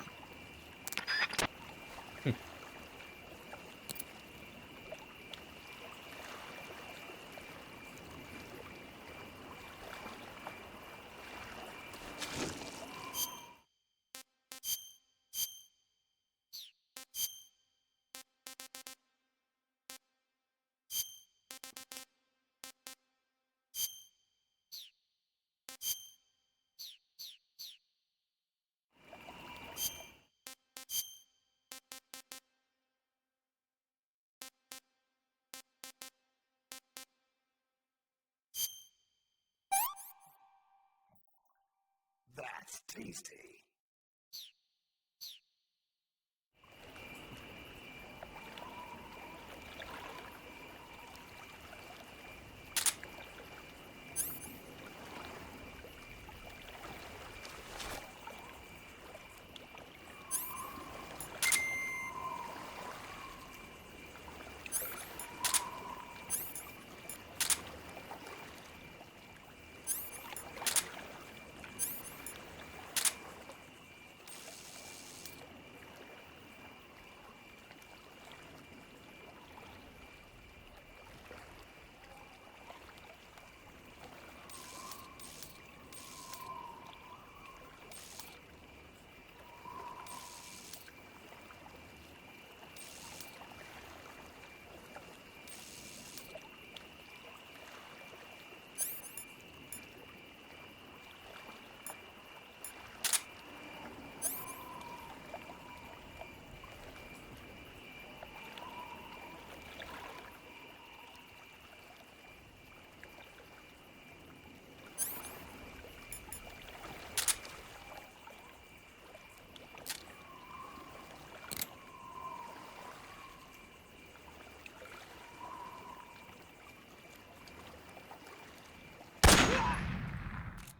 Tasty.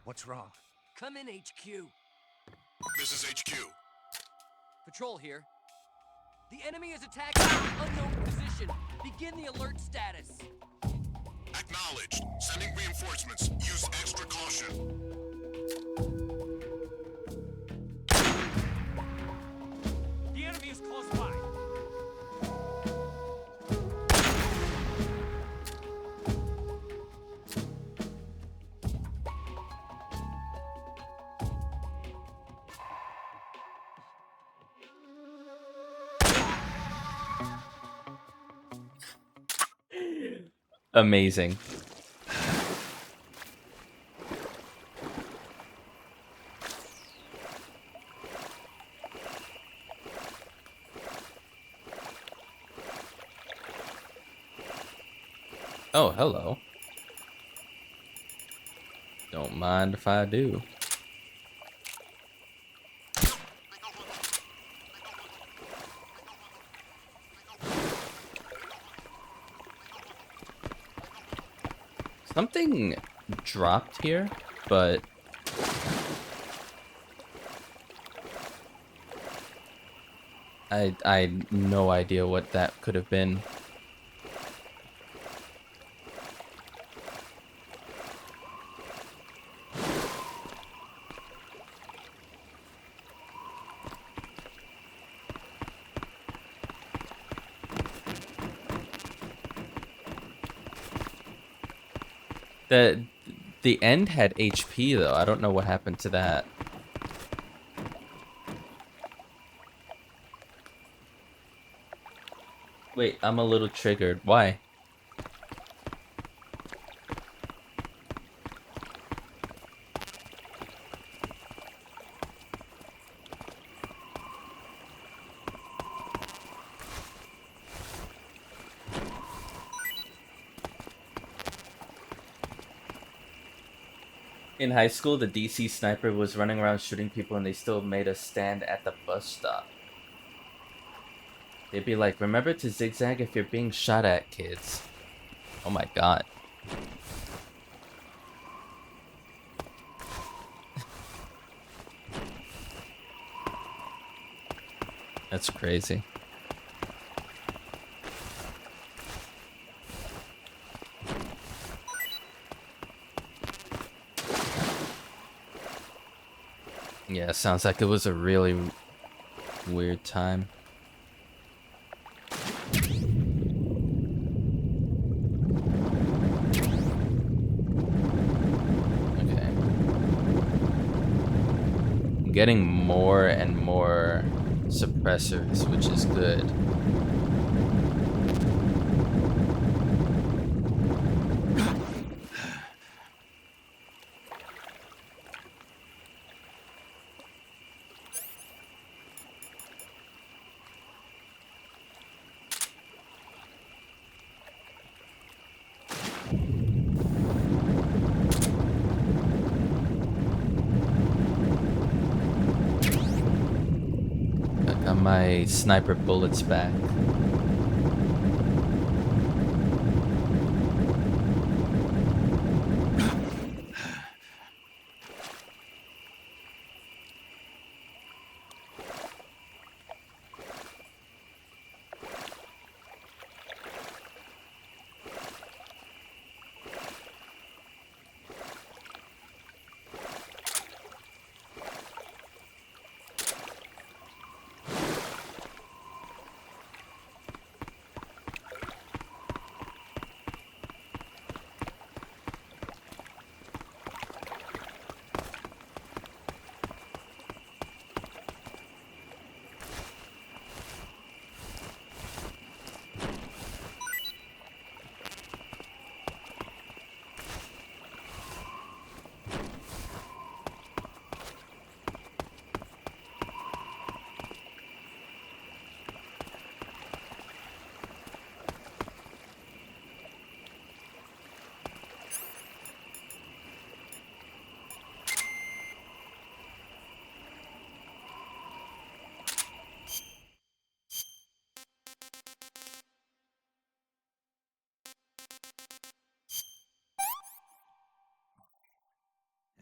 What's wrong? Come in, HQ. This is HQ. Patrol here. The enemy is attacking an unknown position. Begin the alert status. Acknowledged. Sending reinforcements. Use extra caution. The enemy is close by. Amazing. Oh, hello. Don't mind if I do. Something dropped here, but I had no idea what that could have been. The end had HP though. I don't know what happened to that. Wait, I'm a little triggered. Why? In high school, the DC sniper was running around shooting people and they still made us stand at the bus stop. They'd be like, remember to zigzag if you're being shot at, kids. Oh my god. That's crazy. Yeah, sounds like it was a really weird time. Okay. Getting more and more suppressors, which is good. my sniper bullets back.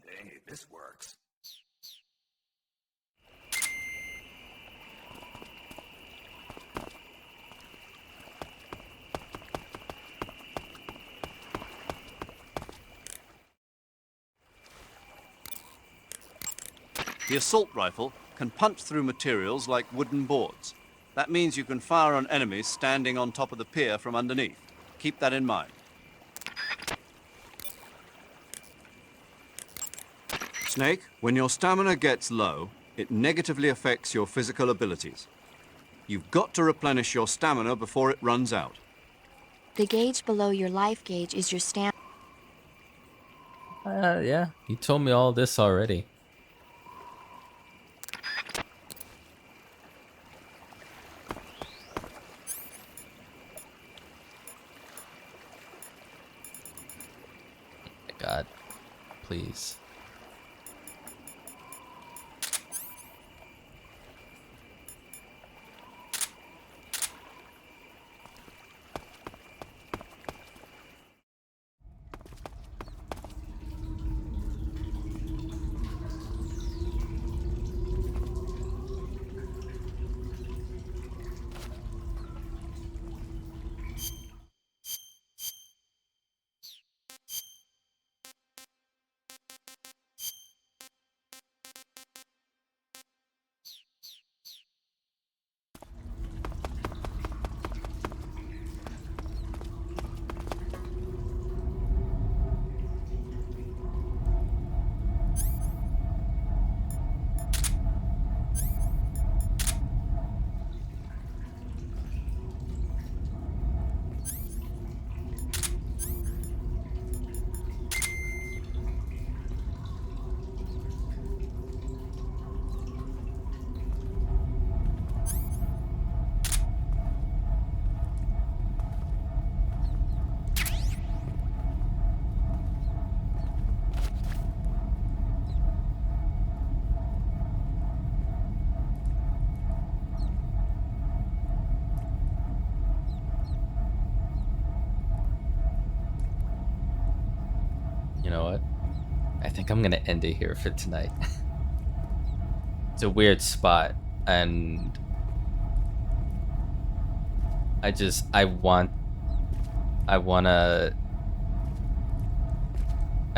Hey, this works. The assault rifle can punch through materials like wooden boards. That means you can fire on enemies standing on top of the pier from underneath. Keep that in mind. Snake, when your stamina gets low, it negatively affects your physical abilities. You've got to replenish your stamina before it runs out. The gauge below your life gauge is your stamina. Yeah, you told me all this already. God, please. You know what? I think I'm gonna end it here for tonight. It's a weird spot, and I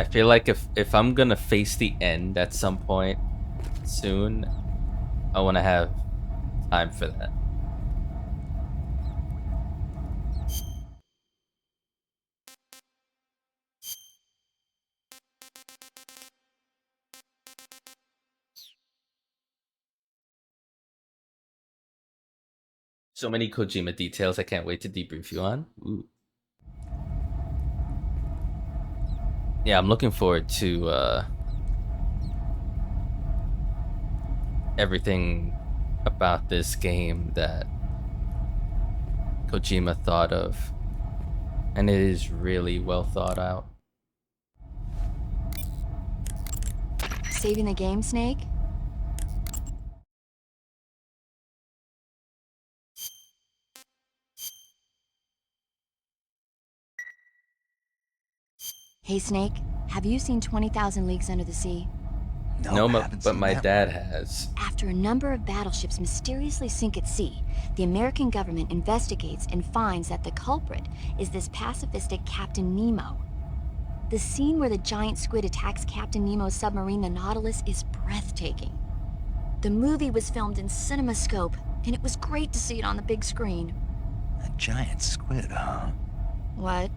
feel like if I'm gonna face the end at some point soon, I wanna have time for that. So many Kojima details I can't wait to debrief you on. Ooh. Yeah, I'm looking forward to everything about this game that Kojima thought of. And it is really well thought out. Saving the game, Snake? Hey, Snake, have you seen 20,000 Leagues Under the Sea? No, I haven't but seen my that dad one. has. After a number of battleships mysteriously sink at sea, the American government investigates and finds that the culprit is this pacifistic Captain Nemo. The scene where the giant squid attacks Captain Nemo's submarine, the Nautilus, is breathtaking. The movie was filmed in CinemaScope, and it was great to see it on the big screen. A giant squid, huh? What?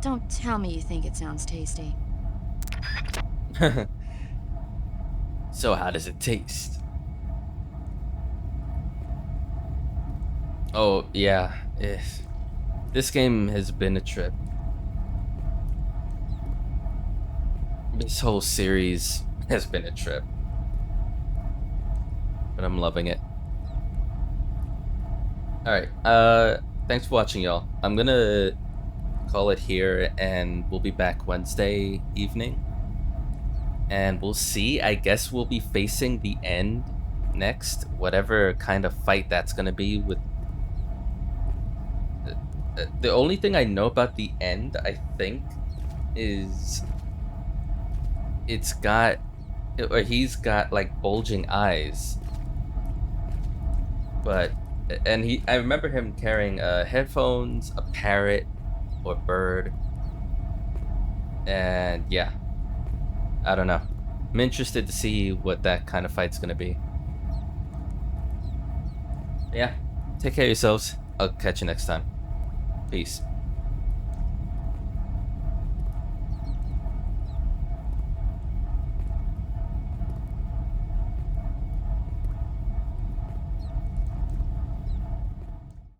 Don't tell me you think it sounds tasty. So how does it taste? Oh, yeah. This game has been a trip. This whole series has been a trip. But I'm loving it. Alright, thanks for watching, y'all. I'm gonna call it here, and we'll be back Wednesday evening. And we'll see. I guess we'll be facing the end next. Whatever kind of fight that's gonna be with... The only thing I know about the end, I think, is... It's got... Or he's got, like, bulging eyes. But... And I remember him carrying headphones, a parrot, or bird. And, yeah. I don't know. I'm interested to see what that kind of fight's gonna be. Yeah. Take care of yourselves. I'll catch you next time. Peace.